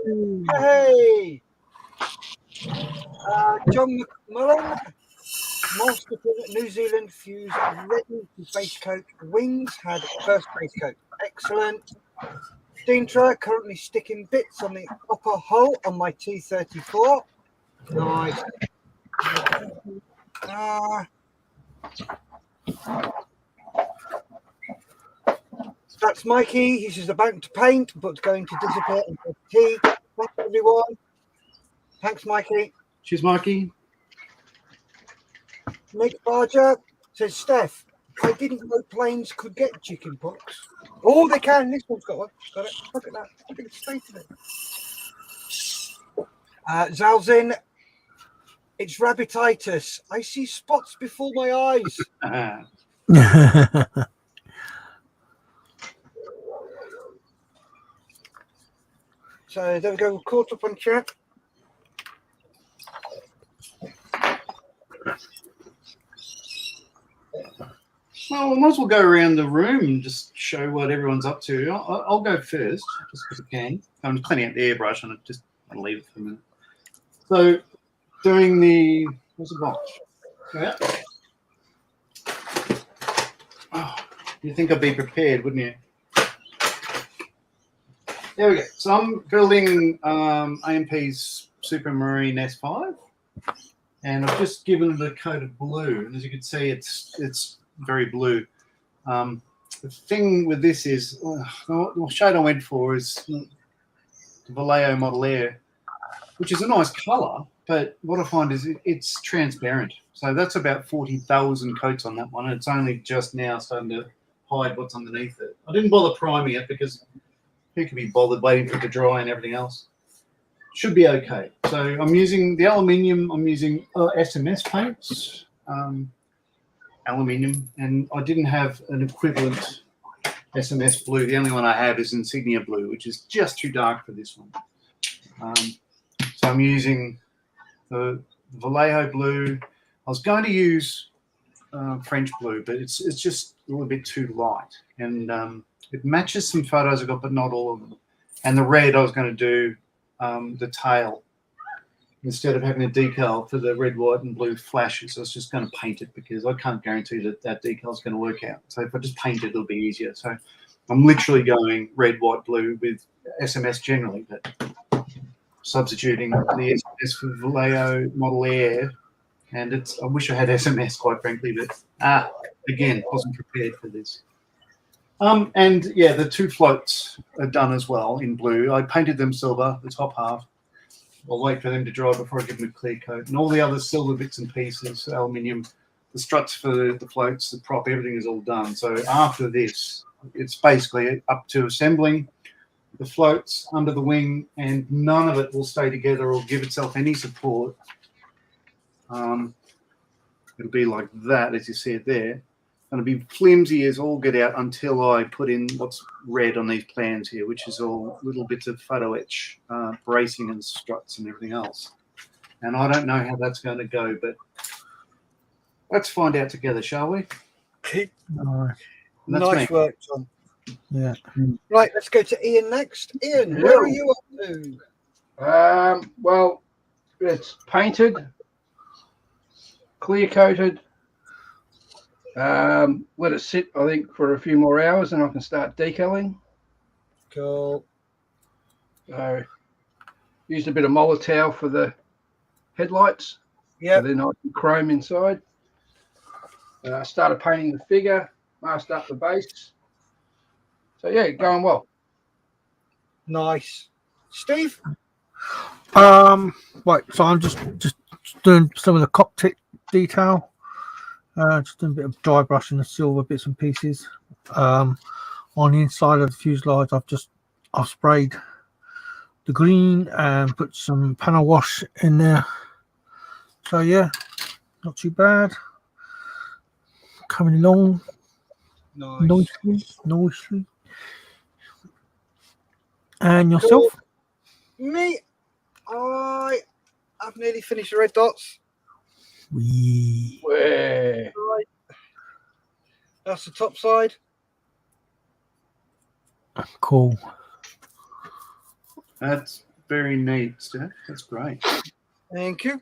Hey! John McMullen, Masterton New Zealand fuse ready to base coat. Wings had first base coat. Excellent. Deantra, currently sticking bits on the upper hull on my T34. Nice. That's Mikey. He's just about to paint, but going to disappear into tea. Thanks, everyone. Thanks, Mikey. Cheers, Mikey. Nick Barger says, Steph, I didn't know planes could get chicken pox. Oh, they can. This one's got one. Got it. Look at that. Look at the state of it. Zalzin, it's rabbititis. I see spots before my eyes. So there we go. We're caught up on chat. Well, we might as well go around the room and just show what everyone's up to. I'll go first, just because I can. I'm cleaning out the airbrush and I'll leave it for a minute. So, doing the what's the box? Yeah. Oh, you'd think I'd be prepared, wouldn't you? There we go. So I'm building AMP's Supermarine S5, and I've just given it a coat of blue. And as you can see, it's very blue. The thing with this is, the shade I went for is the Vallejo Model Air, which is a nice colour, but what I find is it's transparent. So that's about 40,000 coats on that one, and it's only just now starting to hide what's underneath it. I didn't bother priming it because who can be bothered waiting for it to dry and everything else? Should be okay. So I'm using the aluminium. I'm using SMS paints, aluminium, and I didn't have an equivalent SMS blue. The only one I have is Insignia blue, which is just too dark for this one. So I'm using the Vallejo blue. I was going to use French blue, but it's just a little bit too light, and it matches some photos I got, but not all of them. And the red, I was going to do the tail instead of having a decal for the red, white, and blue flashes. I was just going to paint it because I can't guarantee that decal is going to work out. So if I just paint it, it'll be easier. So I'm literally going red, white, blue with SMS generally, but substituting the SMS for Vallejo Model Air. And I wish I had SMS, quite frankly, but again, wasn't prepared for this. And yeah, the two floats are done as well in blue. I painted them silver, the top half. I'll wait for them to dry before I give them a clear coat. And all the other silver bits and pieces, aluminium, the struts for the floats, the prop, everything is all done. So after this, it's basically up to assembling the floats under the wing, and none of it will stay together or give itself any support. It'll be like that, as you see it there. It'll be flimsy as all get out until I put in what's red on these plans here, which is all little bits of photo etch, bracing and struts and everything else. And I don't know how that's going to go, but let's find out together, shall we? Nice work, John. Yeah. Right, let's go to Ian next. Ian, where are you up to? Well, it's painted, clear coated. Let it sit, I think, for a few more hours, and I can start decaling. Cool. So, used a bit of Molotow for the headlights. Yeah. So they're nice and chrome inside. Started painting the figure, masked up the base. So yeah, going well. Nice. Steve? Right, so I'm just doing some of the cockpit detail. Just doing a bit of dry brushing the silver bits and pieces. On the inside of the fuselage, I've sprayed the green and put some panel wash in there. So yeah, not too bad. Coming along nicely. And yourself? Cool. Me? I've nearly finished the red dots. Way. Right. That's the top side. Cool. That's very neat, Steph. That's great. Thank you.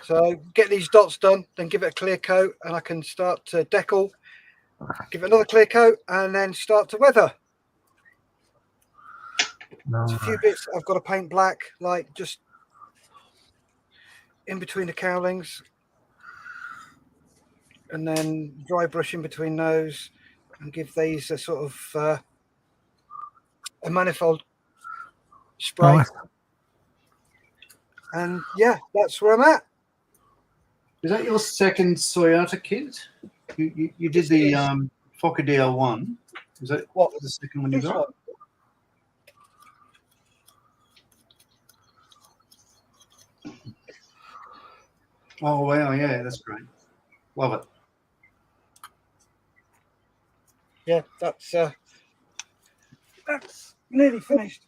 So get these dots done, then give it a clear coat, and I can start to decal, give it another clear coat, and then start to weather. There's a few bits I've got to paint black, like just in between the cowlings, and then dry brush in between those, and give these a sort of a manifold spray. Nice. And yeah, that's where I'm at. Is that your second Toyota kit? You did the Fokker DL1. Is that What the second one you this got? one? Oh wow, yeah, that's great. Love it. Yeah, that's nearly finished.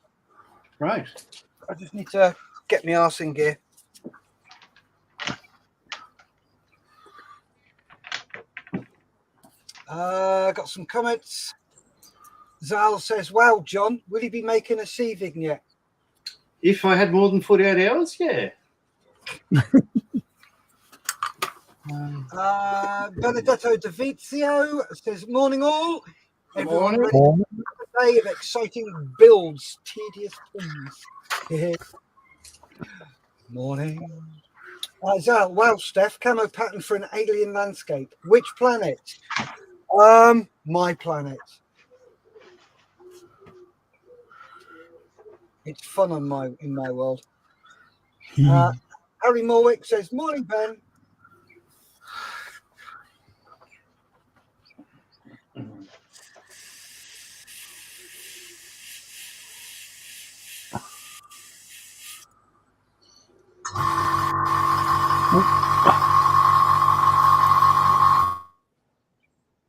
Right. I just need to get my arse in gear. Got some comments. Zal says, "Wow, John, will you be making a C vignette?" If I had more than 48 hours, yeah. Benedetto Davizio says, "Morning all. Everyone Morning. ready for a day of exciting builds, tedious things." Morning. Zal, wow, Steph, camo pattern for an alien landscape. Which planet? My planet. It's fun in my world. Harry Morwick says, "Morning, Ben."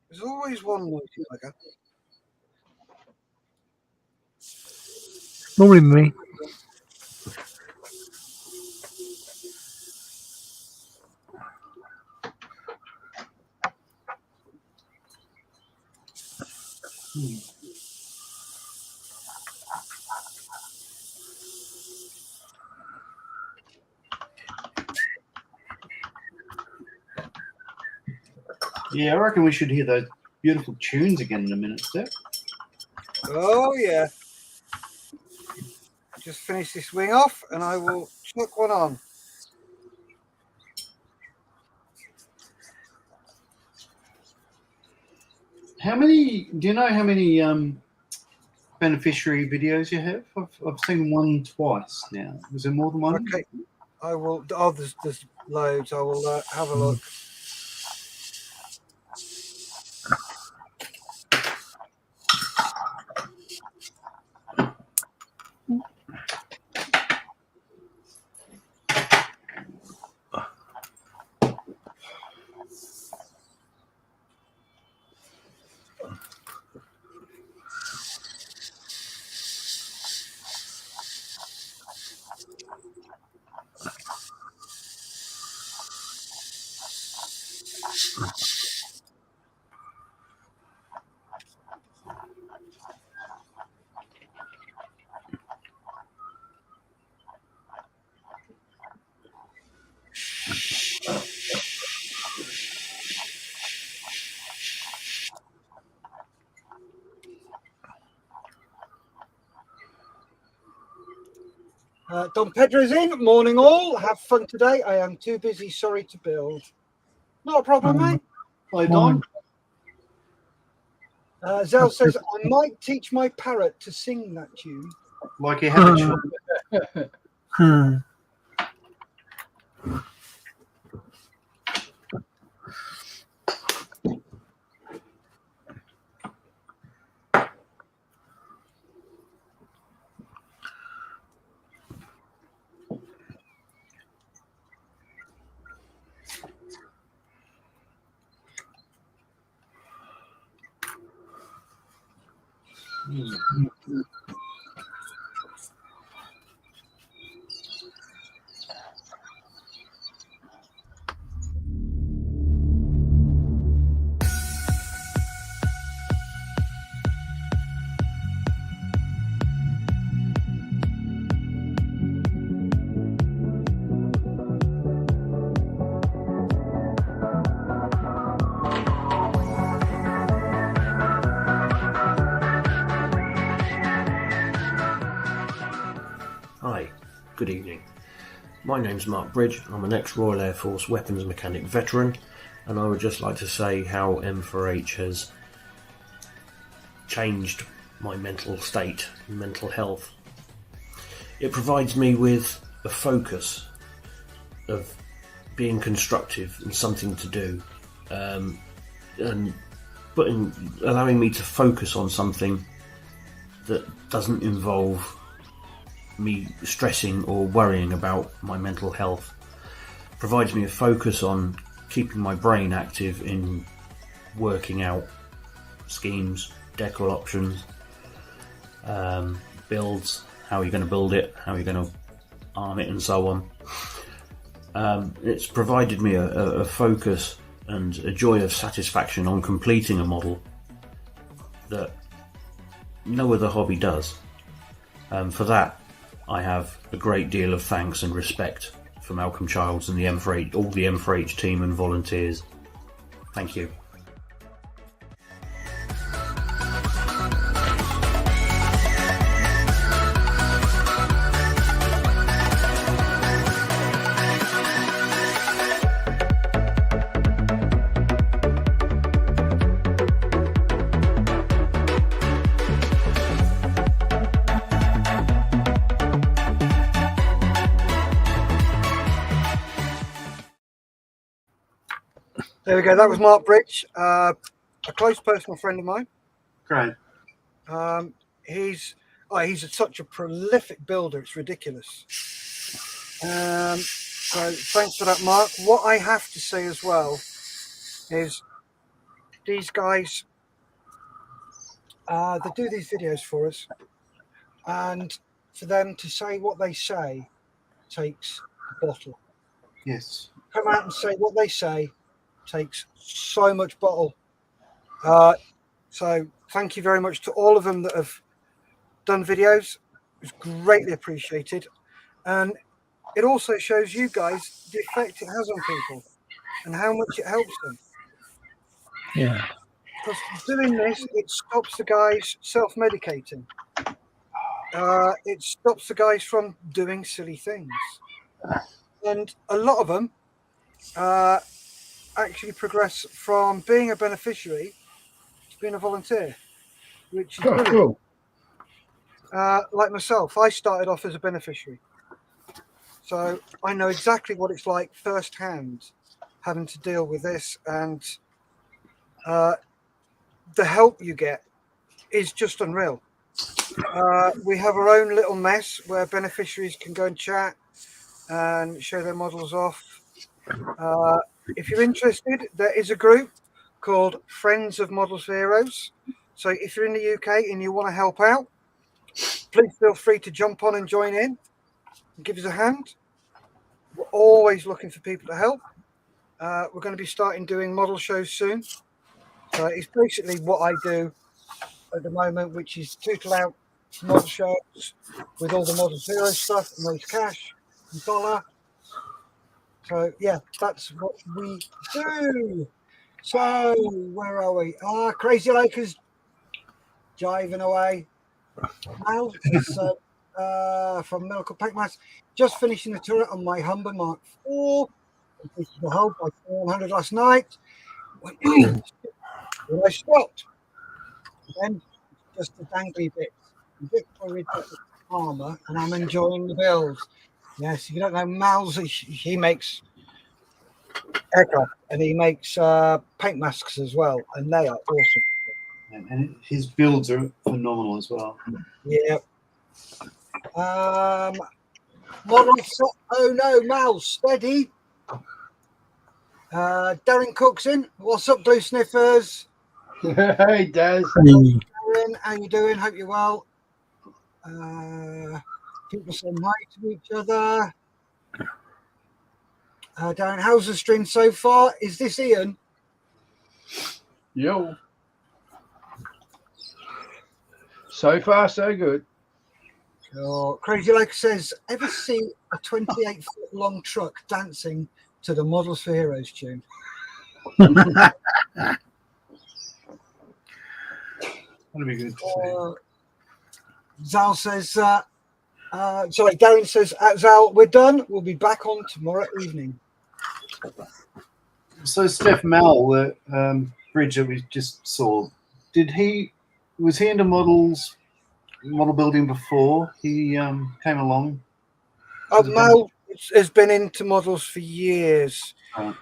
There's always one noise like that. Normally me. Yeah, I reckon we should hear those beautiful tunes again in a minute, Steph. Oh yeah. Just finish this wing off and I will chuck one on. Do you know how many beneficiary videos you have? I've seen one twice now. Was there more than one? Okay. I will. Oh, there's loads. I will have a look. Don Pedro's in. Morning, all. Have fun today. I am too busy. Sorry to build. Not a problem, mate. Hi, Don. Zell says, I might teach my parrot to sing that tune. Like you have a choice. Hi, good evening. My name's Mark Bridge. I'm an ex-Royal Air Force weapons mechanic veteran, and I would just like to say how M4H has changed my mental state and mental health. It provides me with a focus of being constructive and something to do, and allowing me to focus on something that doesn't involve me stressing or worrying about my mental health. Provides me a focus on keeping my brain active in working out schemes, decor options, builds, how you're going to build it, how you're going to arm it, and so on. It's provided me a focus and a joy of satisfaction on completing a model that no other hobby does. For that, I have a great deal of thanks and respect for Malcolm Childs and the M4H, all the M4H team and volunteers. Thank you. There we go. That was Mark Bridge, a close personal friend of mine. Great. He's such a prolific builder. It's ridiculous. So thanks for that, Mark. What I have to say as well is these guys, they do these videos for us, and for them to say what they say takes a bottle. Yes. Come out and say what they say takes so much bottle. So thank you very much to all of them that have done videos. It's greatly appreciated, and it also shows you guys the effect it has on people and how much it helps them. Yeah. Because doing this, it stops the guys self-medicating. It stops the guys from doing silly things, and a lot of them actually progress from being a beneficiary to being a volunteer, which is brilliant. Cool. Like myself, I started off as a beneficiary, so I know exactly what it's like firsthand, having to deal with this, and the help you get is just unreal. We have our own little mess where beneficiaries can go and chat and show their models off. If you're interested, there is a group called Friends of Models for Heroes. So if you're in the UK and you want to help out, please feel free to jump on and join in and give us a hand. We're always looking for people to help. We're going to be starting doing model shows soon. So it's basically what I do at the moment, which is tootle out model shows with all the Model Hero stuff and raise cash and dollar. So yeah, that's what we do. So where are we? Crazy Lakers jiving away. Now, from Medical Pack Mass. Just finishing the turret on my Humber Mark IV. Completed the hull by 400 last night. When I stopped, then just the dangly bits. Victory armor, and I'm enjoying the builds. Yes, if you don't know, Mal's he makes aircraft and he makes paint masks as well, and they are awesome. And his builds are phenomenal as well. Yeah. Model set. Oh no, Mal, steady. Darren Cook's in. What's up, Blue Sniffers? Hey, Daz. Darren, how you doing? Hope you're well. People saying hi to each other. Darren, how's the stream so far? Is this Ian? Yo. So far, so good. Oh, Crazy Lake says, ever see a 28-foot long truck dancing to the Models for Heroes tune? That'd be good. Zal says, Darren says, Zal, we're done. We'll be back on tomorrow evening. So Steph Mal, the bridge that we just saw, was he into model building before he came along? Mal has been into models for years. Right.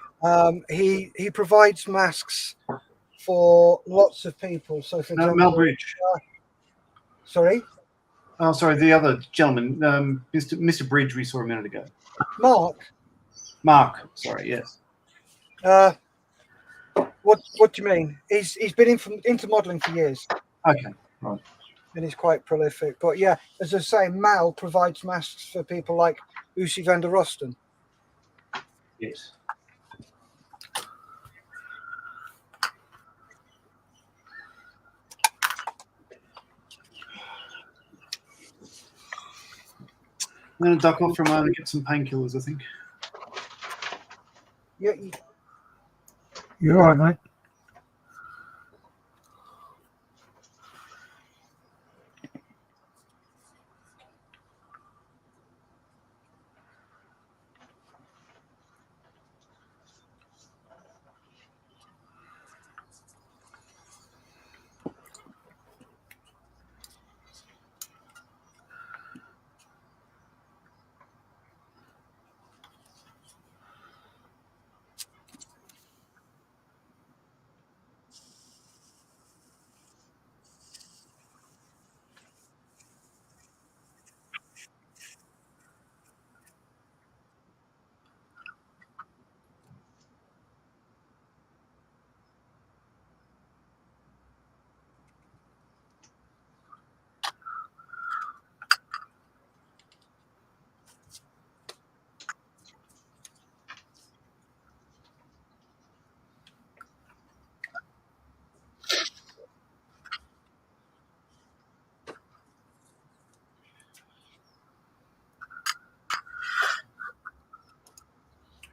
He provides masks for lots of people. So for example, Mel Bridge. Sorry? Oh, sorry, the other gentleman, Mr. Bridge, we saw a minute ago. Mark, sorry, yes. What do you mean? He's been into modelling for years. Okay, right. And he's quite prolific. But yeah, as I say, Mal provides masks for people like Usi van der Rosten. Yes. I'm going to duck off for a moment and get some painkillers, I think. Yeah. You're all right, mate.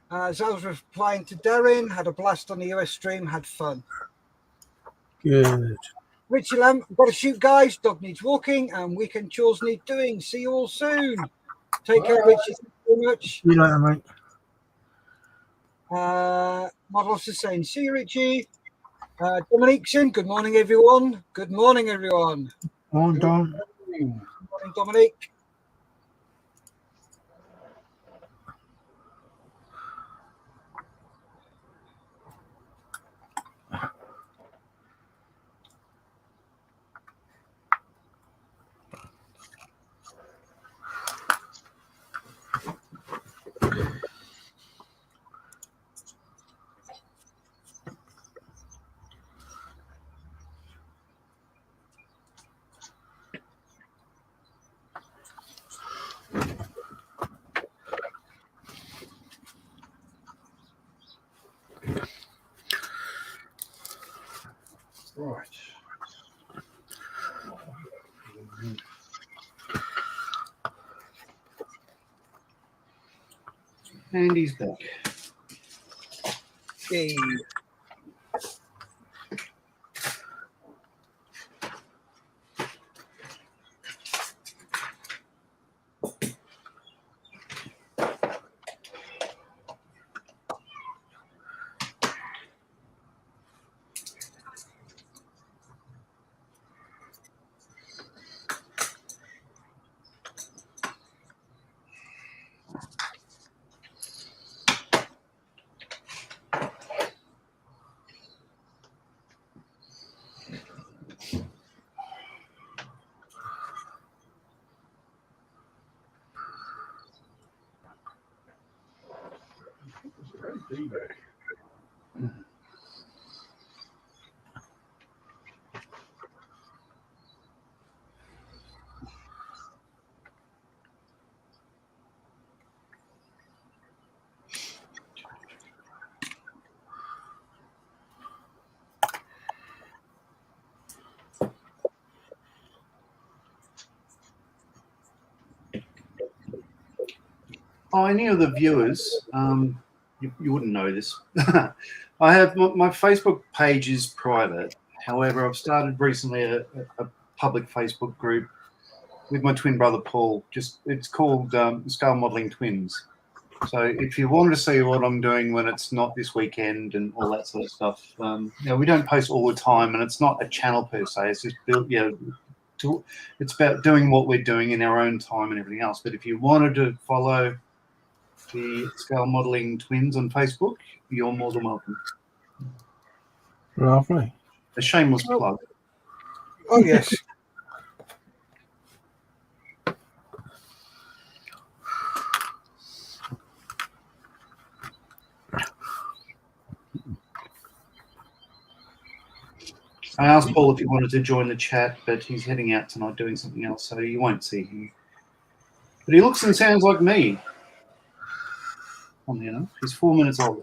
As I was replying to Darren, had a blast on the US stream, had fun. Good. Richie Lamb, got to shoot, guys. Dog needs walking, and weekend chores need doing. See you all soon. Take care, Richie. Thank you very much. See you later, mate. Models is saying, see you, Richie. Dominique's in. Good morning, everyone. Good morning, everyone. On, Don. Good morning, Dominique. Right. And he's back. Hey. any of the viewers, you wouldn't know this. I have my Facebook page is private. However, I've started recently a public Facebook group with my twin brother Paul. It's called Scale Modeling Twins. So if you want to see what I'm doing when it's not this weekend and all that sort of stuff, we don't post all the time, and it's not a channel per se. It's just built, it's about doing what we're doing in our own time and everything else. But if you wanted to follow the Scale Modeling Twins on Facebook, you're more than welcome. Lovely. A shameless plug. Oh, yes. I asked Paul if he wanted to join the chat, but he's heading out tonight doing something else, so you won't see him. But he looks and sounds like me. Funnily enough, he's 4 minutes older.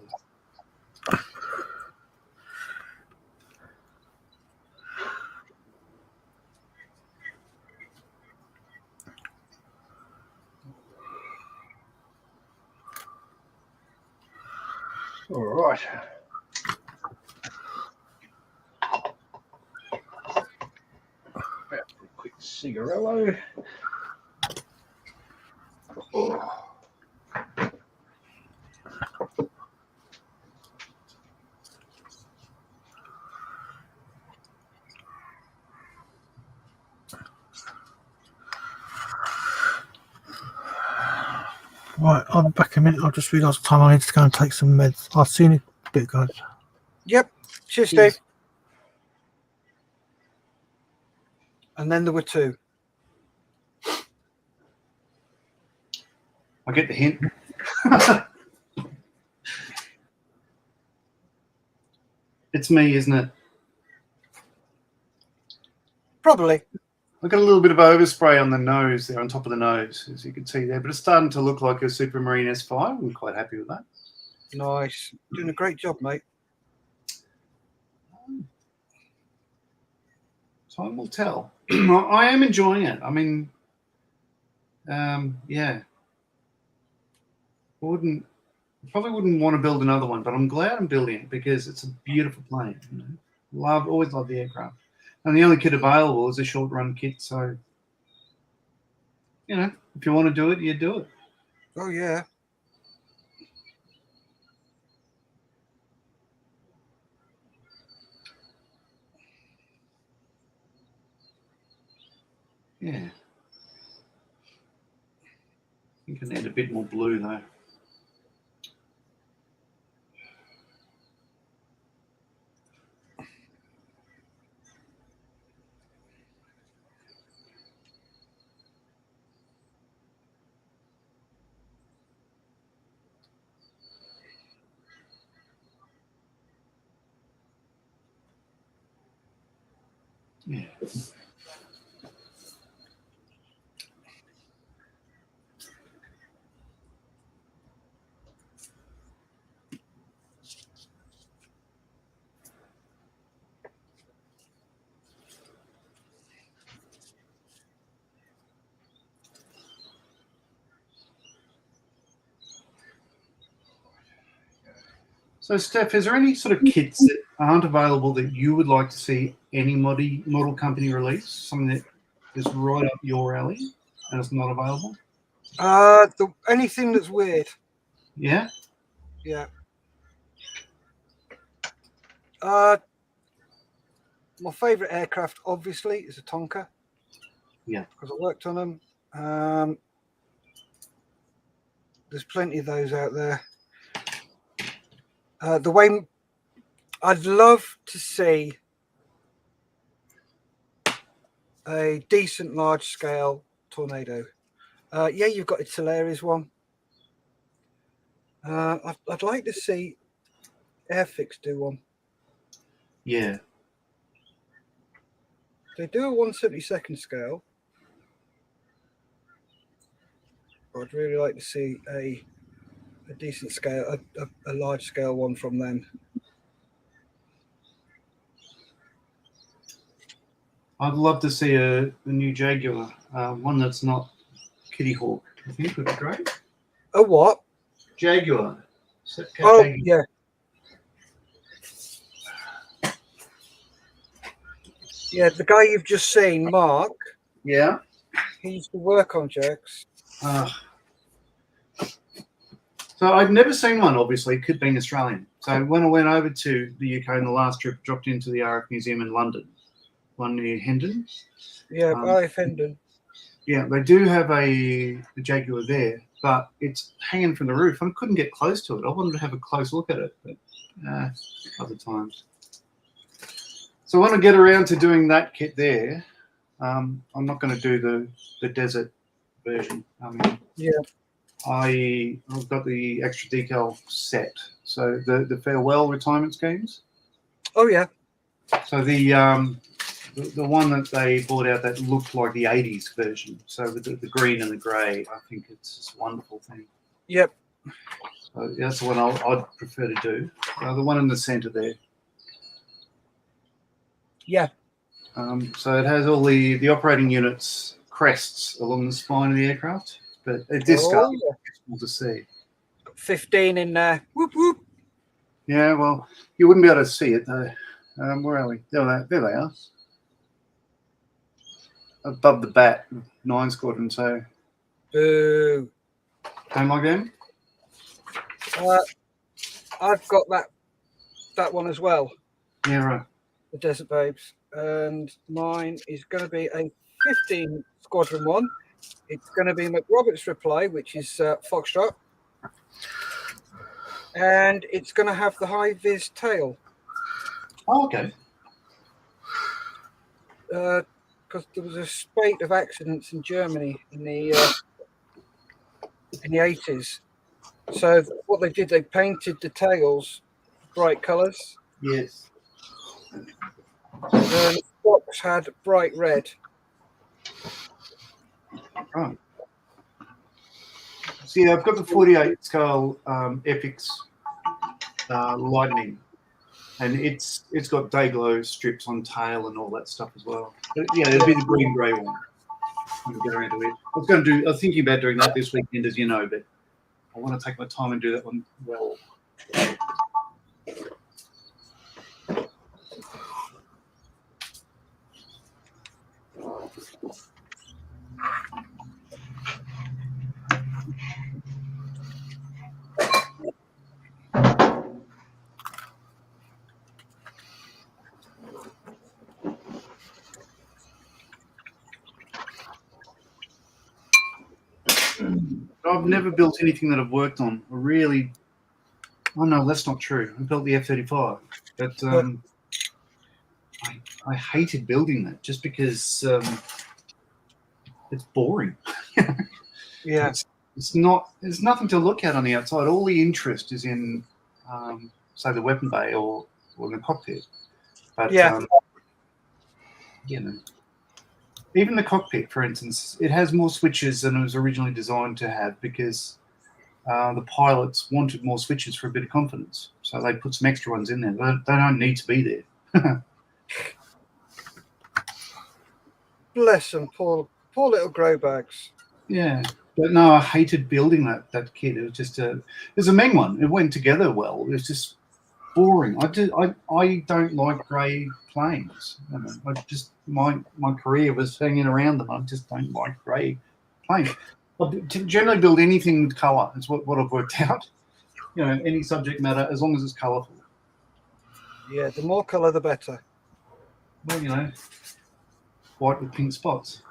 All right. Quick cigarello. Oh. Right, I'll be back in a minute. I've just realised the time I need to go and take some meds. I'll see you in a bit, guys. Yep. Cheers, Steve. And then there were two. I get the hint. It's me, isn't it? Probably. I've got a little bit of overspray on the nose there, on top of the nose, as you can see there. But it's starting to look like a Supermarine S5. I'm quite happy with that. Nice. Doing a great job, mate. Time will tell. I am enjoying it. I mean, yeah. Probably wouldn't want to build another one, but I'm glad I'm building it because it's a beautiful plane. You know? Always loved the aircraft. And the only kit available is a short run kit. So, you know, if you want to do it, you do it. Oh, yeah. Yeah. I think I need a bit more blue though. Yeah. So, Steph, is there any sort of kits that aren't available that you would like to see any model company release? Something that is right up your alley and it's not available? Anything that's weird. Yeah? Yeah. My favourite aircraft, obviously, is a Tonka. Yeah. Because I worked on them. There's plenty of those out there. The way I'd love to see a decent large scale Tornado. Yeah, you've got a Tulares one. I'd like to see Airfix do one. Yeah. They do a 1/72 scale. I'd really like to see a decent scale, a large scale one from them. I'd love to see a new Jaguar, one that's not Kitty Hawk. I think would be great. A what? Jaguar. Oh, Jaguar. yeah. Yeah, the guy you've just seen, Mark, Yeah. he used to work on Jags. So I'd never seen one, obviously, being Australian. So when I went over to the UK on the last trip, dropped into the RF Museum in London, one near Hendon. Yeah, by Fendon. Yeah, they do have a Jaguar there, but it's hanging from the roof. I couldn't get close to it. I wanted to have a close look at it, but other times. So I want to get around to doing that kit there. I'm not going to do the desert version. Yeah. I've got the extra decal set. So the farewell retirement schemes. Oh, yeah. So the one that they brought out that looked like the 80s version. So with the green and the grey, I think it's just a wonderful thing. Yep. So that's the one I'd prefer to do. The one in the centre there. Yeah. So it has all the operating units crests along the spine of the aircraft, but at this scale, it's cool to see. Got 15 in there. Whoop, whoop. Yeah, well, you wouldn't be able to see it though. Where are we? There they are. Above the bat, 9 squadron. So, Boo. don't like them? I've got that one as well. Yeah, right. The Desert Babes, and mine is going to be a 15 squadron one. It's going to be McRoberts reply, which is Foxtrot, and it's going to have the high vis tail. Oh, okay. Because there was a spate of accidents in Germany in the 80s. So what they did, they painted the tails bright colours. Yes. The box had bright red. Right. So yeah, I've got the 48 scale Airfix Lightning, and it's got day glow strips on tail and all that stuff as well. But yeah, it'll be the green grey one. We'll get around to it. I was thinking about doing that this weekend, as you know, but I want to take my time and do that one well. I've never built anything that I've worked on. Oh no, that's not true. I built the F-35, but I hated building that just because it's boring. Yeah. It's not. There's nothing to look at on the outside. All the interest is in, say, the weapon bay or the cockpit. But yeah. You know, even the cockpit, for instance, it has more switches than it was originally designed to have because the pilots wanted more switches for a bit of confidence. So they put some extra ones in there. They don't need to be there. Bless them, poor little grow bags. Yeah. But no, I hated building that kit. It was just it was a Meng one. It went together well. It was just boring. I don't like grey planes. I just my career was hanging around them. I just don't like grey planes. I generally build anything with colour. It's what I've worked out. You know, any subject matter as long as it's colourful. Yeah, the more colour, the better. Well, you know, white with pink spots.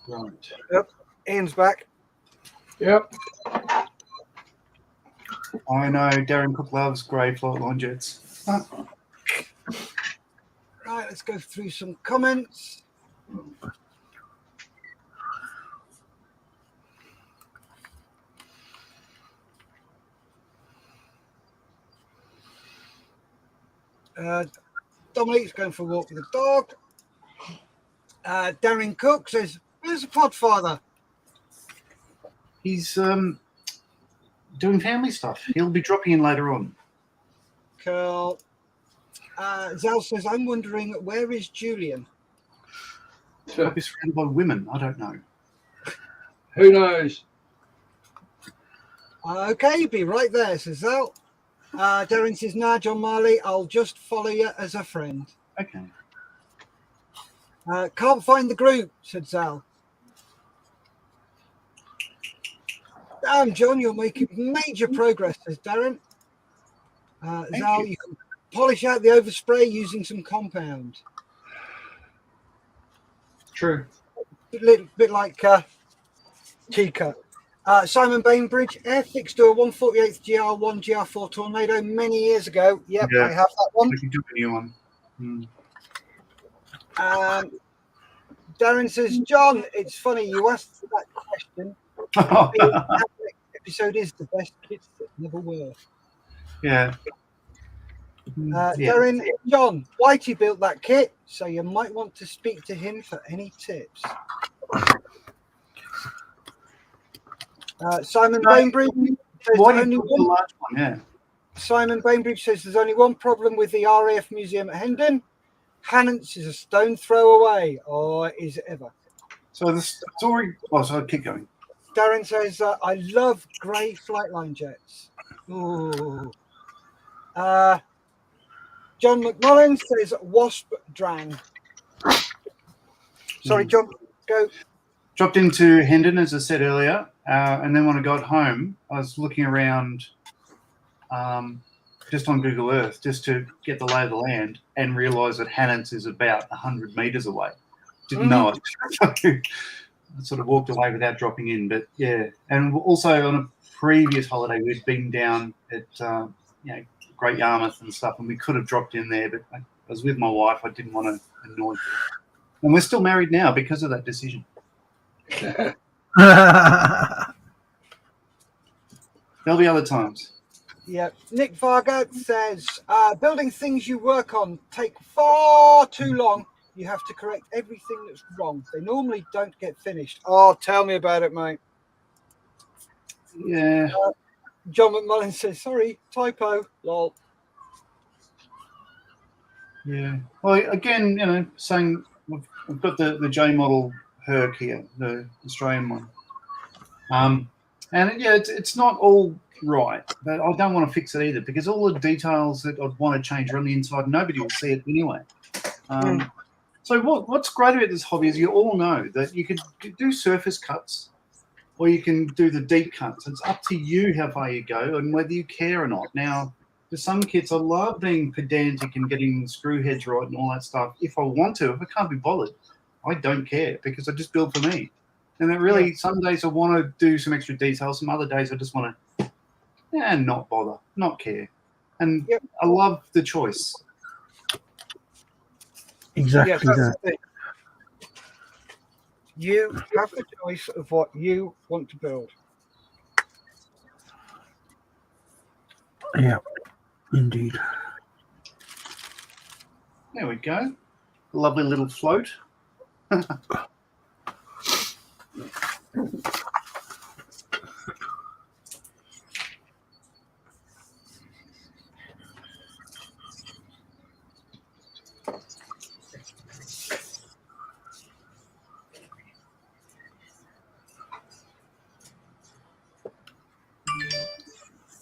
Right. Yep. Ian's back. Yep. I know Darren Cook loves grey flightline jets. Right, let's go through some comments. Dominic's going for a walk with the dog. Darren Cook says, Where's the podfather? He's doing family stuff. He'll be dropping in later on. Cool. Zal says, I'm wondering, where is Julian? Probably surrounded by women. I don't know. Who knows? Okay, be right there, says Zal. Darren says, nah, John Marley, I'll just follow you as a friend. Okay. Can't find the group, said Zal. Damn, John, you're making major progress, says Darren. Zal, you can polish out the overspray using some compound. True. A bit like Chica. Simon Bainbridge, Airfix do a 148th GR1 GR4 Tornado many years ago. Yep, Yeah. I have that one. We can do a new one. Darren says, John, it's funny you asked that question. The episode is the best kits that never were. Yeah. Darren, John, Whitey built that kit, so you might want to speak to him for any tips. Simon Bainbridge says only one. Large one, yeah. Simon Bainbridge says there's only one problem with the RAF Museum at Hendon. Hannants is a stone throw away, or is it ever? So the story. Oh, so keep going. Darren says, I love grey flightline jets. Ooh. John McMullen says Wasp Drang. Sorry, John, go. Dropped into Hendon, as I said earlier, and then when I got home, I was looking around just on Google Earth just to get the lay of the land and realised that Hannants is about 100 metres away. Didn't know it. So I sort of walked away without dropping in. But, yeah. And also on a previous holiday, we'd been down at, Great Yarmouth and stuff, and we could have dropped in there, but I was with my wife. I didn't want to annoy her. And we're still married now because of that decision. There'll be other times. Yeah. Nick Varga says, building things you work on take far too long. You have to correct everything that's wrong. They normally don't get finished. Oh, tell me about it, mate. Yeah. John McMullen says, sorry, typo, lol. Yeah. Well, again, saying we've got the J model Herc here, the Australian one. And yeah, it's not all right, but I don't want to fix it either because all the details that I'd want to change are on the inside. Nobody will see it anyway. So what's great about this hobby is you all know that you can do surface cuts or you can do the deep cuts. It's up to you how far you go and whether you care or not. Now, for some kits, I love being pedantic and getting screw heads right and all that stuff. If I want to, if I can't be bothered, I don't care because I just build for me. And it really, some days I want to do some extra details. Some other days I just want to, not bother, not care. And I love the choice. Exactly that. You have the choice of what you want to build. Yeah, indeed. There we go. Lovely little float.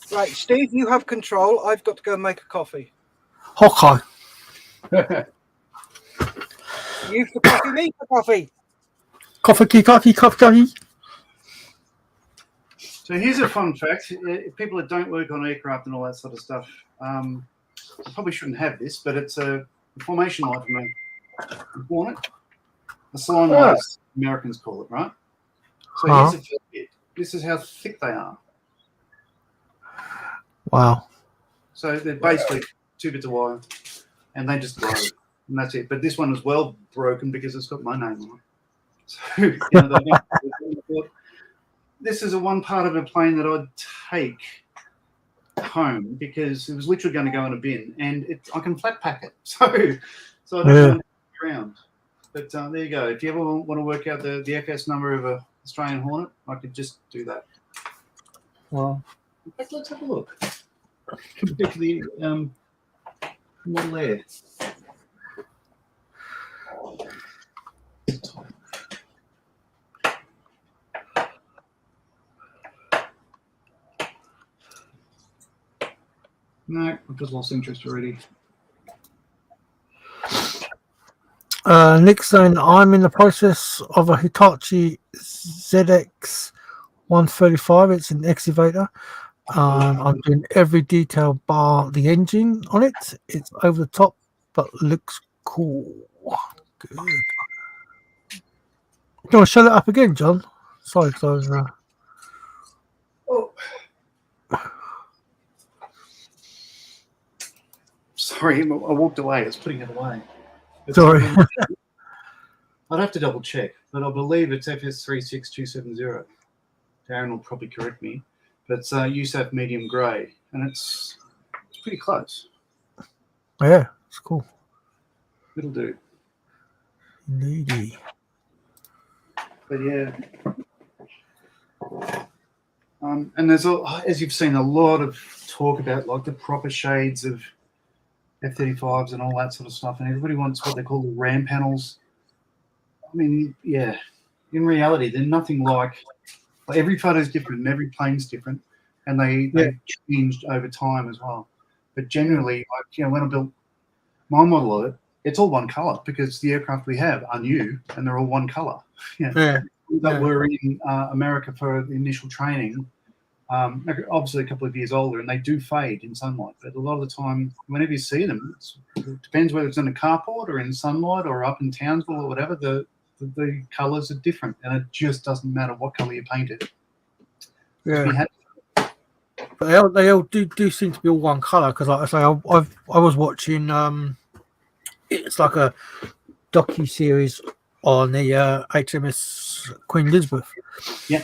Right, Steve, you have control. I've got to go make a coffee. Okay. You for coffee, me for coffee. Coffee. So here's a fun fact. People that don't work on aircraft and all that sort of stuff, I probably shouldn't have this, but it's a formation light from a hornet. A slime light, as Americans call it, right? So here's a fit bit. This is how thick they are. Wow. So they're basically 2 bits of wire, and they just glow, and that's it. But this one is well broken because it's got my name on it. So this is one part of a plane that I'd take home because it was literally going to go in a bin, and I can flat pack it, so I don't want to around. But there you go. If you ever want to work out the FS number of a Australian Hornet, I could just do that. Well, In fact, let's have a look. Compared to the Model Air. No, I've just lost interest already. Nick's saying I'm in the process of a Hitachi ZX 135. It's an excavator. I'm doing every detail bar the engine on it. It's over the top, but looks cool. Good. Do you want to show that up again, John? Sorry, because I was. Oh. Sorry, I walked away. I was putting it away. Sorry. I'd have to double check, but I believe it's FS36270. Darren will probably correct me, but it's USAF medium grey, and it's pretty close. Yeah, it's cool. It'll do. Needy. But yeah. And there's, as you've seen, a lot of talk about like the proper shades of F-35s and all that sort of stuff, and everybody wants what they call the RAM panels. I mean, yeah, in reality, they're nothing like every photo is different and every plane's different, and they've changed over time as well. But generally, like, when I built my model of it, it's all one color because the aircraft we have are new and they're all one color. That were in America for the initial training. Obviously a couple of years older, and they do fade in sunlight. But a lot of the time, whenever you see them, it depends whether it's in a carport or in sunlight or up in Townsville or whatever. The colours are different, and it just doesn't matter what colour you paint it. Yeah. But they all do seem to be all one colour because, like I say, I was watching. It's like a docu-series on the HMS Queen Elizabeth. Yeah.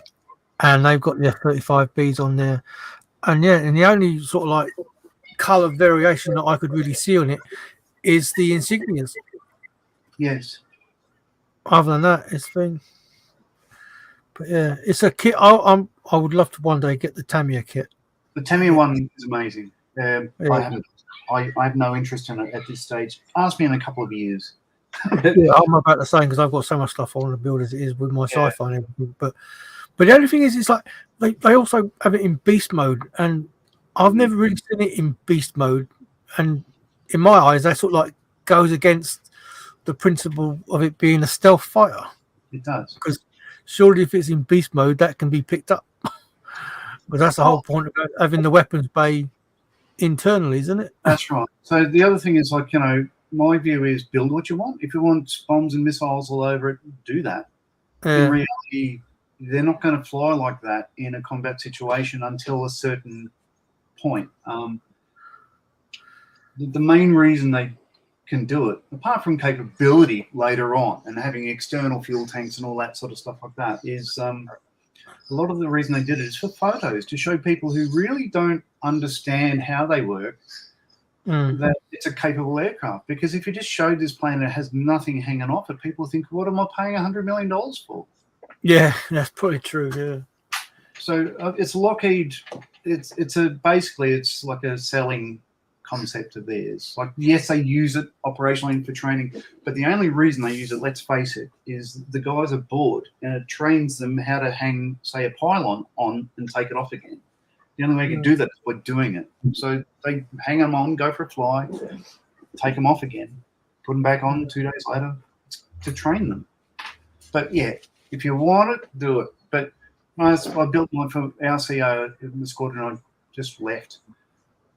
And they've got the F-35Bs on there. And and the only sort of like colour variation that I could really see on it is the insignias. Yes. Other than that, it's been... But yeah, it's a kit. I would love to one day get the Tamiya kit. The Tamiya one is amazing. I have no interest in it at this stage. Ask me in a couple of years. Yeah, I'm about the same because I've got so much stuff I want to build as it is with my sci-fi and everything. But the only thing is, it's like they also have it in beast mode, and I've never really seen it in beast mode. And in my eyes, that sort of like goes against the principle of it being a stealth fighter. It does. Because surely if it's in beast mode, that can be picked up. But that's the whole point of having the weapons bay internally, isn't it? That's right. So the other thing is, like, my view is build what you want. If you want bombs and missiles all over it, do that. In reality, they're not going to fly like that in a combat situation until a certain point. The main reason they can do it, apart from capability later on and having external fuel tanks and all that sort of stuff like that, is a lot of the reason they did it is for photos, to show people who really don't understand how they work that it's a capable aircraft. Because if you just showed this plane and it has nothing hanging off it, people think, what am I paying $100 million for? Yeah, that's probably true. Yeah. So it's Lockheed. It's basically like a selling concept of theirs. Like, yes, they use it operationally for training, but the only reason they use it, let's face it, is the guys are bored, and it trains them how to hang, say, a pylon on and take it off again. The only way you can do that is by doing it. So they hang them on, go for a fly, take them off again, put them back on 2 days later to train them. But yeah, if you want it, do it. But I built one for our CEO in the squadron. I just left.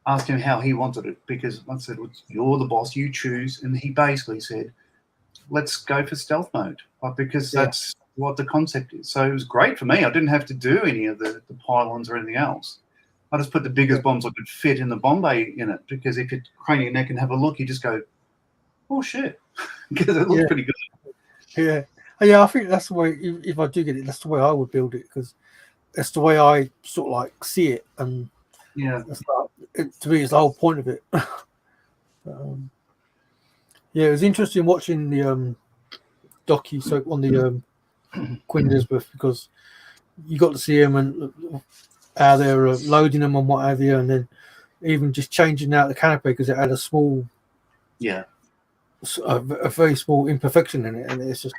Asked him how he wanted it, because I said, well, you're the boss, you choose. And he basically said, let's go for stealth mode, because that's what the concept is. So it was great for me. I didn't have to do any of the pylons or anything else. I just put the biggest bombs I could fit in the bomb bay in it, because if you crane your neck and have a look, you just go, oh, shit, because it looks pretty good. Yeah, I think that's the way, if I do get it, that's the way I would build it, because that's the way I sort of like see it. And that's to me, it's the whole point of it. It was interesting watching the docu soap on the Queen Elizabeth, because you got to see them and how they're loading them and what have you, and then even just changing out the canopy because it had a small, a very small imperfection in it, and it's just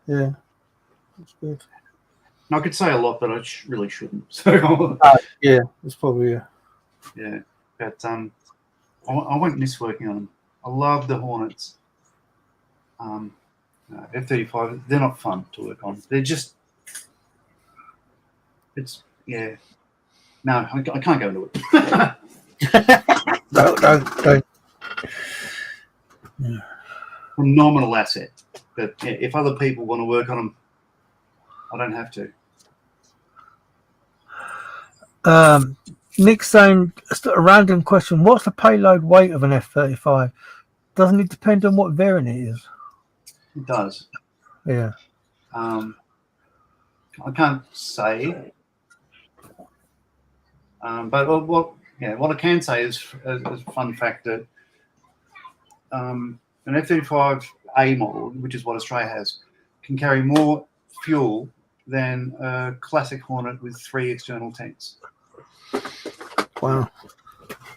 it's good. I could say a lot, but I really shouldn't. So yeah, it's probably but I won't miss working on them. I love the Hornets. F-35, they're not fun to work on. They're just, no, I can't go into it. Don't. Yeah. Phenomenal asset, but if other people want to work on them, I don't have to. Nick's saying, a random question: what's the payload weight of an F-35? Doesn't it depend on what variant it is? It does. Yeah. I can't say. But what I can say is a fun fact that an F-35A model, which is what Australia has, can carry more fuel than a classic Hornet with 3 external tanks. Wow.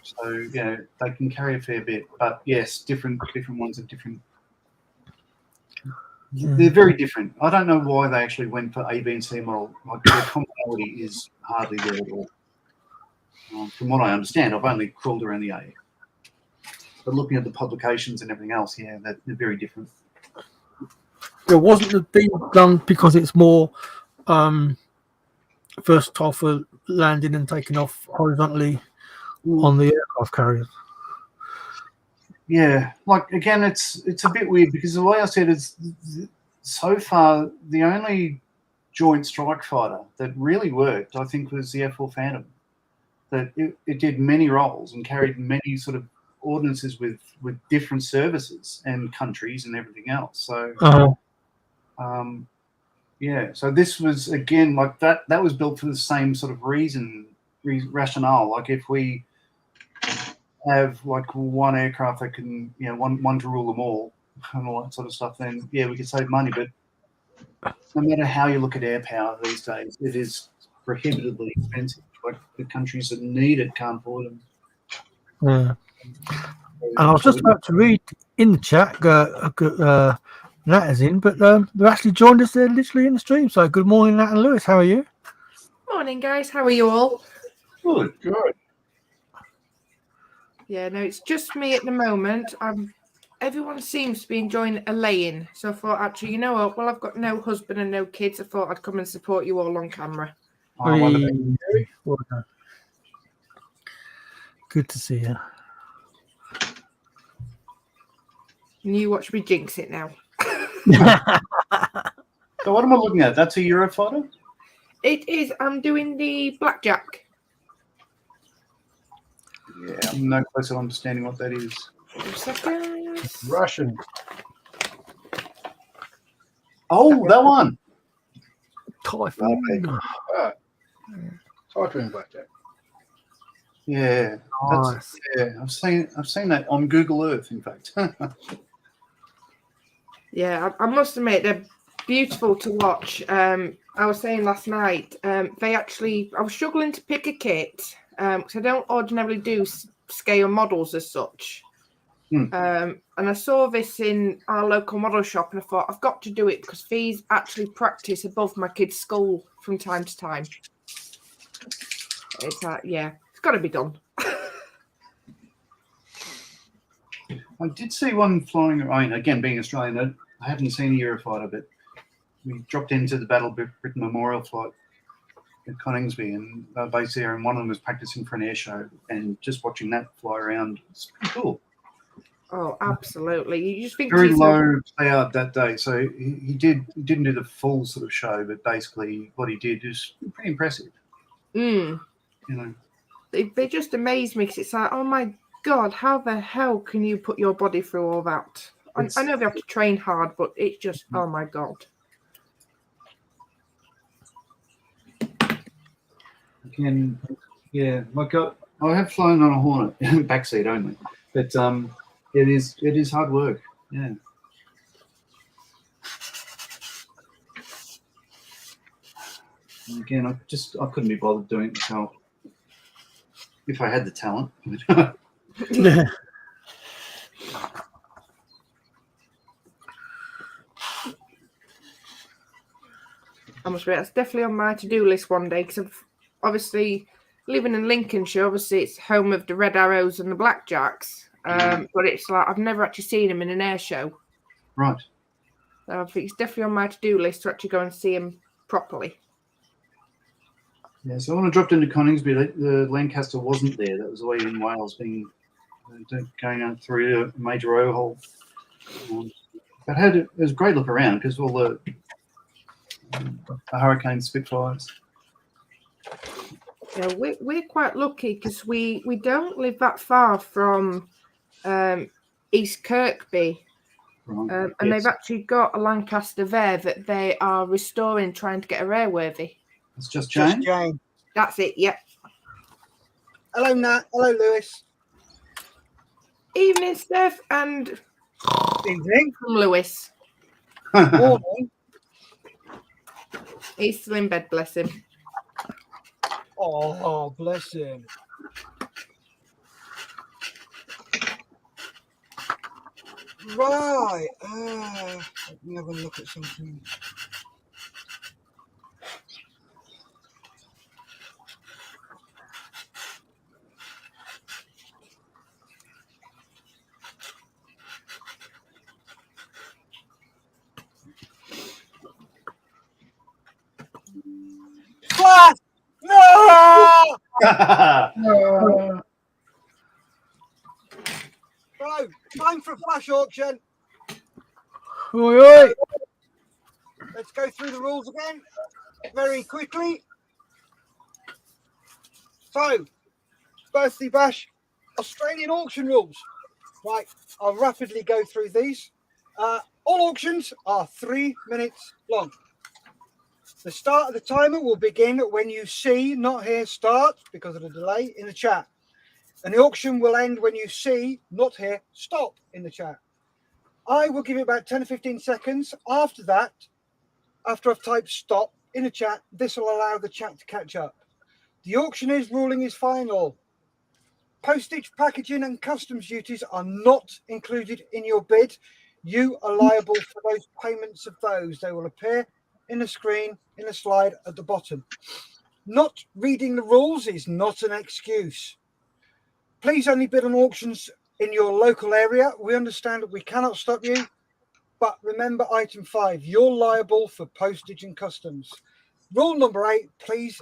So they can carry a fair bit, but yes, different ones are different. They're very different. I don't know why they actually went for A, B, and C model. Like, their commonality is hardly there at all. From what I understand, I've only crawled around the A. But looking at the publications and everything else, they're very different. There wasn't the thing done because it's more versatile for landing and taking off horizontally on the aircraft carriers. Yeah, like again, it's a bit weird because the way I said is, so far the only joint strike fighter that really worked, I think, was the F-4 Phantom. That it did many roles and carried many sort of ordinances with different services and countries and everything else. So, so this was again like that was built for the same sort of rationale. Like if we have like one aircraft that can, one to rule them all and all that sort of stuff, then we could save money. But no matter how you look at air power these days, it is prohibitively expensive. Like the countries that need it can't afford them. Yeah. And I was just about to read in the chat, Nat is in, but they actually joined us there literally in the stream. So good morning, Nat and Lewis. How are you? Morning, guys. How are you all? Good. Yeah, no, it's just me at the moment. Everyone seems to be enjoying a lay-in. So I thought, actually, you know what? Well, I've got no husband and no kids. I thought I'd come and support you all on camera. Well done. Good to see you. And you watch me jinx it now. So what am I looking at? That's a Eurofighter? It is. I'm doing the Blackjack. Yeah, I'm no close to understanding what that is. 2 seconds. Russian. Oh, that one. Typhoon. Typhoon Blackjack. Yeah, Nice. I've seen that on Google Earth, in fact. Yeah, I must admit they're beautiful to watch. I was saying last night, I was struggling to pick a kit because I don't ordinarily do scale models as such. And I saw this in our local model shop, and I thought I've got to do it because these actually practice above my kids' school from time to time. It's it's got to be done. I did see one flying around, again, being Australian, I haven't seen a Eurofighter, but we dropped into the Battle of Britain Memorial flight at Coningsby, and they were based there, and one of them was practicing for an air show, and just watching that fly around, it's pretty cool. Oh, absolutely. You just think very low payout that day, so he didn't do the full sort of show, but basically what he did is pretty impressive. You know, they just amaze me because it's like, oh my God, how the hell can you put your body through all that? I know they have to train hard, but it's just, oh my God. Again, like I have flown on a Hornet, backseat only, but it is hard work. Yeah. And again, I couldn't be bothered doing it myself if I had the talent. Yeah. I must admit, that's definitely on my to-do list one day, because obviously living in Lincolnshire, obviously it's home of the Red Arrows and the Blackjacks, but it's like I've never actually seen them in an air show. Right. So I think it's definitely on my to-do list to actually go and see them properly. Yeah, so when I dropped into Coningsby, the Lancaster wasn't there. That was away in Wales, going out through a major O hole. But it was a great look around because all the Hurricane Spitfires. Yeah, we're quite lucky because we don't live that far from East Kirkby. Right. And they've actually got a Lancaster there that they are restoring, trying to get her airworthy. It's just Jane? Jane. That's it, yep. Hello, Nat. Hello, Lewis. Evening, Steph, and Evening. from Lewis. Morning. He's still in bed, bless him. Oh, bless him. Right. Let me have a look at something. Flash! No! Right, time for a flash auction. Oi, oi. Let's go through the rules again very quickly. So, birthday bash, Australian auction rules. Right, I'll rapidly go through these. All auctions are 3 minutes long. The start of the timer will begin when you see, not hear, start, because of the delay in the chat. And the auction will end when you see, not hear, stop in the chat. I will give you about 10 or 15 seconds. After that, after I've typed stop in the chat, this will allow the chat to catch up. The auctioneer's ruling is final. Postage, packaging and customs duties are not included in your bid. You are liable for those payments of those. They will appear in the screen, in the slide at the bottom. Not reading the rules is not an excuse. Please only bid on auctions in your local area. We understand that we cannot stop you, but remember item 5, you're liable for postage and customs. Rule number 8, please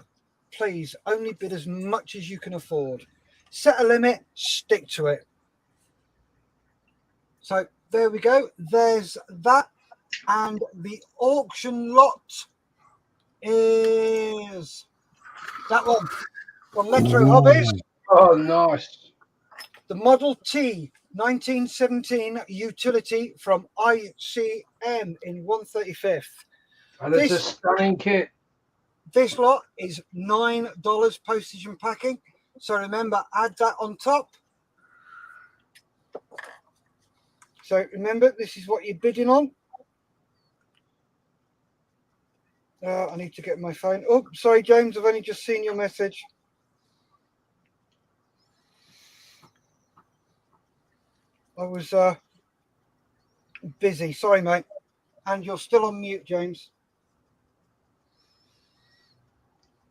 only bid as much as you can afford. Set a limit, stick to it. So there we go. There's that. And the auction lot is that one from Metro Hobbies. Oh, nice. The Model T 1917 utility from ICM in 135th. And it's a stunning kit. This lot is $9 postage and packing. So remember, add that on top. So remember, this is what you're bidding on. I need to get my phone. Oh, sorry, James, I've only just seen your message. I was busy. Sorry, mate. And you're still on mute, James.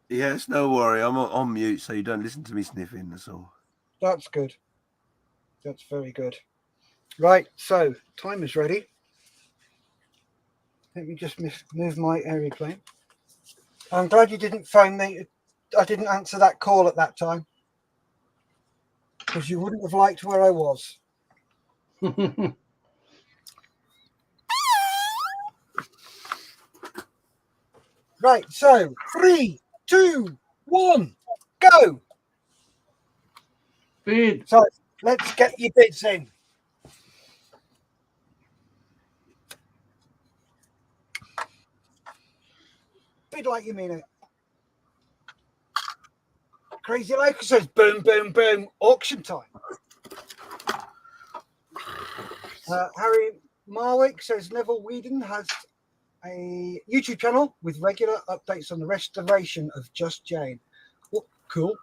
Yes, no worry. I'm on mute, so you don't listen to me sniffing. That's all. That's good. That's very good. Right, so time is ready. Let me just move my aeroplane. I'm glad you didn't phone me. I didn't answer that call at that time, because you wouldn't have liked where I was. Right, so 3, 2, 1, go. Bid. So let's get your bids in. Bid like you mean it. Crazy Local says boom, boom, boom, auction time. Harry Marwick says Neville Whedon has a YouTube channel with regular updates on the restoration of Just Jane. Oh, cool.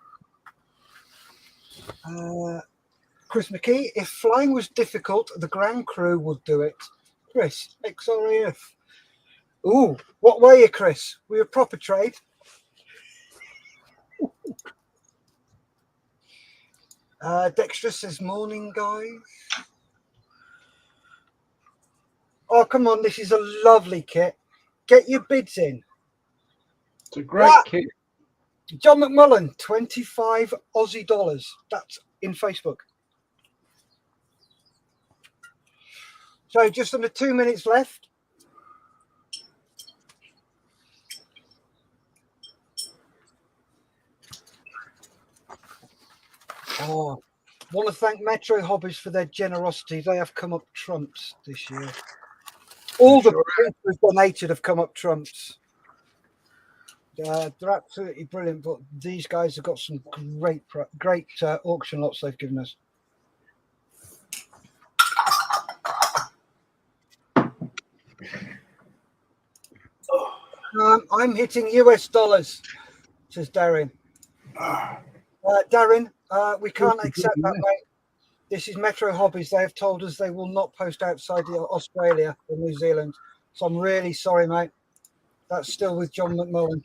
Chris McKee, if flying was difficult, the ground crew would do it. Chris, XRAF. Ooh, what were you, Chris? Were you a proper trade? Dexter says, morning, guys. Oh, come on. This is a lovely kit. Get your bids in. It's a great kit. John McMullen, 25 Aussie dollars. That's in Facebook. So just under 2 minutes left. Oh, want to thank Metro Hobbies for their generosity. They have come up trumps this year. All the printers donated have come up trumps. They're absolutely brilliant, but these guys have got some great auction lots they've given us. I'm hitting US dollars, says Darren. Darren, we can't accept that, mate. This is Metro Hobbies. They have told us they will not post outside Australia or New Zealand. So I'm really sorry, mate. That's still with John McMullen.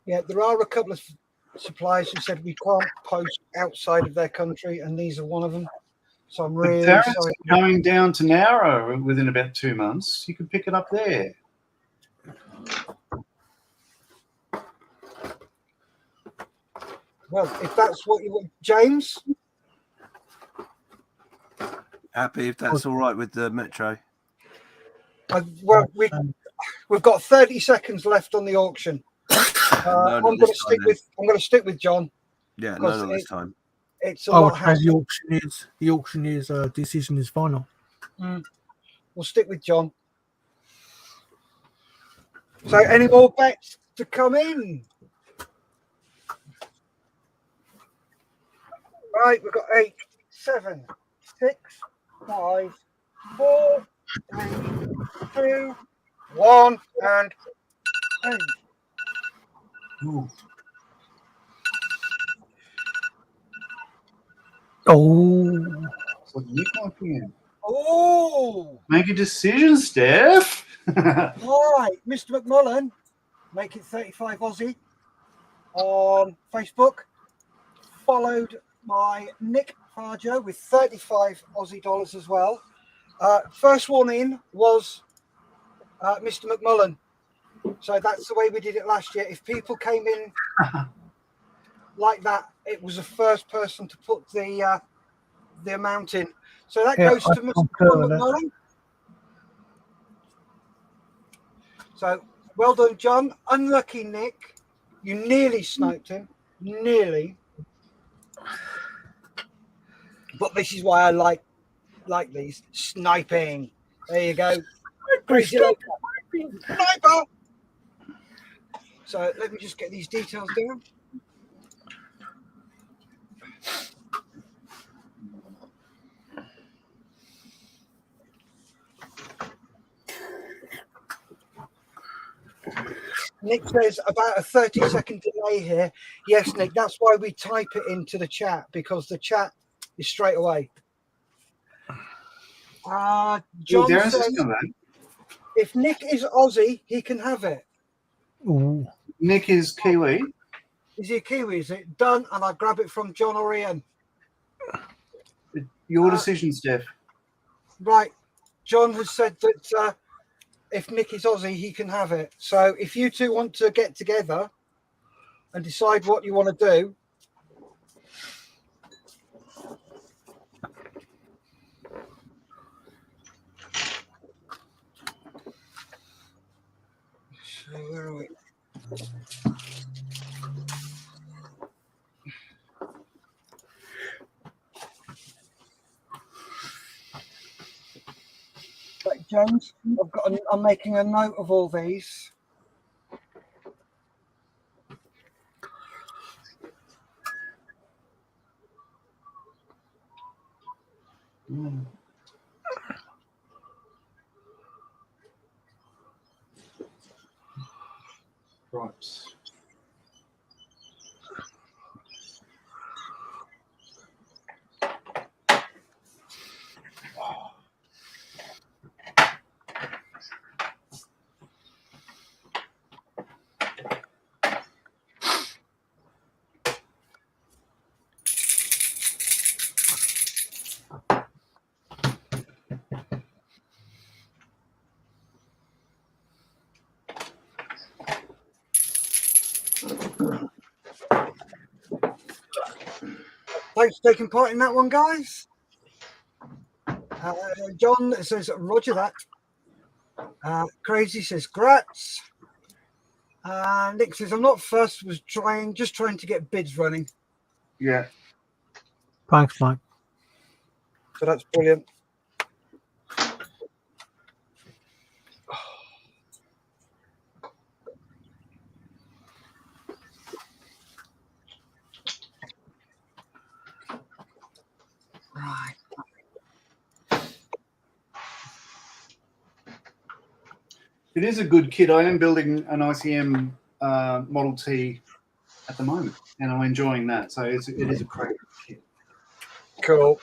Yeah, there are a couple of suppliers who said we can't post outside of their country, and these are one of them. So I'm really sorry. Going down to Nowra within about 2 months. You can pick it up there. Well, if that's what you want, James. Happy if that's all right with the Metro. Well, we've got 30 seconds left on the auction. I'm going to stick with John. Yeah, no, this time. It's a I lot. would say the auctioneer's decision is final. We'll stick with John. So, any more bets to come in? Right, we've got 8, 7, 6, 5, 4, 3, 2, 1, and 8. Ooh. Oh. So Nick might be in. Oh! Make a decision, Steph. All right, Mr. McMullen, make it 35 Aussie on Facebook, followed by Nick Farjo with 35 Aussie dollars as well. First one in was Mr. McMullen. So that's the way we did it last year. If people came in like that, it was the first person to put the amount in. So that goes to Mr. McMullen. So well done, John. Unlucky, Nick. You nearly sniped him. Nearly. But this is why I like these. Sniping. There you go. Crazy sniper. So let me just get these details down. Nick says about a 30-second delay here. Yes, Nick, that's why we type it into the chat, because the chat is straight away. John says if Nick is Aussie, he can have it. Ooh. Nick is Kiwi. Is he a Kiwi? Is it done? And I grab it from John or Ian. Your decision, Steph. Right. John has said that if Nick is Aussie, he can have it. So if you two want to get together and decide what you want to do. So where are we? Right, James, I'm making a note of all these. Right. Thanks for taking part in that one, guys. John says, Roger that. Crazy says, grats. Nick says, I'm not fussed, just trying to get bids running. Yeah. Thanks, Mike. So that's brilliant. Right. It is a good kit. I am building an ICM Model T at the moment, and I'm enjoying that. So it is a great kit. Cool.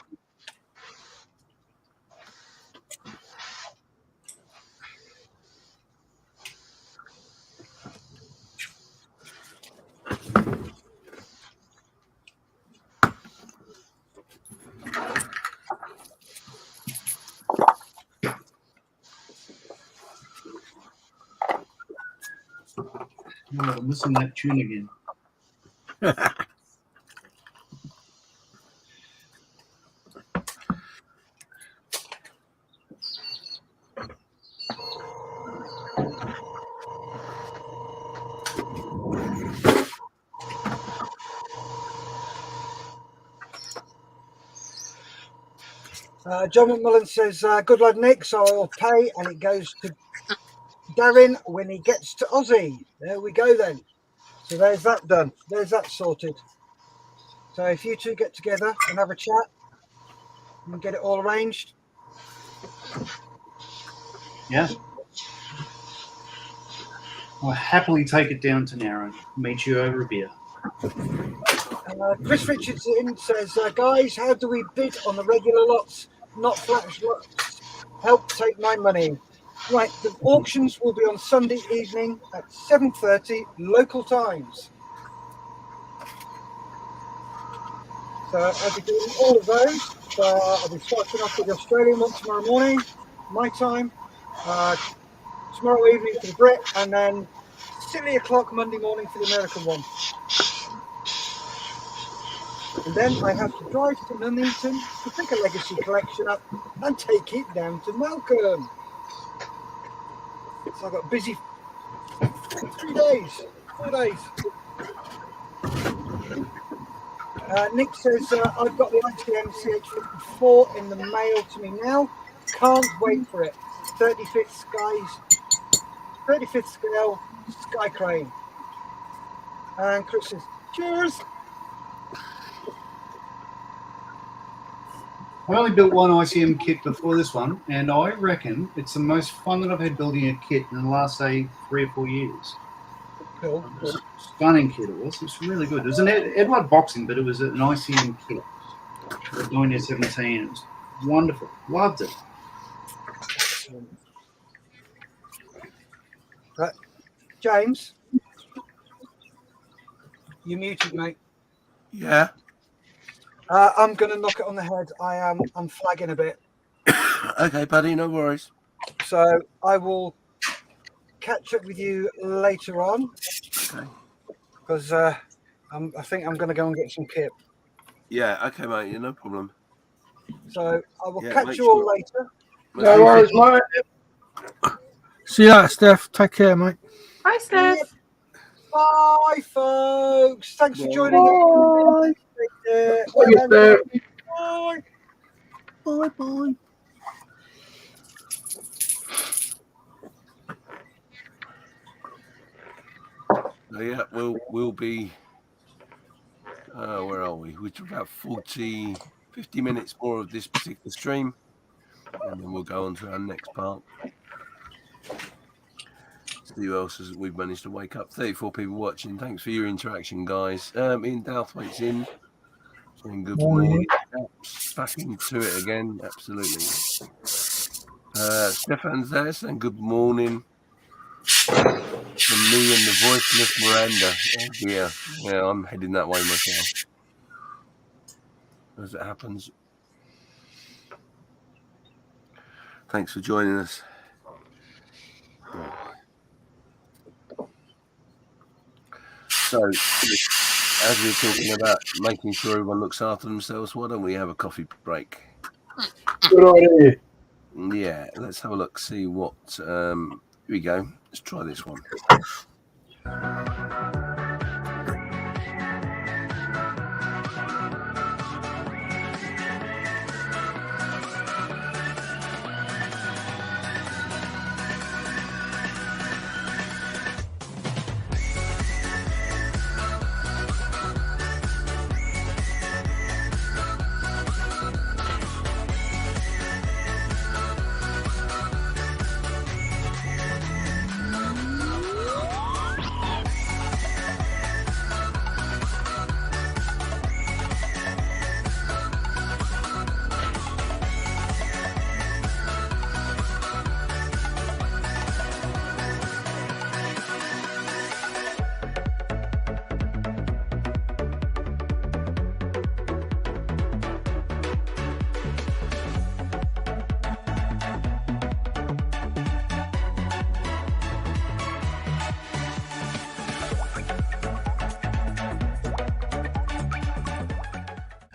Oh, I'm missing that tune again. John McMullen says, good lad, Nick, so I'll pay, and it goes to Darren when he gets to Aussie. There we go then. So there's that done. There's that sorted. So if you two get together and have a chat and get it all arranged. Yeah. I'll happily take it down to Narrow. Meet you over a beer. Chris Richardson says, guys, how do we bid on the regular lots, not flash lots? Help take my money. Right, the auctions will be on Sunday evening at 7:30 local times. So I'll be doing all of those. I'll be starting off with the Australian one tomorrow morning, my time. Tomorrow evening for the Brit, and then 3 o'clock Monday morning for the American one. And then I have to drive to Nuneaton to pick a legacy collection up and take it down to Malcolm. So I've got busy 4 days. Nick says, I've got the ITM CH54 in the mail to me now. Can't wait for it. 35th scale Sky Crane. And Chris says, cheers. I only built one ICM kit before this one, and I reckon it's the most fun that I've had building a kit in the last, say, 3 or 4 years. Cool. Stunning kit it was. It's really good. It was an Edward boxing, but it was an ICM kit. The 917. It was wonderful. Loved it. Right. James, you muted, mate. Yeah. I'm going to knock it on the head. I'm flagging a bit. Okay, buddy, no worries. So I will catch up with you later on. Okay. Because I think I'm going to go and get some kit. Yeah, okay, mate, no problem. So I will catch you all later. No worries, mate. See you later, Steph. Take care, mate. Bye, Steph. Bye, folks. Thanks for joining Bye. us. Bye, Steph. Bye. Bye. So yeah, we'll be. Where are we? We're about 40. 50 minutes more of this particular stream, and then we'll go on to our next part. See who else we've managed to wake up. 34 people watching. Thanks for your interaction, guys. Ian Douthwaite's in. Saying good morning. Back into it again. Absolutely. Stefan's there saying good morning. From me and the voiceless Miranda. Oh, yeah, I'm heading that way myself. As it happens. Thanks for joining us. So, as we're talking about making sure everyone looks after themselves, why don't we have a coffee break? Good idea. Yeah, let's have a look, see what... here we go. Let's try this one.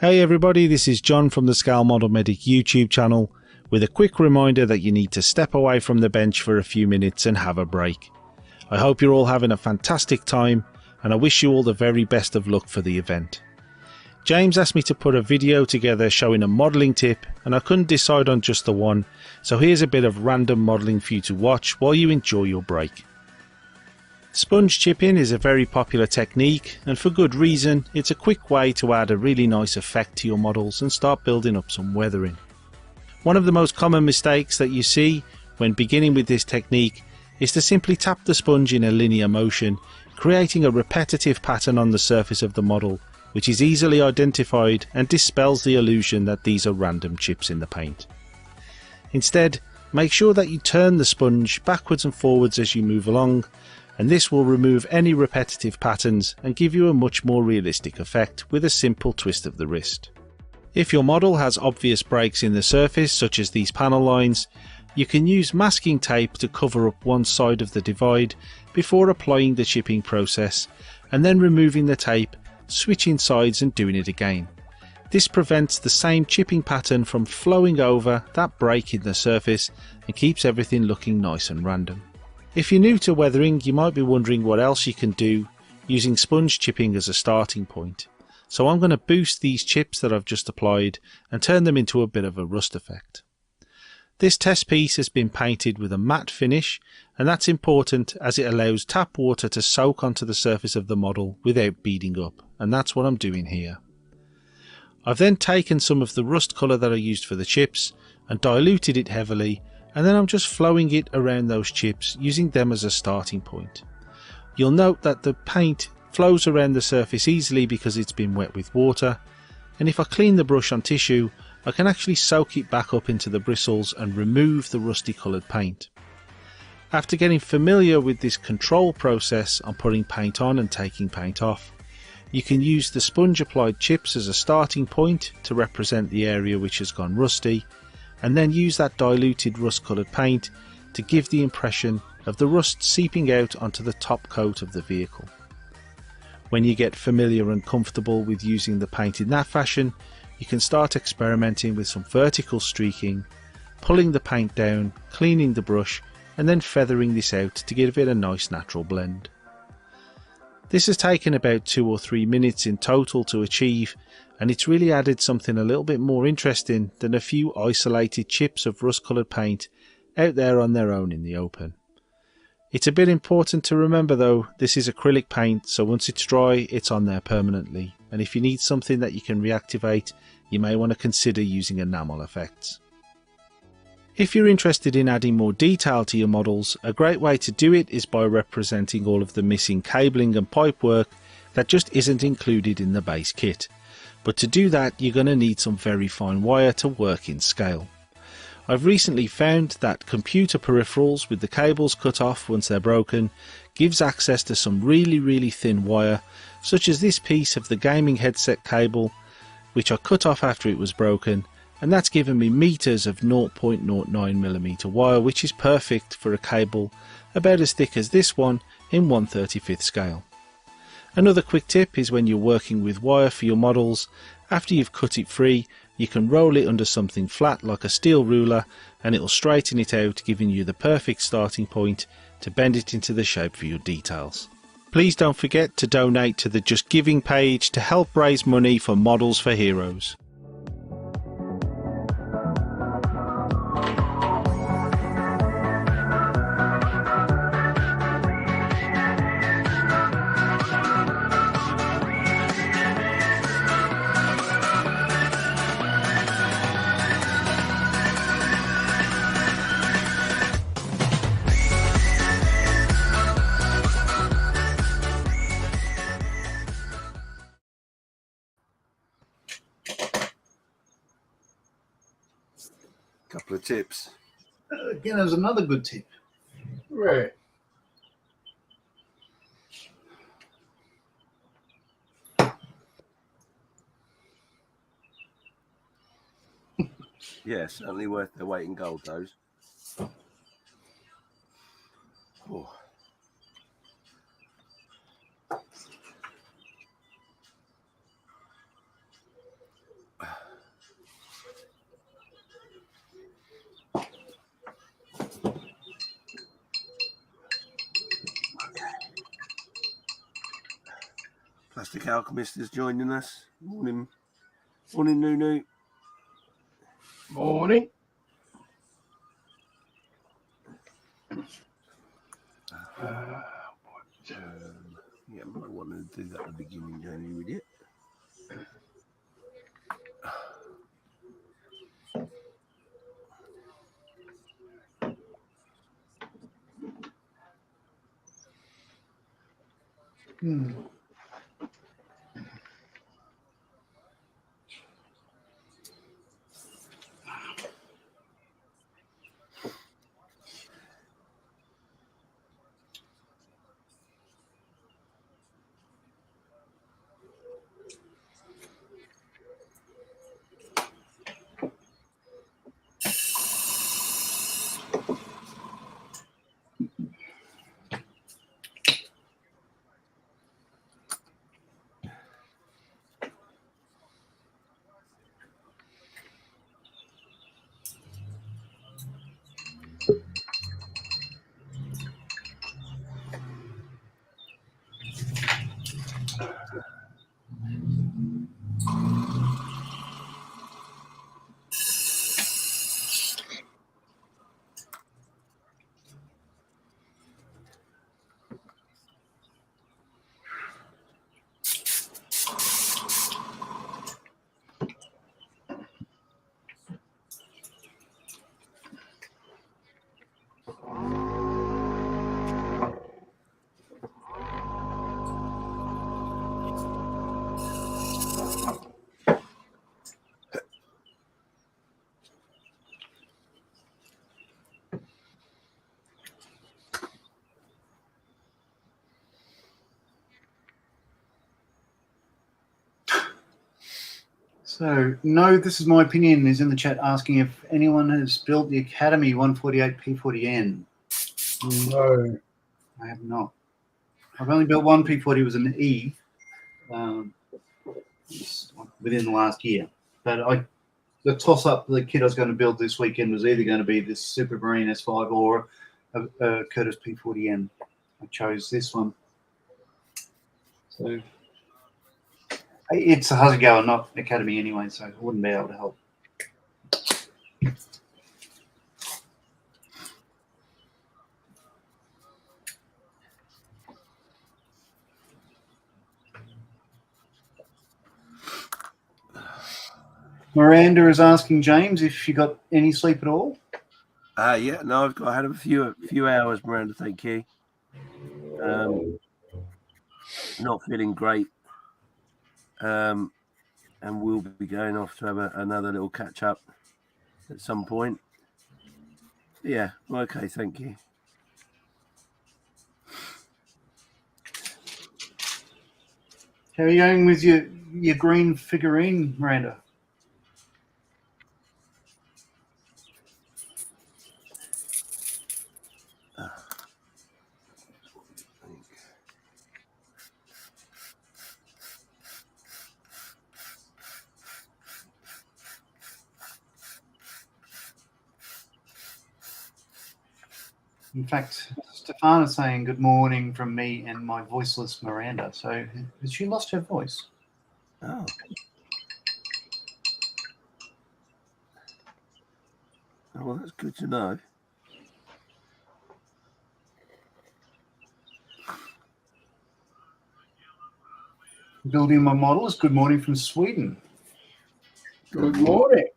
Hey everybody, this is John from the Scale Model Medic YouTube channel with a quick reminder that you need to step away from the bench for a few minutes and have a break. I hope you're all having a fantastic time and I wish you all the very best of luck for the event. James asked me to put a video together showing a modelling tip and I couldn't decide on just the one, so here's a bit of random modelling for you to watch while you enjoy your break. Sponge chipping is a very popular technique, and for good reason. It's a quick way to add a really nice effect to your models and start building up some weathering. One of the most common mistakes that you see when beginning with this technique is to simply tap the sponge in a linear motion, creating a repetitive pattern on the surface of the model, which is easily identified and dispels the illusion that these are random chips in the paint. Instead, make sure that you turn the sponge backwards and forwards as you move along, and this will remove any repetitive patterns and give you a much more realistic effect with a simple twist of the wrist. If your model has obvious breaks in the surface, such as these panel lines, you can use masking tape to cover up one side of the divide before applying the chipping process, and then removing the tape, switching sides and doing it again. This prevents the same chipping pattern from flowing over that break in the surface and keeps everything looking nice and random. If you're new to weathering, you might be wondering what else you can do using sponge chipping as a starting point. So I'm going to boost these chips that I've just applied and turn them into a bit of a rust effect. This test piece has been painted with a matte finish, and that's important as it allows tap water to soak onto the surface of the model without beading up, and that's what I'm doing here. I've then taken some of the rust colour that I used for the chips and diluted it heavily, and then I'm just flowing it around those chips using them as a starting point. You'll note that the paint flows around the surface easily because it's been wet with water, and if I clean the brush on tissue, I can actually soak it back up into the bristles and remove the rusty coloured paint. After getting familiar with this control process on putting paint on and taking paint off, you can use the sponge applied chips as a starting point to represent the area which has gone rusty, and then use that diluted rust coloured paint to give the impression of the rust seeping out onto the top coat of the vehicle. When you get familiar and comfortable with using the paint in that fashion, you can start experimenting with some vertical streaking, pulling the paint down, cleaning the brush, and then feathering this out to give it a nice natural blend. This has taken about 2 or 3 minutes in total to achieve, and it's really added something a little bit more interesting than a few isolated chips of rust coloured paint out there on their own in the open. It's a bit important to remember though, this is acrylic paint, so once it's dry it's on there permanently, and if you need something that you can reactivate, you may want to consider using enamel effects. If you're interested in adding more detail to your models, a great way to do it is by representing all of the missing cabling and pipework that just isn't included in the base kit. But to do that, you're going to need some very fine wire to work in scale. I've recently found that computer peripherals with the cables cut off once they're broken gives access to some really thin wire, such as this piece of the gaming headset cable, which I cut off after it was broken, and that's given me meters of 0.09mm wire, which is perfect for a cable about as thick as this one in 1/35th scale. Another quick tip is when you're working with wire for your models, after you've cut it free, you can roll it under something flat like a steel ruler and it'll straighten it out, giving you the perfect starting point to bend it into the shape for your details. Please don't forget to donate to the Just Giving page to help raise money for Models for Heroes. Couple of tips. Again, there's another good tip. Right. Yeah, certainly worth their weight in gold, those. Oh. Plastic Alchemist is joining us. Morning, Nunu. Morning. Yeah, I might want to do that at the beginning, don't you, idiot? So, no, this is my opinion, is in the chat asking if anyone has built the Academy 148 P40N. No. I have not. I've only built one P40 with an E within the last year. But the toss-up, the kit I was going to build this weekend was either going to be this Super Marine S5 or a Curtis P40N. I chose this one. So it's a Huzzy Goer, not Academy anyway, so I wouldn't be able to help. Miranda is asking James if you got any sleep at all. Yeah, no, I had a few hours, Miranda. Thank you. Not feeling great. And we'll be going off to have another little catch up at some point. Yeah, okay, thank you. How are you going with your green figurine, Miranda? In fact, Stefan is saying good morning from me and my voiceless Miranda. So has she lost her voice? Oh. Well, that's good to know. Building my models. Good morning from Sweden. Good morning.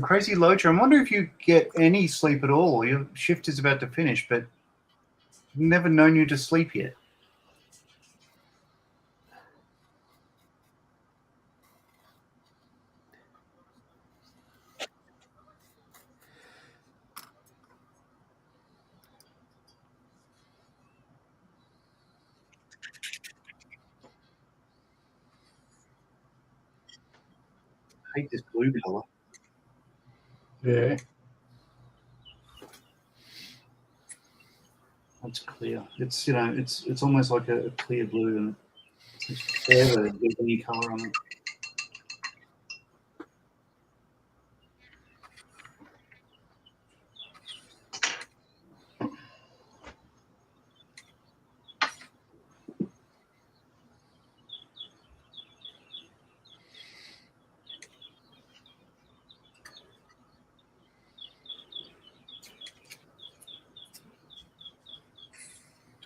Crazy Locher, I wonder if you get any sleep at all. Your shift is about to finish, but I've never known you to sleep yet. I hate this blue color. Yeah. It's clear. It's it's almost like a clear blue, and it's further with any color on it.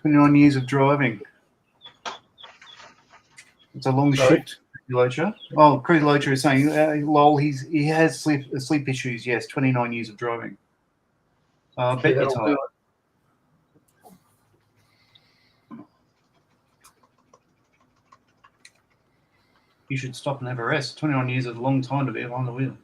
"29 years of driving." It's a long shift, Crazy Locher. Oh, Crazy Locher is saying, lol, he has sleep issues. Yes, 29 years of driving. Bet you're tired. You should stop and have a rest. 29 years is a long time to be behind the wheel.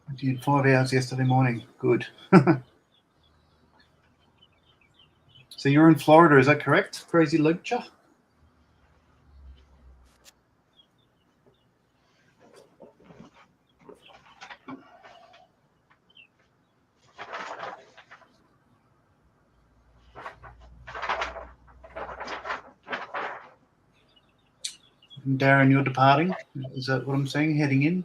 I did 5 hours yesterday morning. Good. So you're in Florida, is that correct, Crazy Locher? Darren, you're departing. Is that what I'm saying? Heading in?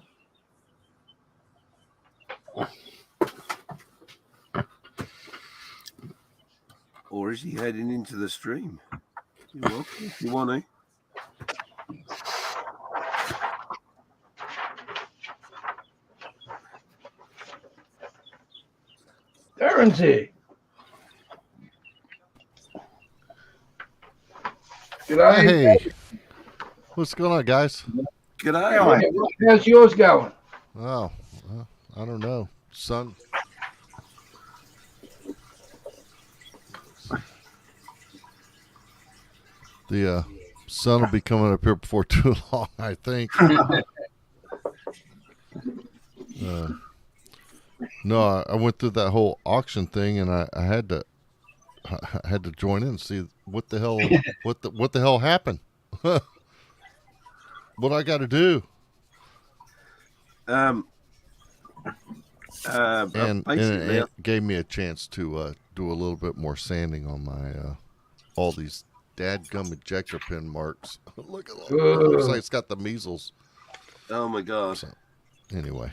Or is he heading into the stream? You're welcome if you want to. Darren's here. G'day. Hey, what's going on, guys? G'day. How's yours going? Oh, I don't know. Sun. The sun will be coming up here before too long, I think. No, I went through that whole auction thing, and I had to join in and see what the hell happened. What I got to do? And it gave me a chance to do a little bit more sanding on my all these dadgum ejector pin marks. Look at that. Looks like it's got the measles. Oh my gosh. So, anyway.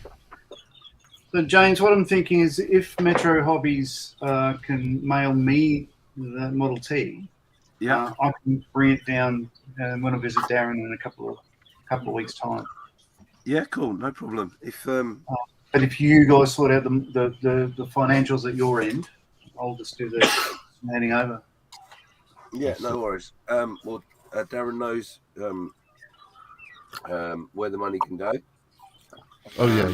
So James, what I'm thinking is if Metro Hobbies can mail me the Model T, Yeah. I can bring it down when I visit Darren in a couple of weeks' time. Yeah, cool, no problem. If But if you guys sort out the financials at your end, I'll just do the handing over. yeah, no worries. Well, Darren knows where the money can go. Oh yeah.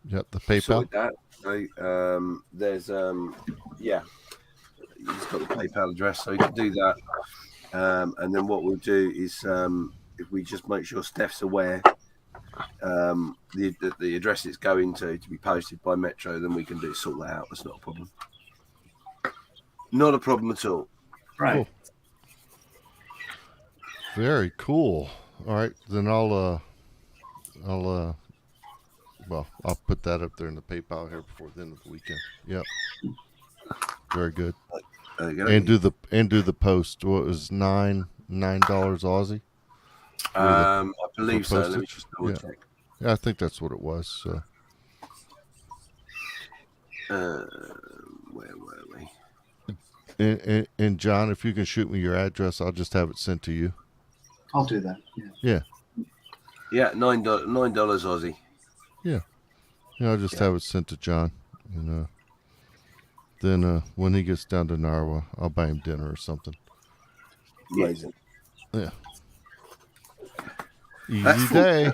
The PayPal. Sorted that. So, there's he's got the PayPal address, so you can do that. And then what we'll do is if we just make sure Steph's aware the address it's going to be posted by Metro, then we can sort that out. That's not a problem. Not a problem at all. Right. Cool. Very cool. All right, then I'll put that up there in the PayPal here before the end of the weekend. Yep. Very good. And do the post. What was $9 Aussie? I believe so. Let me just double check. Yeah, I think that's what it was. So. Where were we? And John, if you can shoot me your address, I'll just have it sent to you. I'll do that. Yeah. Yeah, $9 Aussie. Yeah. I'll just have it sent to John, and then when he gets down to Narwa, I'll buy him dinner or something. Amazing. Yeah. Easy day.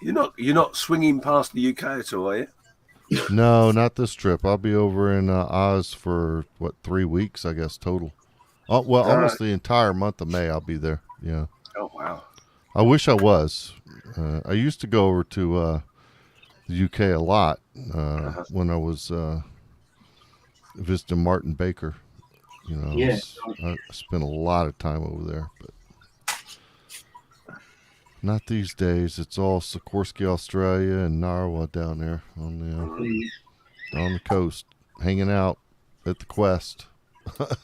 You're not swinging past the UK at all, are you? No, not this trip. I'll be over in Oz for 3 weeks, I guess, total. Oh, well, almost the entire month of May I'll be there. Yeah. Oh wow. I wish I was. I used to go over to the UK a lot when I was visiting Martin Baker. I spent a lot of time over there, but not these days. It's all Sikorsky, Australia, and Narwa down there on the coast, hanging out at the Quest. The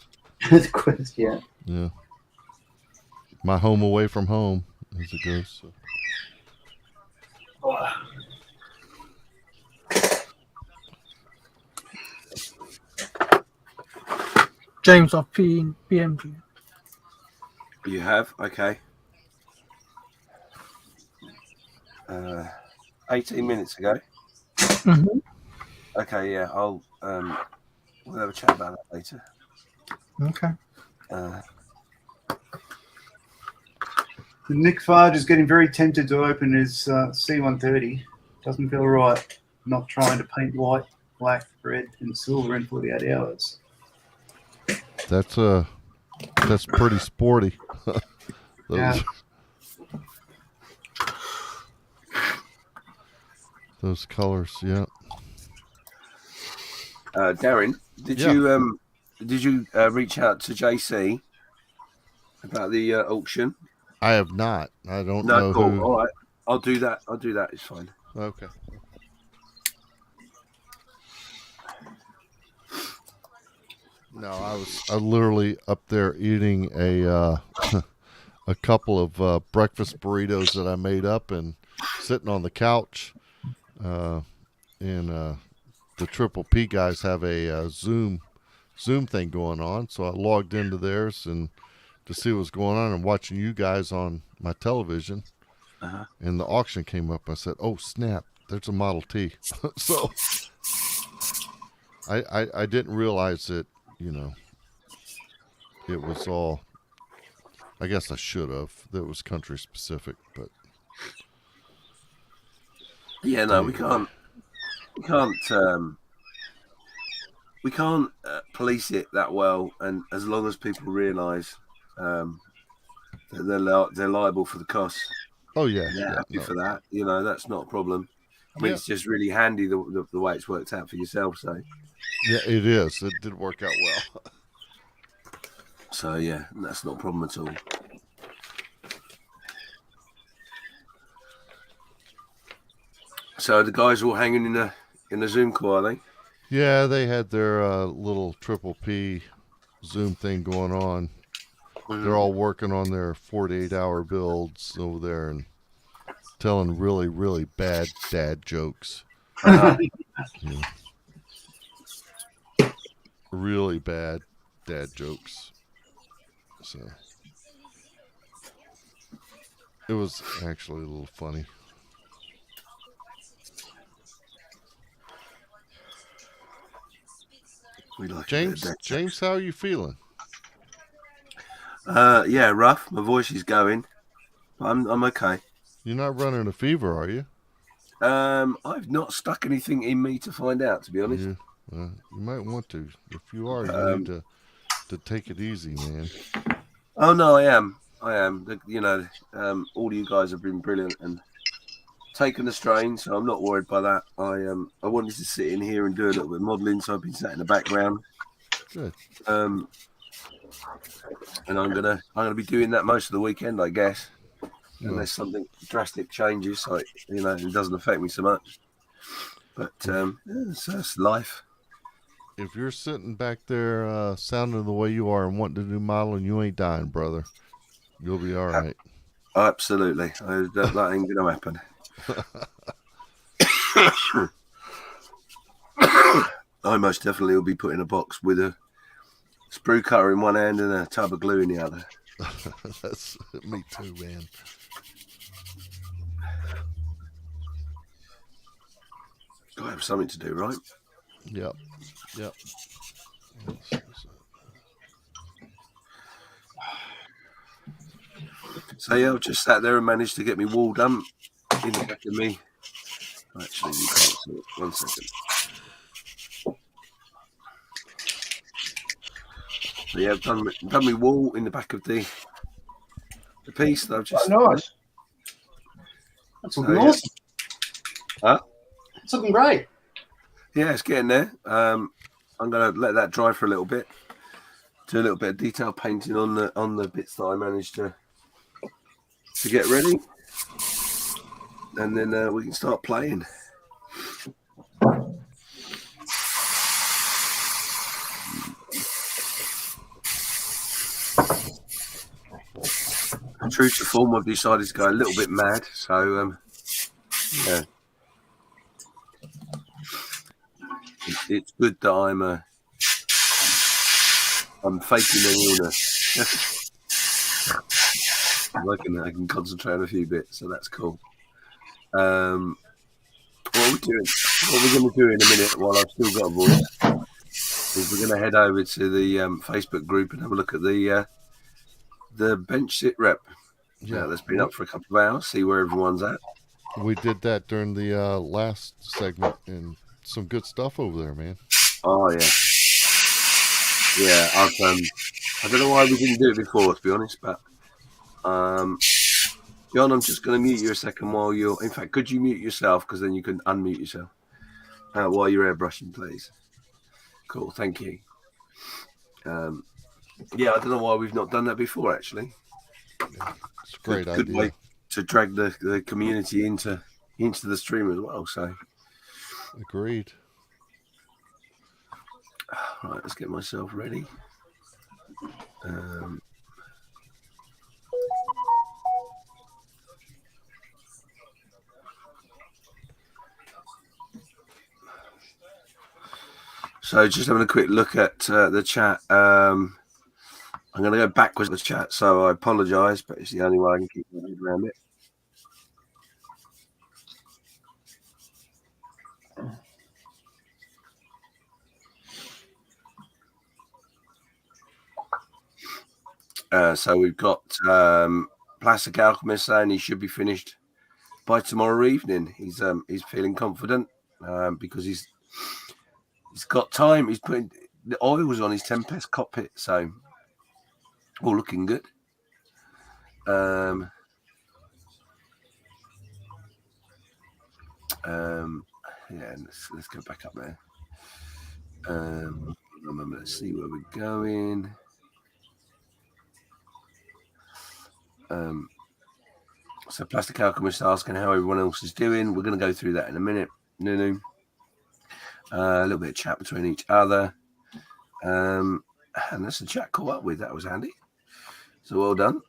Quest, yeah. Yeah. My home away from home, as it goes. So. James, I've PM'd you. You have? Okay. 18 minutes ago. Mm-hmm. Okay, yeah, we'll have a chat about that later. Okay. Nick Farge is getting very tempted to open his C-130. Doesn't feel right not trying to paint white, black, red, and silver in 48 hours. That's pretty sporty. Those colors, yeah. Darren, did you reach out to JC about the auction? I have not. I don't know cool. who. All right, I'll do that. It's fine. Okay. No, I was literally up there eating a couple of breakfast burritos that I made up and sitting on the couch. And the Triple P guys have a Zoom thing going on, so I logged into theirs and to see what's going on and watching you guys on my television. And the auction came up. I said, "Oh snap! There's a Model T." So I didn't realize that it was all. I guess I should have. That was country specific, but. Yeah, no, we can't police it that well, and as long as people realise that they're liable for the costs. Oh yeah, happy for that. That's not a problem. I mean, it's just really handy the way it's worked out for yourself. So yeah, it is. It did work out well. So yeah, that's not a problem at all. So the guys are all hanging in the Zoom call, are they? Yeah, they had their little Triple P Zoom thing going on. They're all working on their 48-hour builds over there and telling really, really bad dad jokes. Yeah. Really bad. dad jokes. So it was actually a little funny. We like James, how are you feeling? Yeah, rough. My voice is going. I'm okay. You're not running a fever, are you? I've not stuck anything in me to find out, to be honest. You might want to. If you are, you need to take it easy, man. Oh no, I am. All you guys have been brilliant and taken the strain, so I'm not worried by that. I wanted to sit in here and do a little bit of modelling, so I've been sat in the background. Good. And I'm gonna be doing that most of the weekend, I guess. Unless something drastic changes, so it doesn't affect me so much. But that's life. If you're sitting back there sounding the way you are and wanting to do modeling, you ain't dying, brother. You'll be all right. Absolutely. That ain't going to happen. I most definitely will be put in a box with a sprue cutter in one hand and a tub of glue in the other. That's me too, man. Got to have something to do, right? Yep. So yeah, I've just sat there and managed to get me wall done in the back of me. Actually, you can't see it. 1 second. So yeah, I've done my wall in the back of the piece that I've just. Oh, nice. That's looking awesome. Huh? It's looking great. Yeah, it's getting there. I'm gonna let that dry for a little bit. Do a little bit of detail painting on the bits that I managed to get ready, and then we can start playing. True to form, I've decided to go a little bit mad. So yeah, it's good that I'm faking an illness. I can concentrate on a few bits, so that's cool. What are we doing? What we're going to do in a minute, while I've still got a voice, is we're going to head over to the Facebook group and have a look at the bench sit rep. Yeah, that's been up for a couple of hours. See where everyone's at. We did that during the last segment, and some good stuff over there, man. Oh yeah. I don't know why we didn't do it before, to be honest, but John, I'm just going to mute you a second while you're. In fact, could you mute yourself, because then you can unmute yourself while you're airbrushing, please. Cool, thank you. Yeah, I don't know why we've not done that before. Actually, it's a great idea. Good way to drag the community into the stream as well. So, agreed. Right, let's get myself ready. So just having a quick look at the chat. I'm going to go backwards with the chat, so I apologise, but it's the only way I can keep my head around it. So we've got Plastic Alchemist saying he should be finished by tomorrow evening. He's feeling confident because he's got time. He's putting the oils on his Tempest cockpit, so all looking good. Yeah, let's go back up there. Let's see where we're going. So Plastic Alchemist asking how everyone else is doing. We're going to go through that in a minute. Nunu. A little bit of chat between each other. And that's the chat caught up with. That was handy. So well done.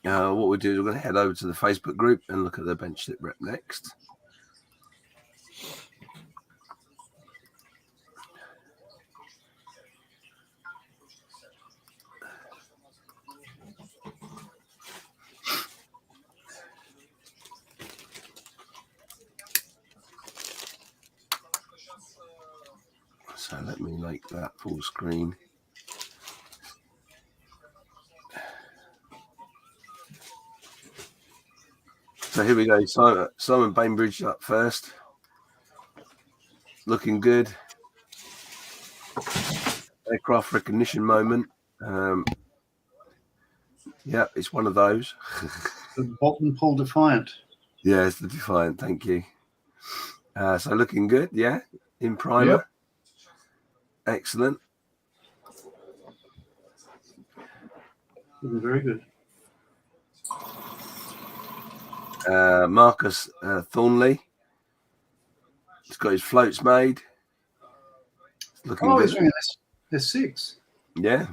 What we'll do is we're going to head over to the Facebook group and look at the bench sit rep next. So let me make that full screen. So here we go. Simon Bainbridge up first. Looking good. Aircraft recognition moment. Yeah, it's one of those. The bottom pull Defiant. Yeah, it's the Defiant. Thank you. So looking good. Yeah, in primer. Yep. Excellent. Looking very good. Marcus Thornley. He's got his floats made. It's looking good. He's doing this. There's 6. Yeah.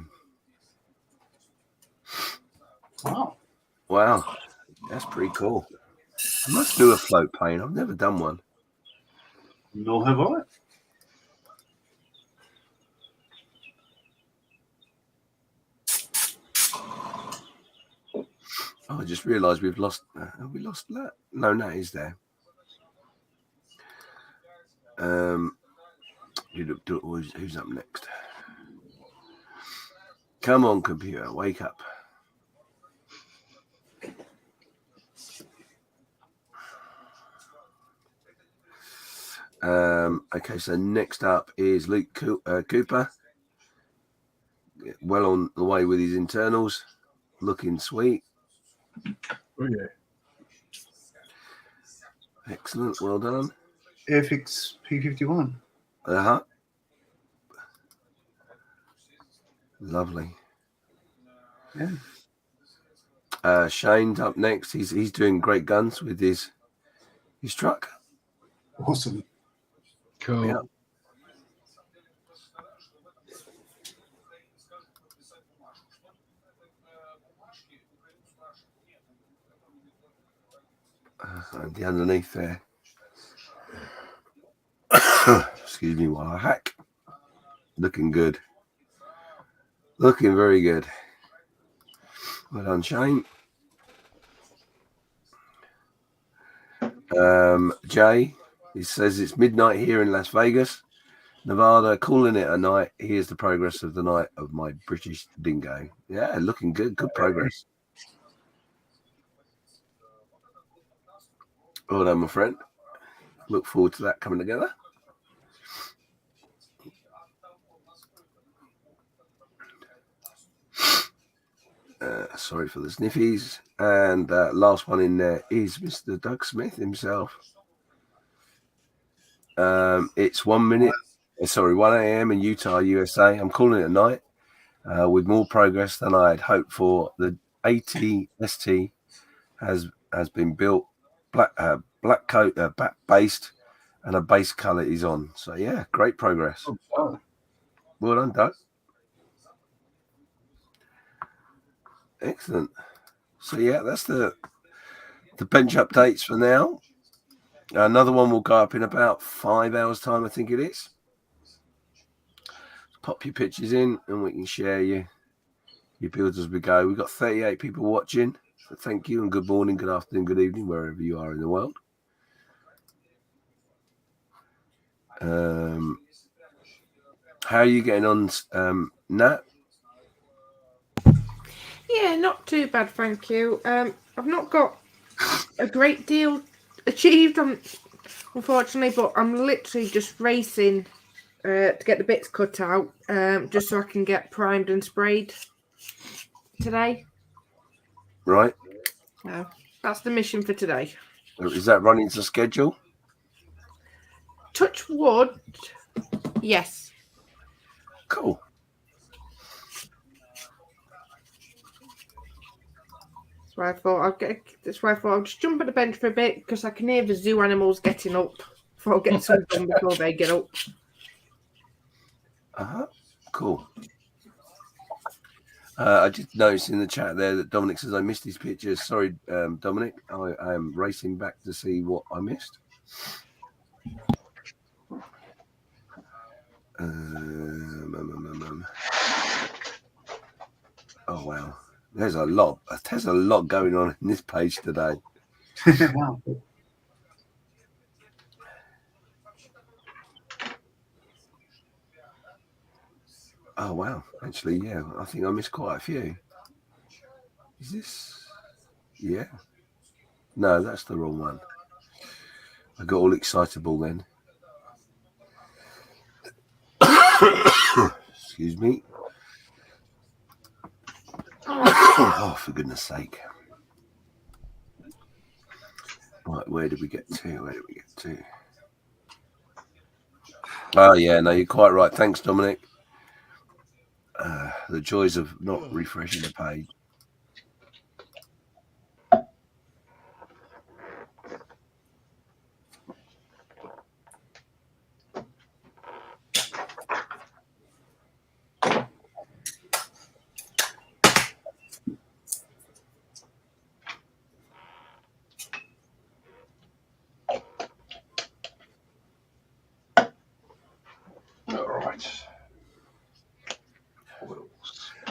Wow. That's pretty cool. I must do a float paint. I've never done one. Nor have I. Oh, I just realised we've lost. Have we lost that? No, Nat is there. Who's up next? Come on, computer, wake up. Okay, so next up is Luke Cooper. Well on the way with his internals. Looking sweet. Oh, yeah. Excellent. Well done. Airfix P51. Lovely. Yeah. Shane's up next. He's doing great guns with his truck. Awesome. Cool. Yeah. And the underneath there. Excuse me while I hack. Looking good. Looking very good. Well done, Shane. Jay, he says it's midnight here in Las Vegas, Nevada, calling it a night. Here's the progress of the night of my British dingo. Yeah, looking good. Good progress. Well done, my friend. Look forward to that coming together. Sorry for the sniffies. And last one in there is Mr. Doug Smith himself. It's 1 a.m. in Utah, USA. I'm calling it a night with more progress than I had hoped for. The AT-ST has been built, black coat, based, and a base color is on. So yeah, great progress. Oh, well done, Doug. Excellent. So yeah, that's the bench updates for now. Another one will go up in about 5 hours' time, I think it is. Pop your pictures in and we can share your builds as we go. We've got 38 people watching. So thank you and good morning, good afternoon, good evening, wherever you are in the world. How are you getting on, Nat? Yeah, not too bad, thank you. I've not got a great deal achieved, unfortunately, but I'm literally just racing to get the bits cut out, just so I can get primed and sprayed today. Right. That's the mission for today. Is that running to schedule? Touch wood. Yes. Cool. That's why I thought I'll just jump at the bench for a bit because I can hear the zoo animals getting up. Before I get some done before they get up. Cool. I just noticed in the chat there that Dominic says I missed his pictures. Sorry, Dominic. I am racing back to see what I missed. Oh wow. There's a lot going on in this page today. Wow. Oh wow! Actually, yeah, I think I missed quite a few. Is this? Yeah. No, that's the wrong one. I got all excitable then. Excuse me. Oh, for goodness sake. Right, where did we get to? Oh, yeah, no, you're quite right. Thanks, Dominic. The joys of not refreshing the page.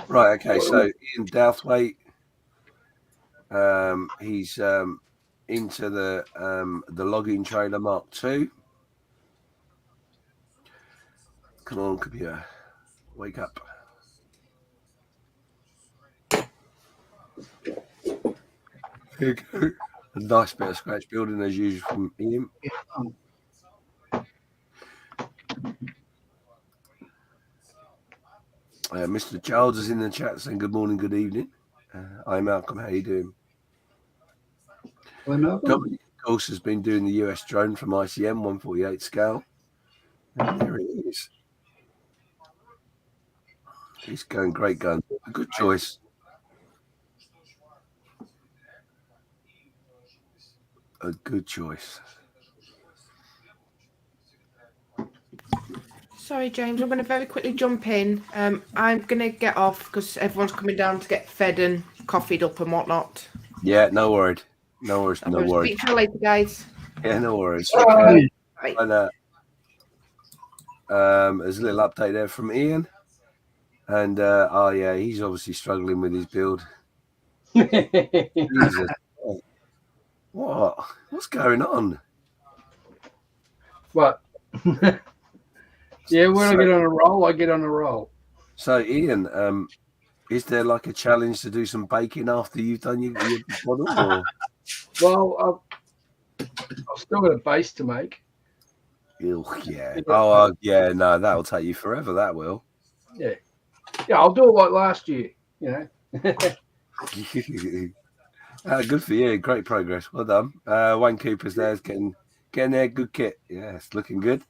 Right, okay, so Ian Douthwaite, he's into the logging trailer Mark II. Come on, computer, wake up. Here you go. A nice bit of scratch building as usual from Ian. Mr. Childs is in the chat saying good morning, good evening. Hi Malcolm, how you doing? Hello, Malcolm. Dominic, of course, has been doing the US drone from ICM 148 scale. And there it is. He's going great gun. A good choice. A good choice. Sorry, James, I'm going to very quickly jump in. I'm going to get off because everyone's coming down to get fed and coffeeed up and whatnot. Yeah, no worries. No worries. No worries. Speak to you later, guys. Yeah, no worries. Bye. And, there's a little update there from Ian. And, oh, yeah, he's obviously struggling with his build. Jesus. What? What's going on? What? Yeah, when I get on a roll, I get on a roll. So, Ian, is there like a challenge to do some baking after you've done your model? Or? Well, I've still got a base to make. Ew, yeah. Oh, yeah. No, that'll take you forever. That will. Yeah. Yeah, I'll do it like last year. You know. Good for you. Great progress. Well done. Wayne Cooper's there. Is getting there. Good kit. Yeah, it's looking good.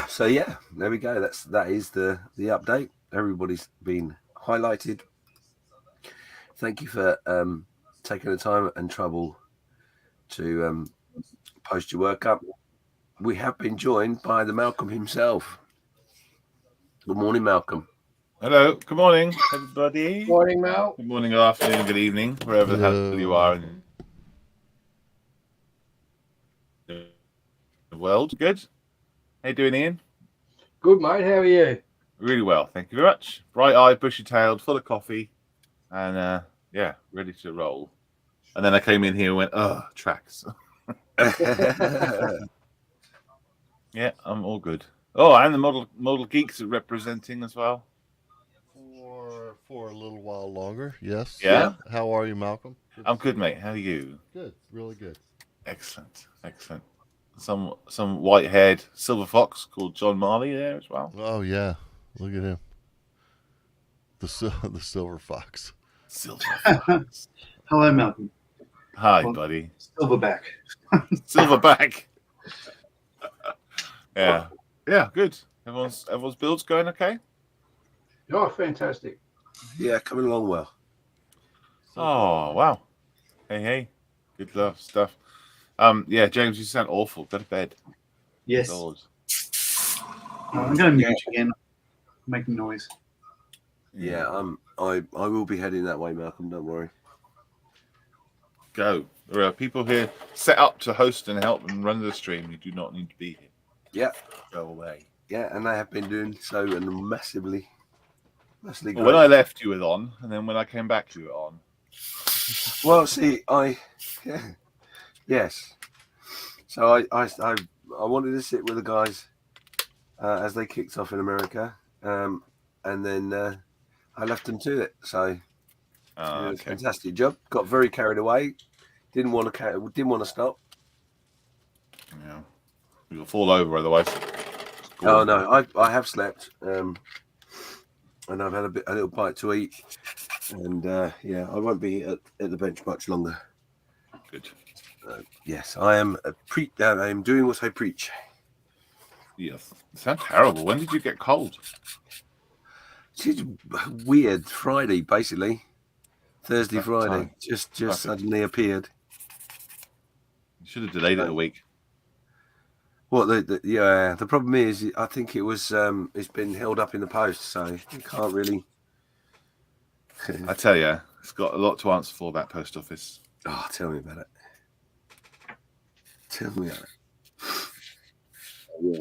So yeah, there we go. That is the update. Everybody's been highlighted. Thank you for taking the time and trouble to post your work up. We have been joined by the Malcolm himself. Good morning, Malcolm. Hello. Good morning, everybody. Morning, Mal. Good morning, good afternoon, good evening, wherever the hell you are in the world. Good. How you doing, Ian? Good, mate. How are you? Really well, thank you very much. Bright-eyed, bushy-tailed, full of coffee, and yeah, ready to roll. And then I came in here and went, oh, tracks. Yeah, I'm all good. Oh, and the Model Geeks are representing as well. For a little while longer, yes. Yeah. How are you, Malcolm? I'm good, mate. How are you? Good, really good. Excellent. Some white-haired silver fox called John Marley there as well. Oh yeah, look at him. The silver fox. Silver fox. Hello, Malcolm. Hi, buddy. Silverback. Silverback. Yeah, good. Everyone's builds going okay. Oh, fantastic. Yeah, coming along well. Oh wow. Hey. Good stuff. Yeah, James, you sound awful. Go to bed. Yes. Lord. I'm going to mute again. Making noise. Yeah, I will be heading that way, Malcolm. Don't worry. Go. There are people here set up to host and help and run the stream. You do not need to be here. Yeah. Go away. Yeah, and they have been doing so and massively great. When I left, you were on, and then when I came back, you were on. Well, see, yes. So I wanted to sit with the guys as they kicked off in America, and then I left them to it. So did a fantastic job. Got very carried away. Didn't want to stop. Yeah, you'll fall over otherwise. Oh no, I have slept, and I've had a little bite to eat, and yeah, I won't be at the bench much longer. Good. Yes, I am I am doing what I preach. Yes, it sounds terrible. When did you get cold? It's weird. Friday, basically. Thursday, Friday, just suddenly appeared. You should have delayed it a week. What the problem is, I think it was it's been held up in the post, so you can't really. I tell you, it's got a lot to answer for, that post office. Oh, tell me about it. Tell me about it. Yeah.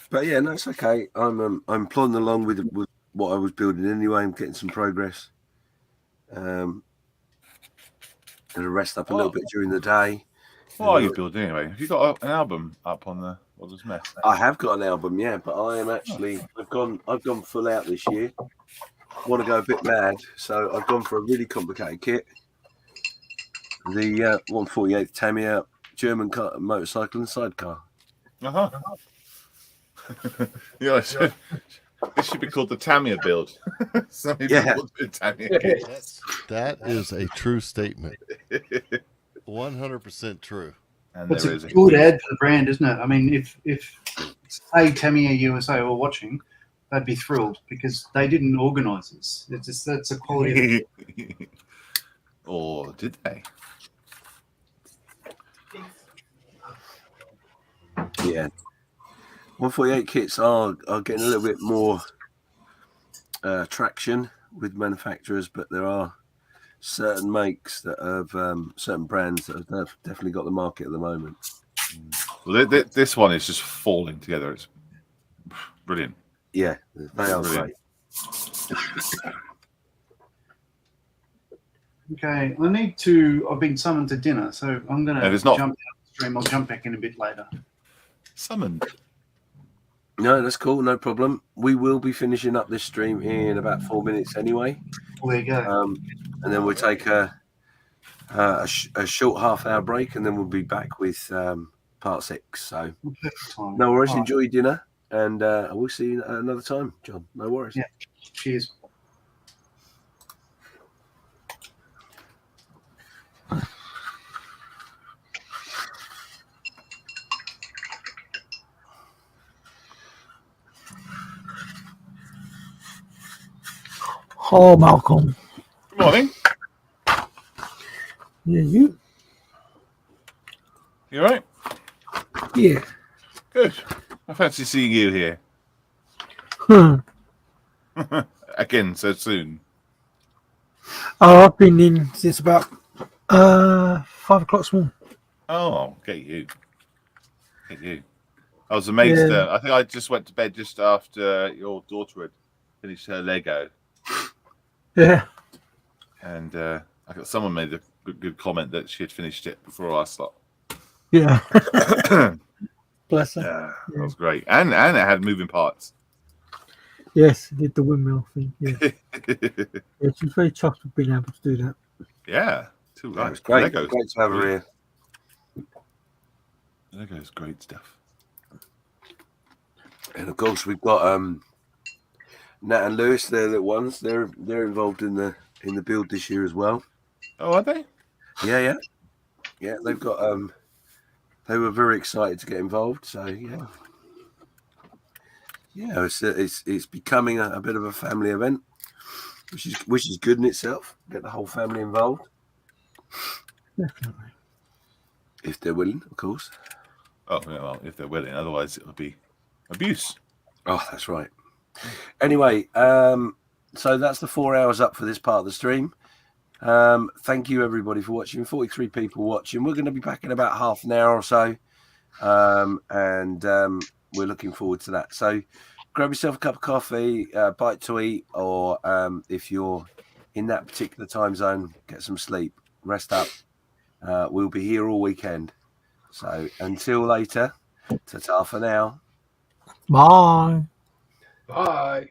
But yeah, no, it's okay. I'm plodding along with what I was building anyway. I'm getting some progress. And to rest up a little bit during the day. What are you building anyway? Have you got an album up on the What's Mess? I have got an album, yeah, but I am actually I've gone full out this year. Want to go a bit mad, so I've gone for a really complicated kit. The 148 Tamiya German motorcycle and sidecar. Yeah, this should be called the Tamiya build. Some people do Tamiya kits. That is a true statement. 100% true. And it's a good ad for the brand, isn't it? I mean, if say Tamiya USA were watching, they'd be thrilled because they didn't organise this. That's a quality. Or did they? Yeah. 148 kits are getting a little bit more traction with manufacturers, but there are certain makes that have certain brands that have definitely got the market at the moment. Well, this one is just falling together. It's brilliant. Yeah, they are great. Okay, I've been summoned to dinner, so I'm going to jump out of the stream. I'll jump back in a bit later. Summoned? No, that's cool. No problem. We will be finishing up this stream in about 4 minutes anyway. Well, there you go. And then we'll take a short half-hour break, and then we'll be back with part 6. So no worries. Enjoy your dinner, and we'll see you another time, John. No worries. Yeah. Cheers. Oh, Malcolm. Good morning. Yeah, you? You all right? Yeah. Good. I fancy seeing you here. Again, so soon. Oh, I've been in since about 5 o'clock this morning. Oh, get you. I was amazed. Yeah. I think I just went to bed just after your daughter had finished her Lego. Yeah. And I got someone made a good comment that she had finished it before our slot. Yeah. Bless her. Yeah, that was great. And it had moving parts. Yes, it did the windmill thing. Yeah. Yeah, she's very chuffed with being able to do that. Yeah. Too right. It's great. Lego's Great to have her here. Lego's great stuff. And of course, we've got Nat and Lewis. They're the ones. They're involved in the build this year as well. Oh, are they? Yeah. They've got they were very excited to get involved. So yeah, it's becoming a bit of a family event, which is good in itself. Get the whole family involved. Definitely. If they're willing, of course. Oh, yeah, well, if they're willing. Otherwise, it would be abuse. Oh, that's right. Anyway, so that's the 4 hours up for this part of the stream. Thank you, everybody, for watching. 43 people watching. We're going to be back in about half an hour or so. And we're looking forward to that. So grab yourself a cup of coffee, bite to eat, or if you're in that particular time zone, get some sleep, rest up. We'll be here all weekend. So until later, ta-ta for now. Bye. Bye.